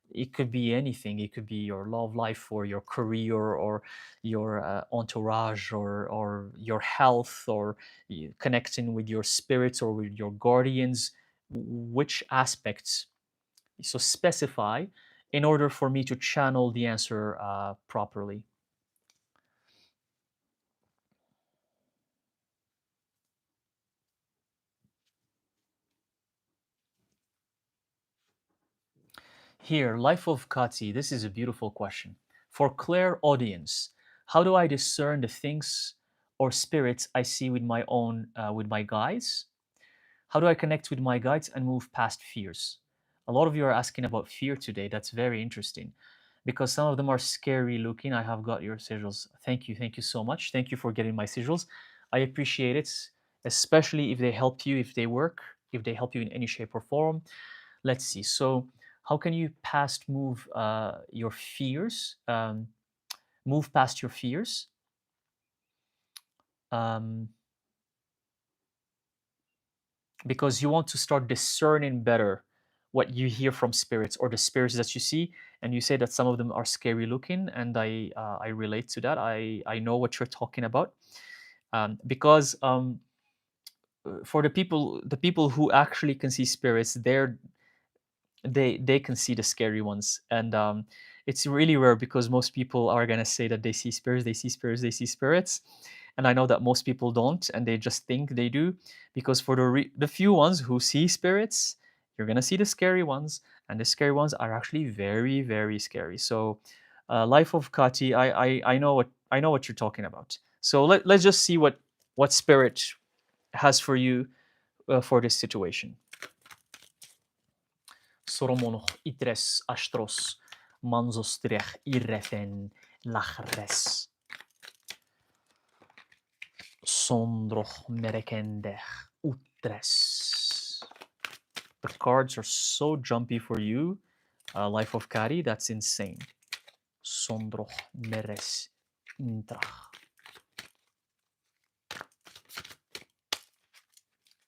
it could be anything. It could be your love life or your career or your entourage or your health or connecting with your spirits or with your guardians. Which aspects? So specify in order for me to channel the answer properly. Here, Life of Kati, this is a beautiful question. For Claire audience, how do I discern the things or spirits I see with my guides? How do I connect with my guides and move past fears? A lot of you are asking about fear today. That's very interesting because some of them are scary looking. I have got your sigils. Thank you. Thank you so much. Thank you for getting my sigils. I appreciate it, especially if they help you, if they work, if they help you in any shape or form. Let's see. So, how can you past move your fears? Move past your fears. Um, because you want to start discerning better what you hear from spirits or the spirits that you see, and you say that some of them are scary looking, and I relate to that. I know what you're talking about, because for the people who actually can see spirits, they can see the scary ones, and it's really rare because most people are going to say that they see spirits, they see spirits, they see spirits, and I know that most people don't, and they just think they do, because for the few ones who see spirits, you're going to see the scary ones, and the scary ones are actually very, very scary. So Life of Kati, I know what you're talking about. So let's just see what spirit has for you for this situation. Soromono itres astros manzostrech irrefen lachres sondroch merekendech utres. The cards are so jumpy for you, Life of Kari. That's insane. Sondroch meres intrach.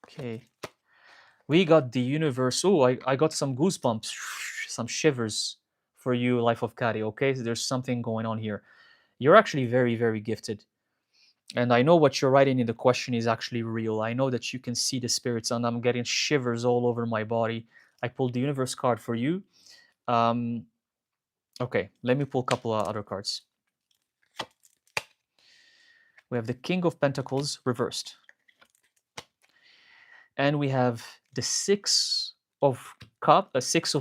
Okay. We got the universe. Oh, I got some goosebumps, some shivers for you, Life of Kari. Okay, so there's something going on here. You're actually very, very gifted. And I know what you're writing in the question is actually real. I know that you can see the spirits, and I'm getting shivers all over my body. I pulled the universe card for you. Um, okay, let me pull a couple of other cards. We have the King of Pentacles reversed. And we have the Six of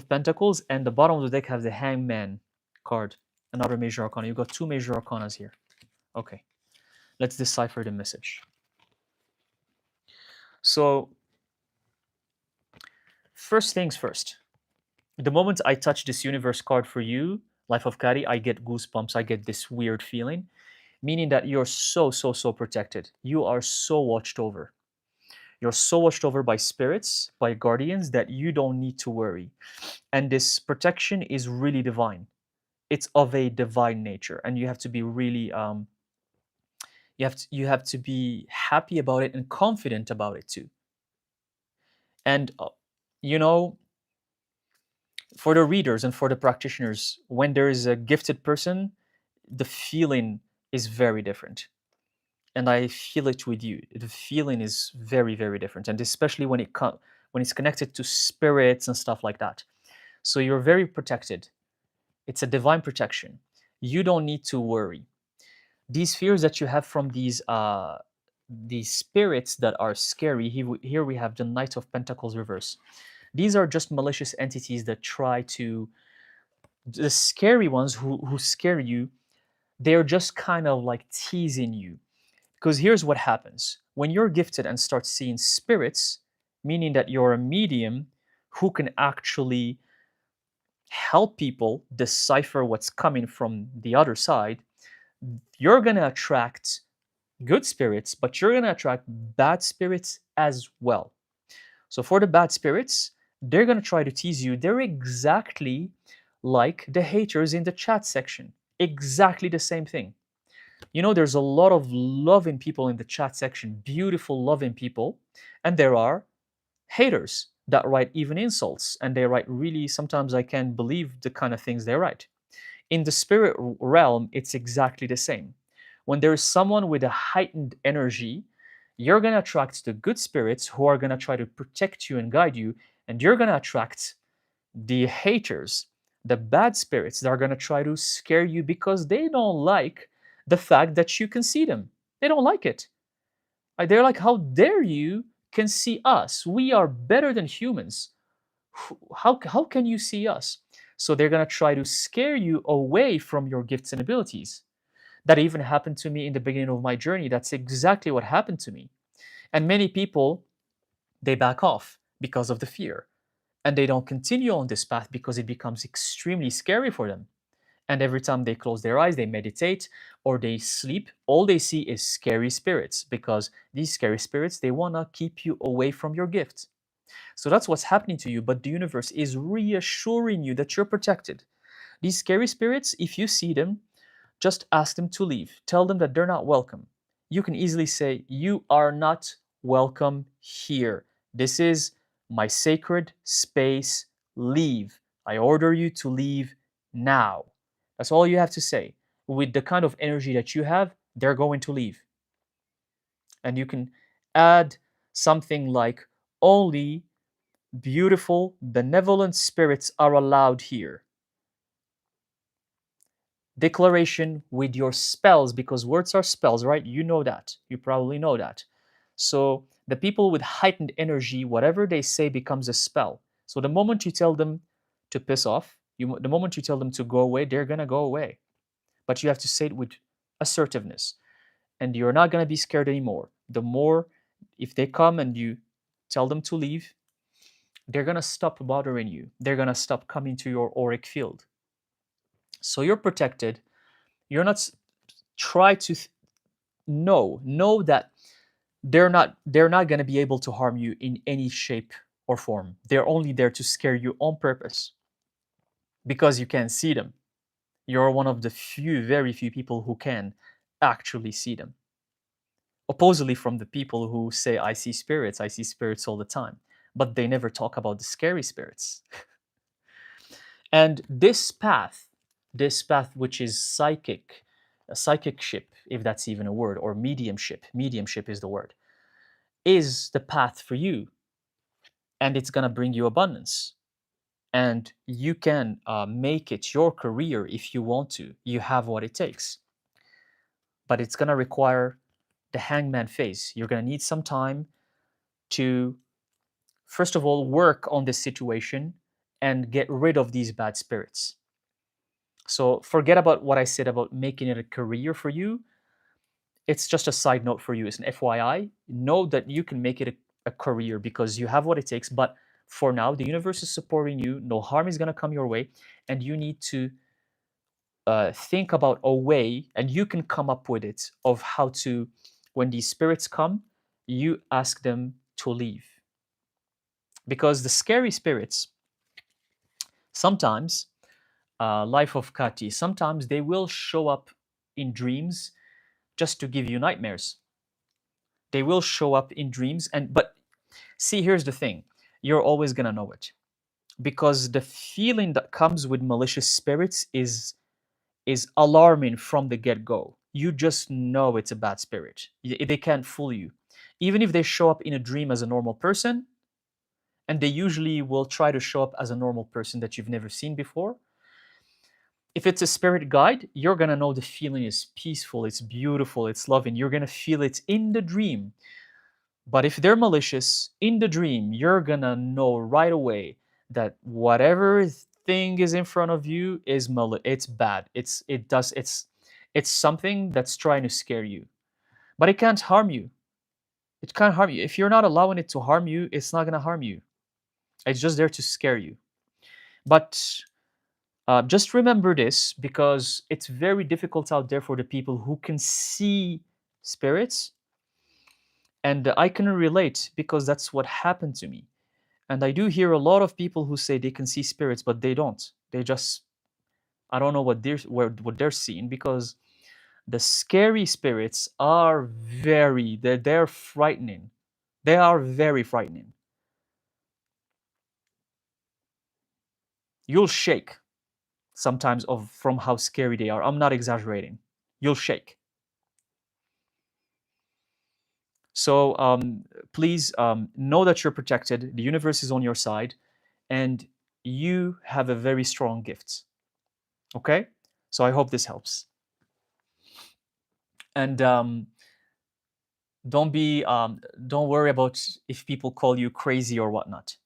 Pentacles, and the bottom of the deck has the Hangman card, another major arcana. You've got two major arcanas here. Okay, let's decipher the message. So, first things first. The moment I touch this universe card for you, Life of Kari, I get goosebumps. I get this weird feeling, meaning that you're so, so, so protected. You are so watched over. You're so watched over by spirits, by guardians, that you don't need to worry. And this protection is really divine. It's of a divine nature, and you have to be really you have to be happy about it and confident about it too. And you know, for the readers and for the practitioners, when there is a gifted person, the feeling is very different. And I feel it with you. The feeling is very, very different, and especially when when it's connected to spirits and stuff like that. So you're very protected. It's a divine protection. You don't need to worry. These fears that you have from these spirits that are scary. Here we have the Knight of Pentacles reverse. These are just malicious entities that try to, the scary ones who scare you, they're just kind of like teasing you. Because here's what happens when you're gifted and start seeing spirits, meaning that you're a medium who can actually help people decipher what's coming from the other side, you're going to attract good spirits, but you're going to attract bad spirits as well. So for the bad spirits, they're going to try to tease you. They're exactly like the haters in the chat section. Exactly the same thing. You know, there's a lot of loving people in the chat section, beautiful, loving people, and there are haters that write even insults, and they write really, sometimes I can't believe the kind of things they write. In the spirit realm, it's exactly the same. When there is someone with a heightened energy, you're going to attract the good spirits who are going to try to protect you and guide you, and you're going to attract the haters, the bad spirits that are going to try to scare you because they don't like the fact that you can see them. They don't like it. They're like, how dare you can see us? We are better than humans. How can you see us? So they're going to try to scare you away from your gifts and abilities. That even happened to me in the beginning of my journey. That's exactly what happened to me. And many people, they back off because of the fear. And they don't continue on this path because it becomes extremely scary for them. And every time they close their eyes, they meditate or they sleep, all they see is scary spirits because these scary spirits, they want to keep you away from your gifts. So that's what's happening to you, but the universe is reassuring you that you're protected. These scary spirits, if you see them, just ask them to leave. Tell them that they're not welcome. You can easily say, "You are not welcome here. This is my sacred space. Leave. I order you to leave now." That's all you have to say. With the kind of energy that you have, they're going to leave. And you can add something like, "Only beautiful, benevolent spirits are allowed here." Declaration with your spells, because words are spells, right? You know that. You probably know that. So the people with heightened energy, whatever they say becomes a spell. So the moment you tell them to piss off, the moment you tell them to go away, they're going to go away. But you have to say it with assertiveness. And you're not going to be scared anymore. The more, if they come and you tell them to leave, they're going to stop bothering you. They're going to stop coming to your auric field. So you're protected. You're not, try to know that they're not going to be able to harm you in any shape or form. They're only there to scare you on purpose because you can't see them. You're one of the few, very few people who can actually see them. Oppositely from the people who say, I see spirits all the time, but they never talk about the scary spirits. And this path which is psychic, a psychic ship, if that's even a word, or mediumship is the word, is the path for you. And it's going to bring you abundance. And you can make it your career if you want to. You have what it takes. But it's going to require the hangman phase. You're going to need some time to, first of all, work on this situation and get rid of these bad spirits. So forget about what I said about making it a career for you. It's just a side note for you. It's an FYI. Know that you can make it a career because you have what it takes. But for now, the universe is supporting you. No harm is going to come your way. And you need to think about a way, and you can come up with it, of how to, when these spirits come, you ask them to leave. Because the scary spirits, sometimes, life of Kati, sometimes they will show up in dreams just to give you nightmares. They will show up in dreams, but see, here's the thing. You're always going to know it. Because the feeling that comes with malicious spirits is alarming from the get-go. You just know it's a bad spirit. They can't fool you. Even if they show up in a dream as a normal person, and they usually will try to show up as a normal person that you've never seen before, if it's a spirit guide, you're going to know the feeling is peaceful, it's beautiful, it's loving. You're going to feel it in the dream. But if they're malicious in the dream, you're going to know right away that whatever thing is in front of you is it's bad. It's something that's trying to scare you. But it can't harm you. It can't harm you. If you're not allowing it to harm you, it's not going to harm you. It's just there to scare you. But just remember this, because it's very difficult out there for the people who can see spirits. And I can relate because that's what happened to me. And I do hear a lot of people who say they can see spirits, but they don't. They just, I don't know what they're seeing, because the scary spirits are they're frightening. They are very frightening. You'll shake sometimes of from how scary they are. I'm not exaggerating. You'll shake. So please know that you're protected. The universe is on your side, and you have a very strong gift. Okay. So I hope this helps. And don't be don't worry about if people call you crazy or whatnot,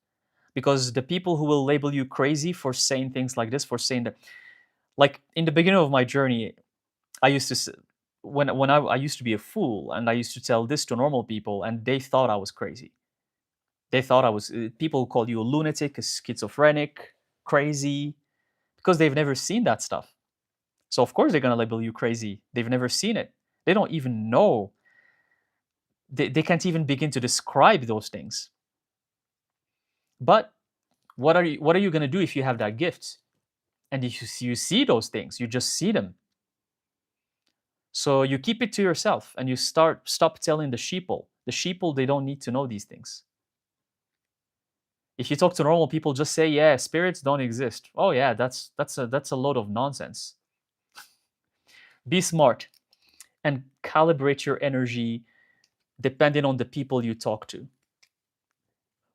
because the people who will label you crazy for saying things like this, for saying that, like in the beginning of my journey, I used to when I used to be a fool, and I used to tell this to normal people, and they thought I was crazy. They thought I was people call you a lunatic, a schizophrenic, crazy, because they've never seen that stuff. So of course they're gonna label you crazy. They've never seen it. They don't even know. They can't even begin to describe those things. But what are you gonna do if you have that gift? And if you see those things, you just see them. So you keep it to yourself, and you stop telling the sheeple. The sheeple, they don't need to know these things. If you talk to normal people, just say, "Yeah, spirits don't exist." Oh yeah, that's a load of nonsense. Be smart and calibrate your energy depending on the people you talk to.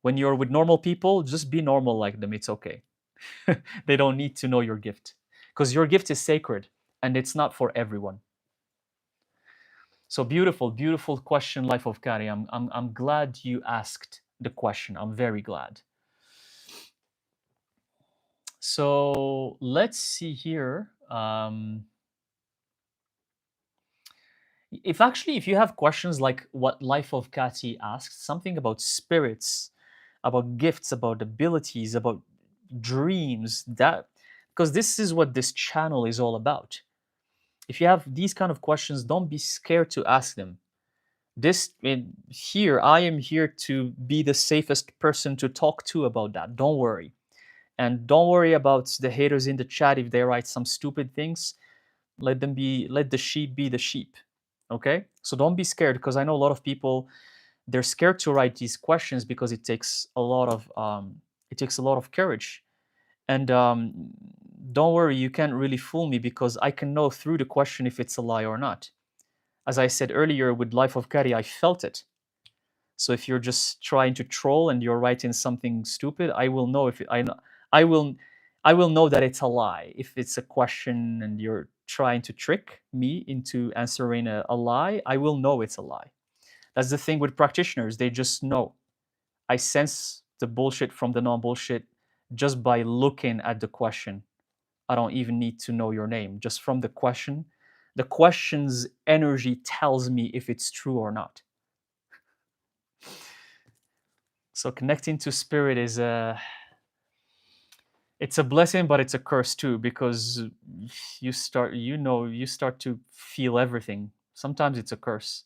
When you're with normal people, just be normal like them. It's okay. They don't need to know your gift, because your gift is sacred and it's not for everyone. So beautiful, beautiful question, Life of Kari. I'm glad you asked the question. I'm very glad. So let's see here. If you have questions like what Life of Kati asked, something about spirits, about gifts, about abilities, about dreams, that, because this is what this channel is all about. If you have these kind of questions, don't be scared to ask them. Here, I am here to be the safest person to talk to about that. Don't worry. And don't worry about the haters in the chat if they write some stupid things. Let the sheep be the sheep. Okay? So don't be scared, because I know a lot of people, they're scared to write these questions because it takes a lot of courage. And don't worry, you can't really fool me, because I can know through the question if it's a lie or not. As I said earlier with Life of Kari, I felt it. So if you're just trying to troll and you're writing something stupid, I will know if I will I will know that it's a lie. If it's a question and you're trying to trick me into answering a lie, I will know it's a lie. That's the thing with practitioners. They just know. I sense the bullshit from the non-bullshit just by looking at the question. I don't even need to know your name. Just from the question, the question's energy tells me if it's true or not. So connecting to spirit is it's a blessing, but it's a curse too, because you start to feel everything. Sometimes it's a curse.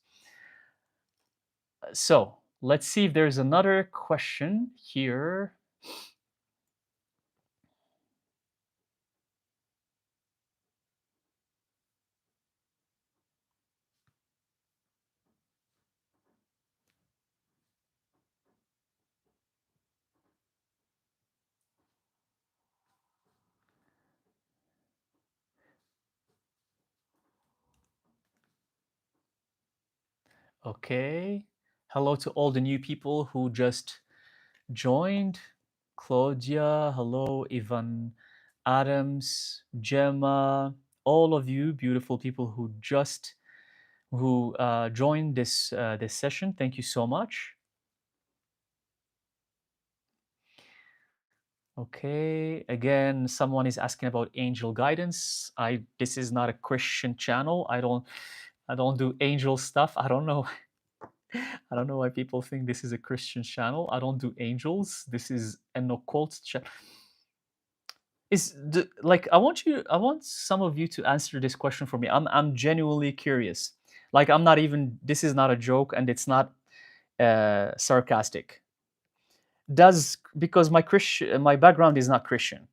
So let's see if there's another question here. Okay. Hello to all the new people who just joined. Claudia, hello, Ivan Adams, Gemma, all of you beautiful people who joined this session. Thank you so much. Okay, again, someone is asking about angel guidance. This is not a Christian channel. I don't do angel stuff. I don't know. I don't know why people think this is a Christian channel. I don't do angels. This is an occult channel. Like I want some of you to answer this question for me. I'm genuinely curious. Like I'm not even. This is not a joke, and it's not sarcastic. Does because my background is not Christian.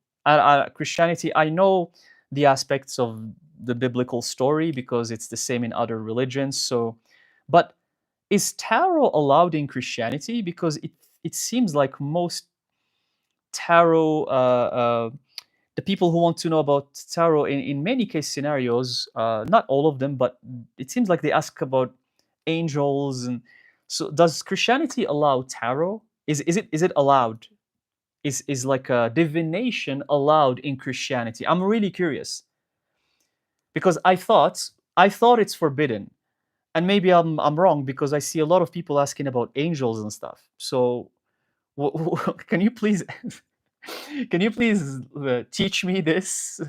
Christianity, I know the aspects of the biblical story because it's the same in other religions. So, but is tarot allowed in Christianity? Because it seems like most tarot the people who want to know about tarot in many case scenarios, not all of them, but it seems like they ask about angels. And so does Christianity allow tarot? Is it allowed? Is like a divination allowed in Christianity? I'm really curious because I thought it's forbidden, and maybe I'm wrong because I see a lot of people asking about angels and stuff. So can you please can you please teach me this?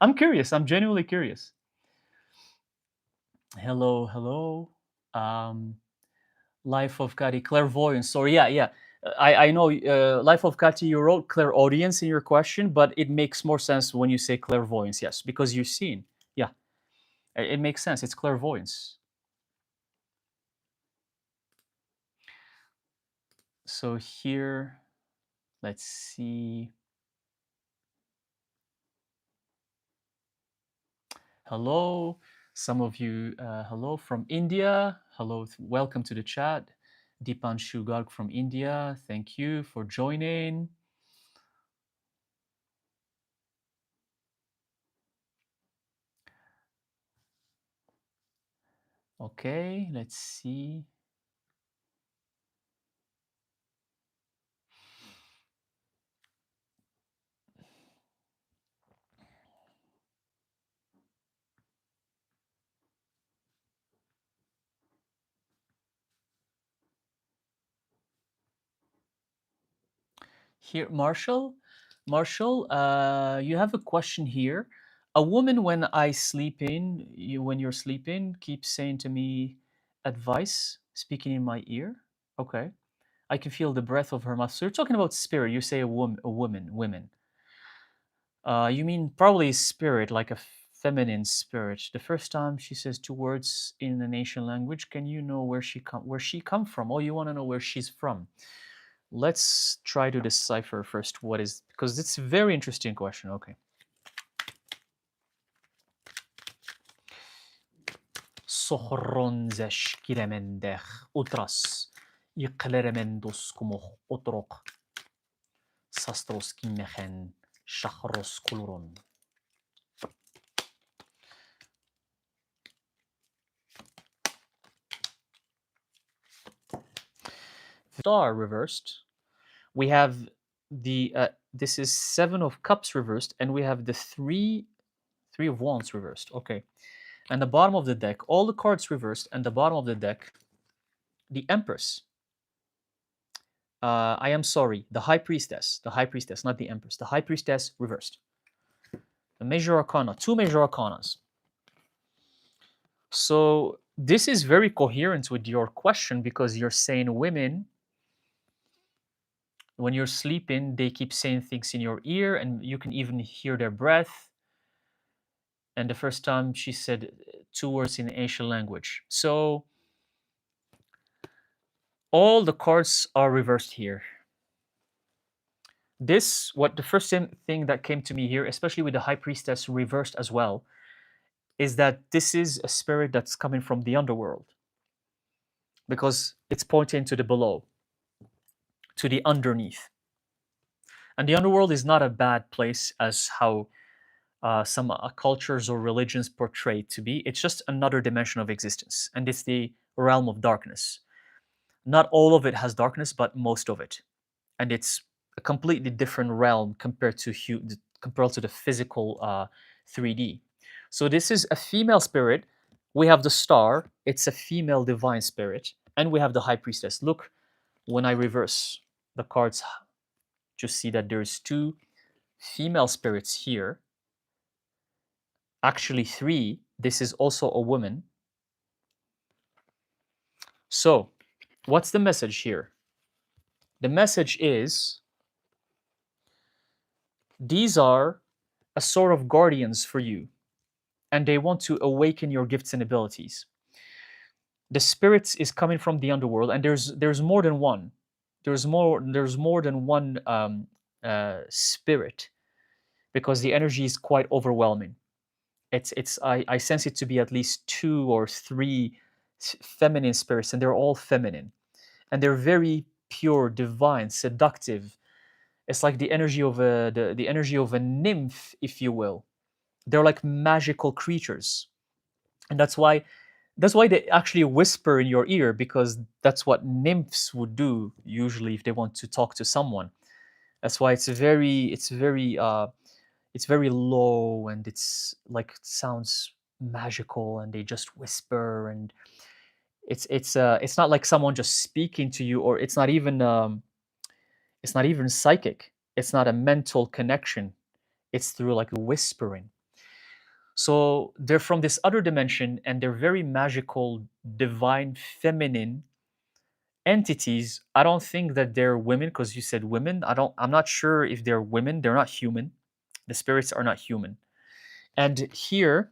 I'm curious. I'm genuinely curious. Hello, hello. Um, Life of Kati, clairvoyance. Sorry, yeah. I know Life of Kati, you wrote clairaudience in your question, but it makes more sense when you say clairvoyance, yes, because you've seen. Yeah, it makes sense. It's clairvoyance. So here, let's see. Hello, some of you, hello from India. Hello, welcome to the chat. Dipanshu Garg from India, thank you for joining. Okay, let's see. Here, Marshall, you have a question here. A woman, when I sleep in, when you're sleeping, keeps saying to me advice, speaking in my ear. Okay, I can feel the breath of her mouth. So you're talking about spirit. You say a women. You mean probably spirit, like a feminine spirit. The first time she says two words in an Asian language, can you know where she come from? Oh, you want to know where she's from? Let's try to decipher first what is, because it's a very interesting question. Okay. Sohronzesh kiremendech utras yqleremendos kumoh otrok sastros kimechen shachros kuluron. Star reversed. We have the this is Seven of Cups reversed, and we have the three of Wands reversed. Okay, and the bottom of the deck, all the cards reversed, and the bottom of the deck, the Empress. I am sorry, the High Priestess, not the Empress, the High Priestess reversed. The Major Arcana, two Major Arcanas. So this is very coherent with your question because you're saying women, when you're sleeping, they keep saying things in your ear and you can even hear their breath. And the first time she said two words in Asian language. So all the cards are reversed here. What the first thing that came to me here, especially with the High Priestess reversed as well, is that this is a spirit that's coming from the underworld because it's pointing to the below, to the underneath. And the underworld is not a bad place as how some cultures or religions portray it to be. It's just another dimension of existence, and it's the realm of darkness. Not all of it has darkness, but most of it, and it's a completely different realm compared to the physical 3D. So this is a female spirit. We have the star. It's a female divine spirit, and we have the High Priestess. Look, when I reverse the cards, just see that there's two female spirits here. Actually, three. This is also a woman. So, what's the message here? The message is these are a sort of guardians for you, and they want to awaken your gifts and abilities. The spirits is coming from the underworld, and there's more than one. There's more than one spirit, because the energy is quite overwhelming. I sense it to be at least two or three feminine spirits, and they're all feminine, and they're very pure, divine, seductive. It's like the energy of a nymph, if you will. They're like magical creatures, and that's why they actually whisper in your ear, because that's what nymphs would do usually if they want to talk to someone. That's why it's very low, and it's like it sounds magical, and they just whisper, and it's not like someone just speaking to you, or it's not even psychic. It's not a mental connection. It's through like whispering. So they're from this other dimension, and they're very magical, divine, feminine entities. I don't think that they're women, because you said women. I'm not sure if they're women. They're not human. The spirits are not human. And here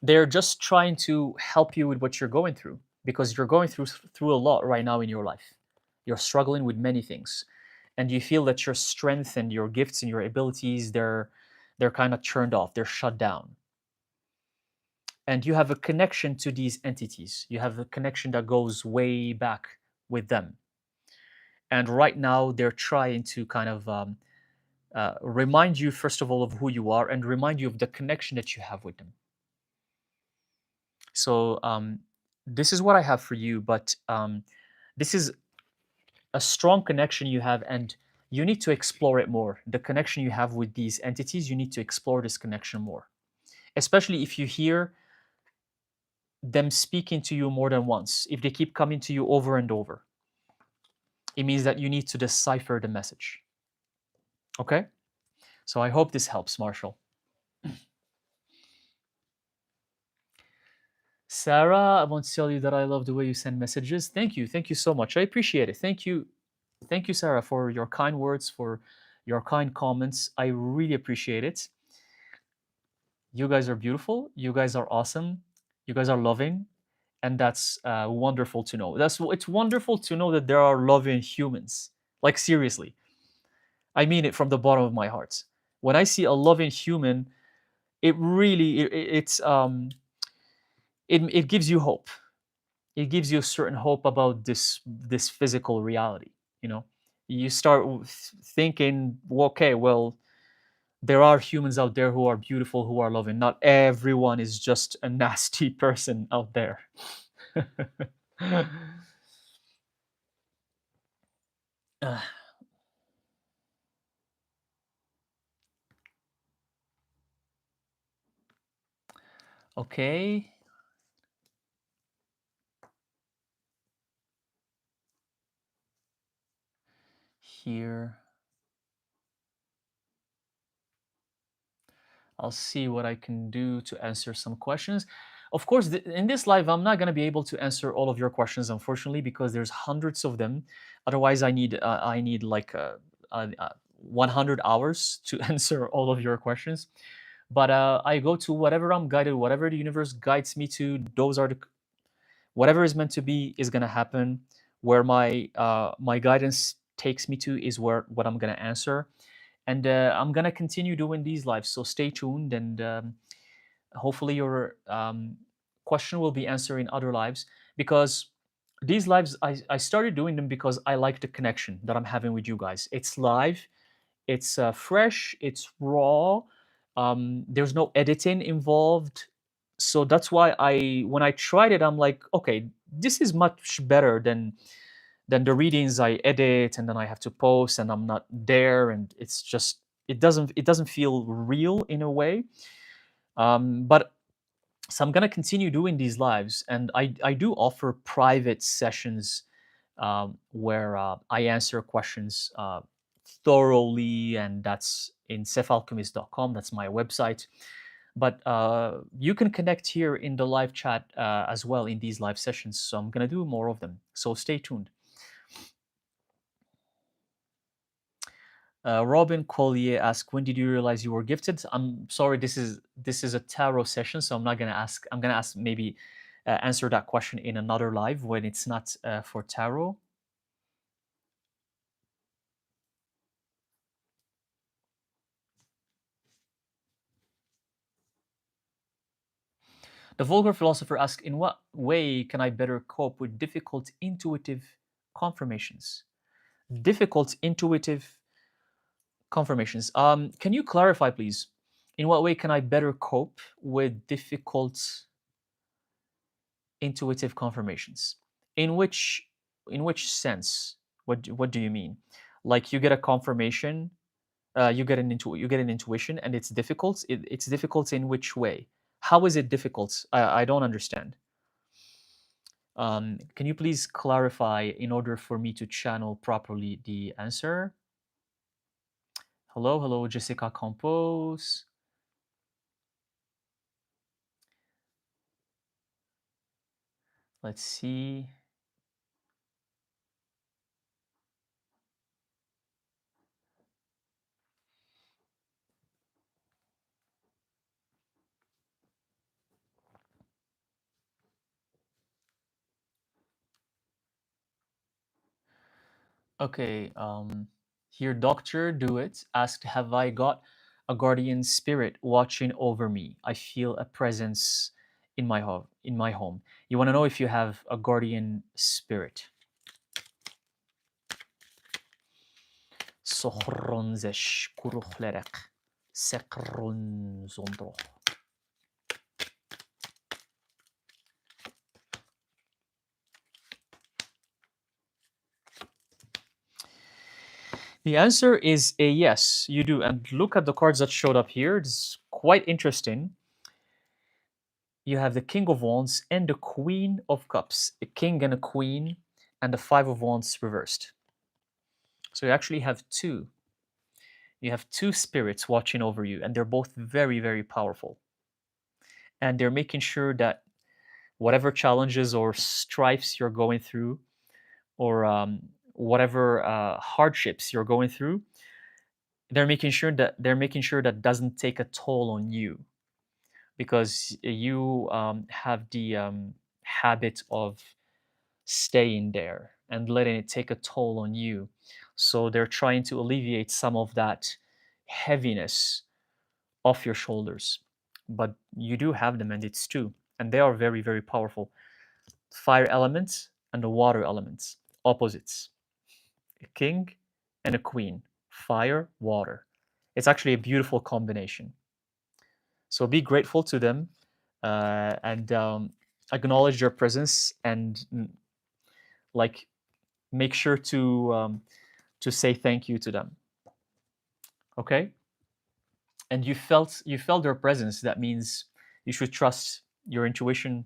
they're just trying to help you with what you're going through, because you're going through a lot right now in your life. You're struggling with many things, and you feel that your strength and your gifts and your abilities, they're kind of turned off, they're shut down. And you have a connection to these entities. You have a connection that goes way back with them. And right now they're trying to kind of remind you, first of all, of who you are, and remind you of the connection that you have with them. So this is what I have for you, but this is a strong connection you have, and you need to explore it more. The connection you have with these entities, you need to explore this connection more, especially if you hear them speaking to you more than once. If they keep coming to you over and over, it means that you need to decipher the message. Okay? So I hope this helps, Marshall. Sarah, I want to tell you that I love the way you send messages. Thank you. Thank you so much. I appreciate it. Thank you. Thank you, Sarah, for your kind words, for your kind comments. I really appreciate it. You guys are beautiful. You guys are awesome. You guys are loving. And that's wonderful to know. It's wonderful to know that there are loving humans. Like, seriously. I mean it from the bottom of my heart. When I see a loving human, it really it gives you hope. It gives you a certain hope about this physical reality. You know, you start thinking, well, okay, well, there are humans out there who are beautiful, who are loving. Not everyone is just a nasty person out there. Uh, okay. Here. I'll see what I can do to answer some questions. Of course, in this live, I'm not going to be able to answer all of your questions, unfortunately, because there's hundreds of them. Otherwise, I need like 100 hours to answer all of your questions. But I go to whatever I'm guided, whatever the universe guides me to. Those are the whatever is meant to be is going to happen. Where my guidance takes me to is where what I'm going to answer, and I'm gonna continue doing these lives. So stay tuned, and hopefully your question will be answered in other lives, because these lives I started doing them because I like the connection that I'm having with you guys. It's live, it's fresh, it's raw. There's no editing involved, so that's why when I tried it, I'm like, okay, this is much better than the readings I edit and then I have to post and I'm not there, and it's just it doesn't feel real in a way. But so I'm gonna continue doing these lives, and I do offer private sessions where I answer questions thoroughly, and that's in sefalchemist.com. That's my website. But you can connect here in the live chat as well in these live sessions. So I'm gonna do more of them. So stay tuned. Robin Collier asked, "When did you realize you were gifted?" I'm sorry, this is a tarot session, so I'm not gonna ask. I'm gonna ask maybe answer that question in another live when it's not for tarot. The vulgar philosopher asks, "In what way can I better cope with difficult intuitive confirmations?" Difficult intuitive confirmations. Can you clarify, please? In what way can I better cope with difficult intuitive confirmations? In which sense? What do you mean? Like you get a confirmation, you get an intuition, and it's difficult. It's difficult in which way? How is it difficult? I don't understand. Can you please clarify in order for me to channel properly the answer? Hello, hello, Jessica Campos. Let's see. Okay, here Dr. Do It asked, "Have I got a guardian spirit watching over me? I feel a presence in my home. You want to know if you have a guardian spirit? Sohronzesh kuruchlerek sekronzondro. The answer is a yes, you do. And look at the cards that showed up here. It's quite interesting. You have the King of Wands and the Queen of Cups, a king and a queen, and the Five of Wands reversed. So you actually have two. You have two spirits watching over you, and they're both very, very powerful. And they're making sure that whatever challenges or strifes you're going through, or whatever hardships you're going through, they're making sure that doesn't take a toll on you, because you have the habit of staying there and letting it take a toll on you. So they're trying to alleviate some of that heaviness off your shoulders. But you do have them, and it's two, and they are very, very powerful. Fire elements and the water elements, opposites. A king and a queen, fire, water. It's actually a beautiful combination. So be grateful to them, and acknowledge their presence, and like make sure to say thank you to them. Okay? And you felt their presence. That means you should trust your intuition.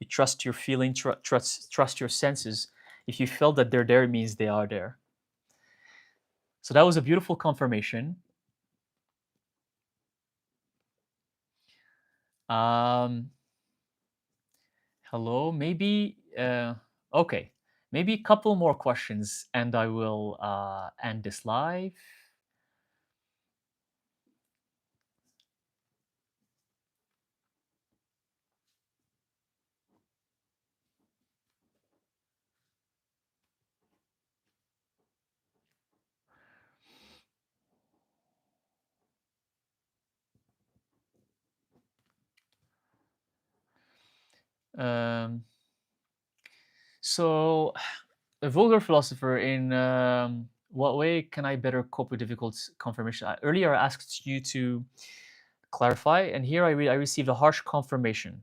You trust your feeling. Trust your senses. If you felt that they're there, it means they are there. So that was a beautiful confirmation. Um, Hello. Maybe okay. Maybe a couple more questions, and I will end this live. Um, so, a vulgar philosopher, in what way can I better cope with difficult confirmation? Earlier, I asked you to clarify, and here I received a harsh confirmation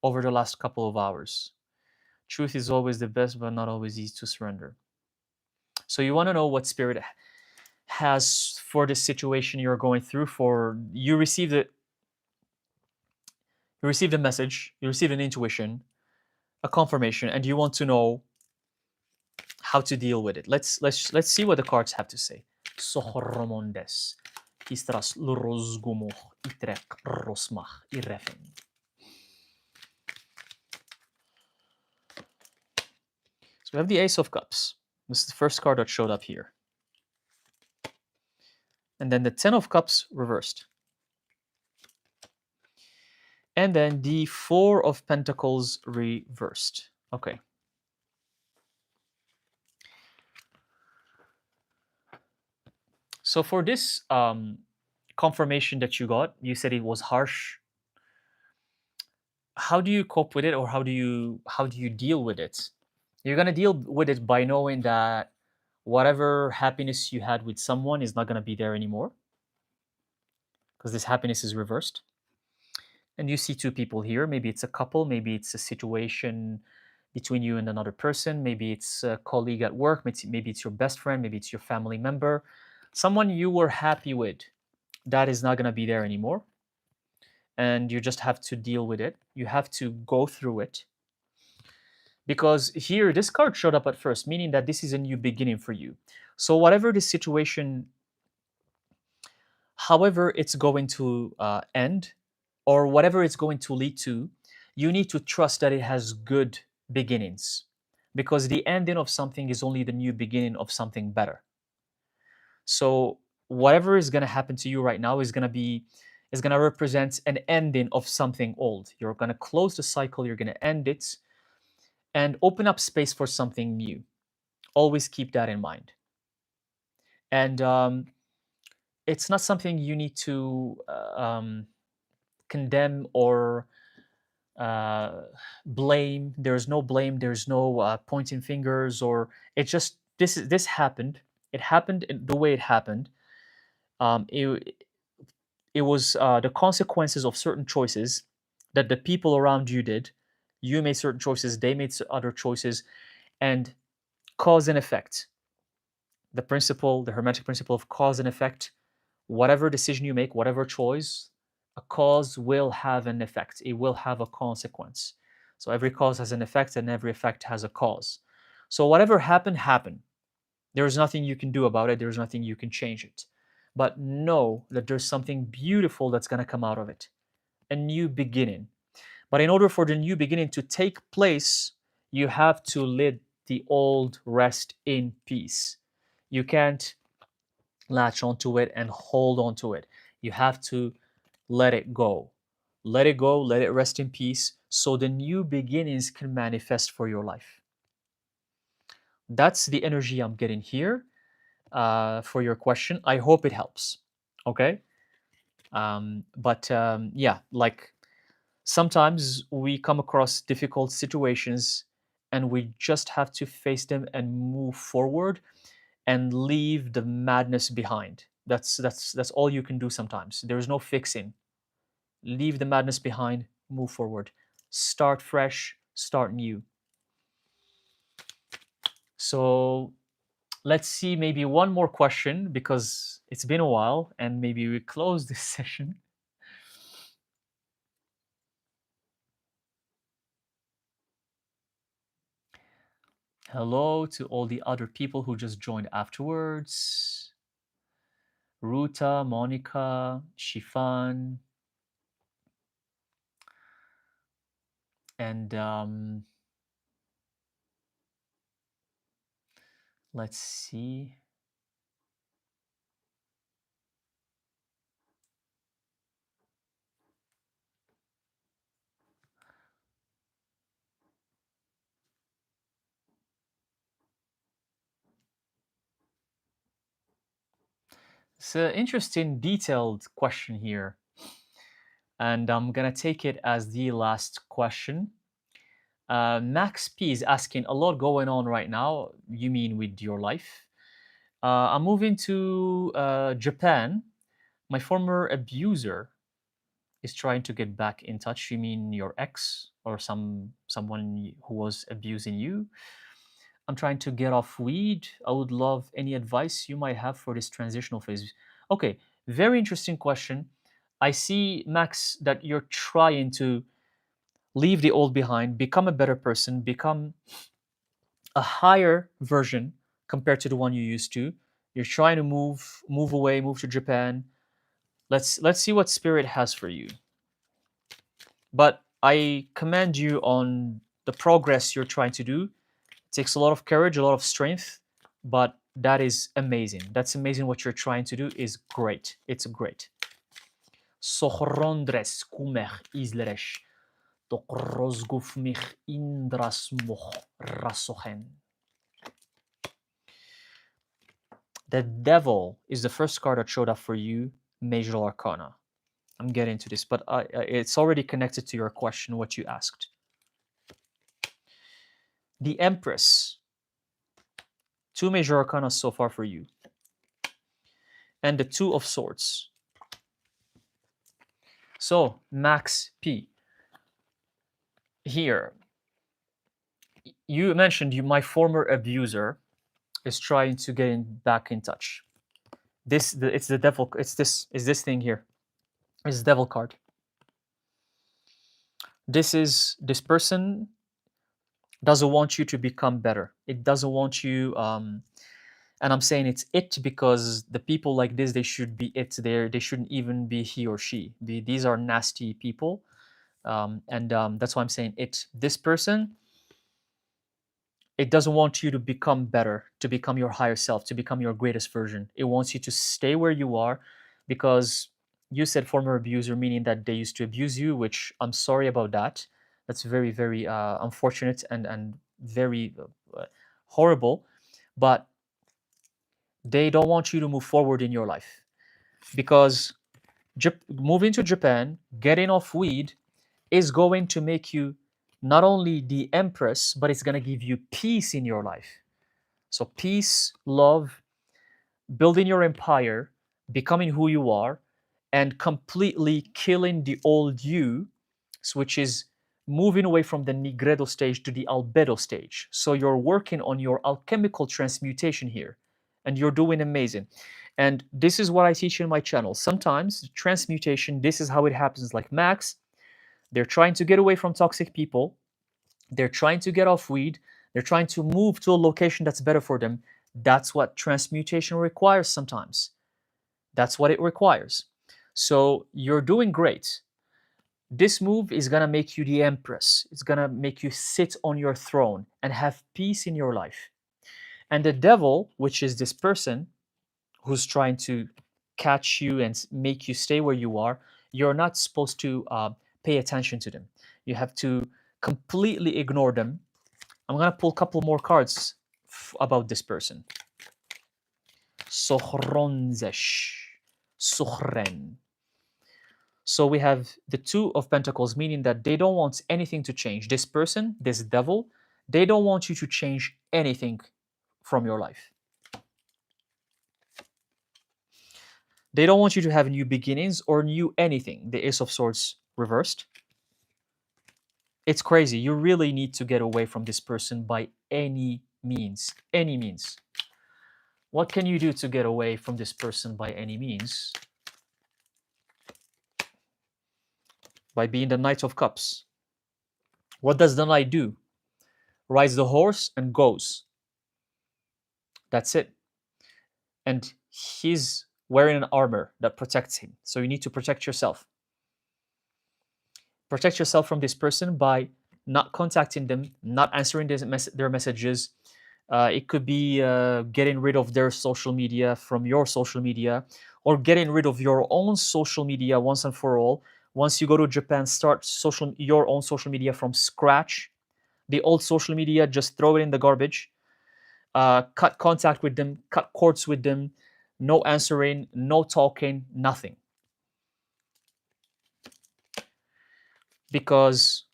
over the last couple of hours. Truth is always the best, but not always easy to surrender. So you want to know what spirit has for the situation you're going through. For you received it, you received a message, you received an intuition, a confirmation, and you want to know how to deal with it. Let's see what the cards have to say. Sohoromondes. Histras lurosgumoch itrek rosmach irefen. So we have the Ace of Cups. This is the first card that showed up here. And then the Ten of Cups reversed. And then the Four of Pentacles reversed. Okay. So for this confirmation that you got, you said it was harsh. How do you cope with it, or how do you deal with it? You're gonna deal with it by knowing that whatever happiness you had with someone is not gonna be there anymore, because this happiness is reversed. And you see two people here. Maybe it's a couple, maybe it's a situation between you and another person, maybe it's a colleague at work, maybe it's your best friend, maybe it's your family member, someone you were happy with. That is not going to be there anymore. And you just have to deal with it. You have to go through it. Because here, this card showed up at first, meaning that this is a new beginning for you. So, whatever the situation, however it's going to end, or whatever it's going to lead to, you need to trust that it has good beginnings. Because the ending of something is only the new beginning of something better. So whatever is going to happen to you right now is going to represent an ending of something old. You're going to close the cycle, you're going to end it, and open up space for something new. Always keep that in mind. And it's not something you need to condemn or blame. There's no blame. There's no pointing fingers, or it's just this happened. It happened in the way it happened. It was the consequences of certain choices that the people around you did. You made certain choices, they made other choices, and cause and effect. The principle, the Hermetic principle of cause and effect. Whatever decision you make, whatever choice, a cause will have an effect. It will have a consequence. So every cause has an effect, and every effect has a cause. So whatever happened, happened. There's nothing you can do about it. There's nothing you can change it. But know that there's something beautiful that's going to come out of it, a new beginning. But in order for the new beginning to take place, you have to let the old rest in peace. You can't latch onto it and hold onto it. You have to let it go. Let it go, let it rest in peace, so the new beginnings can manifest for your life. That's the energy I'm getting here for your question. I hope it helps. Okay. But yeah, like sometimes we come across difficult situations and we just have to face them and move forward and leave the madness behind. That's all you can do sometimes. There is no fixing. Leave the madness behind, move forward. Start fresh, start new. So let's see maybe one more question, because it's been a while and maybe we close this session. Hello to all the other people who just joined afterwards. Ruta, Monica, Shifan, and let's see. It's an interesting, detailed question here. And I'm going to take it as the last question. Max P is asking, a lot going on right now. You mean with your life? I'm moving to Japan. My former abuser is trying to get back in touch. You mean your ex or someone who was abusing you? I'm trying to get off weed. I would love any advice you might have for this transitional phase. Okay, very interesting question. I see, Max, that you're trying to leave the old behind, become a better person, become a higher version compared to the one you used to. You're trying to move away, move to Japan. Let's see what spirit has for you. But I commend you on the progress you're trying to do. It takes a lot of courage, a lot of strength, but that is amazing. That's amazing. What you're trying to do is great. It's great. Sohrondres kumech izleresh. Tokrozguf mich indras moch rasochen. The devil is the first card that showed up for you, Major Arcana. I'm getting to this, but it's already connected to your question, what you asked. The Empress. 2 Major Arcana so far for you. And the Two of Swords. So, Max P. Here, you mentioned my former abuser is trying to get back in touch. It's the devil. It's this thing here. It's the devil card. This person doesn't want you to become better. It doesn't want you. And I'm saying it's it because the people like this, they should be it. They shouldn't even be he or she. These are nasty people, and that's why I'm saying it. This person, it doesn't want you to become better, to become your higher self, to become your greatest version. It wants you to stay where you are because you said former abuser, meaning that they used to abuse you, which I'm sorry about that. That's very, very unfortunate and very horrible. But they don't want you to move forward in your life because moving to Japan, getting off weed is going to make you not only the empress, but it's going to give you peace in your life. So peace, love, building your empire, becoming who you are, and completely killing the old you, which is moving away from the nigredo stage to the albedo stage. So you're working on your alchemical transmutation here, and you're doing amazing. And this is what I teach in my channel. Sometimes transmutation, this is how it happens. Like Max, they're trying to get away from toxic people. They're trying to get off weed. They're trying to move to a location that's better for them. That's what transmutation requires sometimes. That's what it requires. So you're doing great. This move is going to make you the empress. It's going to make you sit on your throne and have peace in your life. And the devil, which is this person who's trying to catch you and make you stay where you are, you're not supposed to pay attention to them. You have to completely ignore them. I'm going to pull a couple more cards about this person. Sohronzesh. Suhren. So we have the Two of Pentacles, meaning that they don't want anything to change. This person, this devil, they don't want you to change anything from your life. They don't want you to have new beginnings or new anything. The Ace of Swords reversed. It's crazy. You really need to get away from this person by any means. Any means. What can you do to get away from this person by any means? By being the Knight of Cups. What does the knight do? Rides the horse and goes. That's it. And he's wearing an armor that protects him. So you need to protect yourself. Protect yourself from this person by not contacting them, not answering their messages. It could be getting rid of their social media from your social media, or getting rid of your own social media once and for all. Once you go to Japan, start your own social media from scratch. The old social media, just throw it in the garbage. Cut contact with them, cut cords with them, no answering, no talking, nothing. Because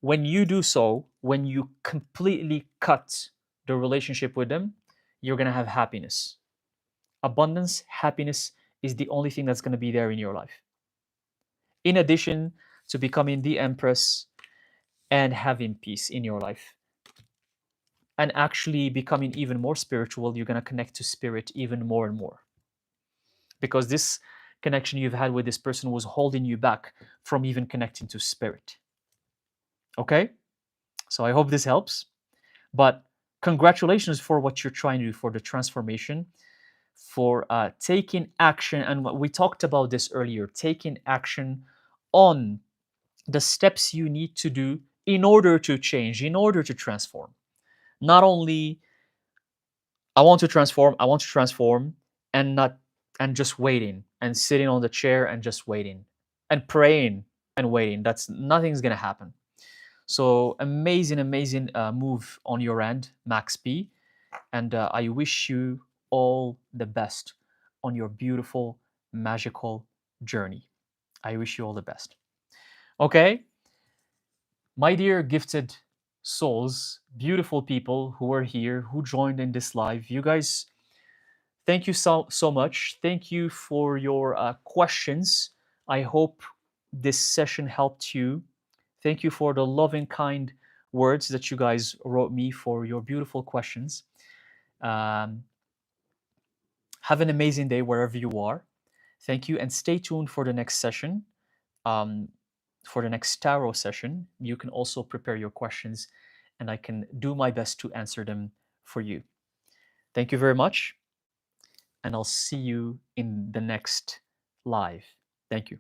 when you do so, when you completely cut the relationship with them, you're going to have happiness. Abundance, happiness is the only thing that's going to be there in your life. In addition to becoming the empress and having peace in your life. And actually becoming even more spiritual, you're going to connect to spirit even more and more. Because this connection you've had with this person was holding you back from even connecting to spirit. Okay? So I hope this helps. But congratulations for what you're trying to do for the transformation. for taking action. And we talked about this earlier, taking action on the steps you need to do in order to change, in order to transform. Not only I want to transform, and not and just waiting and sitting on the chair and just waiting and praying and waiting. That's nothing's gonna happen. So amazing, amazing move on your end, Max P. And I wish you all the best on your beautiful, magical journey. I wish you all the best. Okay, my dear gifted souls, beautiful people who are here, who joined in this live, you guys, thank you so much. Thank you for your questions. I hope this session helped you. Thank you for the loving, kind words that you guys wrote me, for your beautiful questions. Um, have an amazing day wherever you are. Thank you, and stay tuned for the next session. Um, for the next tarot session, you can also prepare your questions, and I can do my best to answer them for you. Thank you very much, and I'll see you in the next live. Thank you.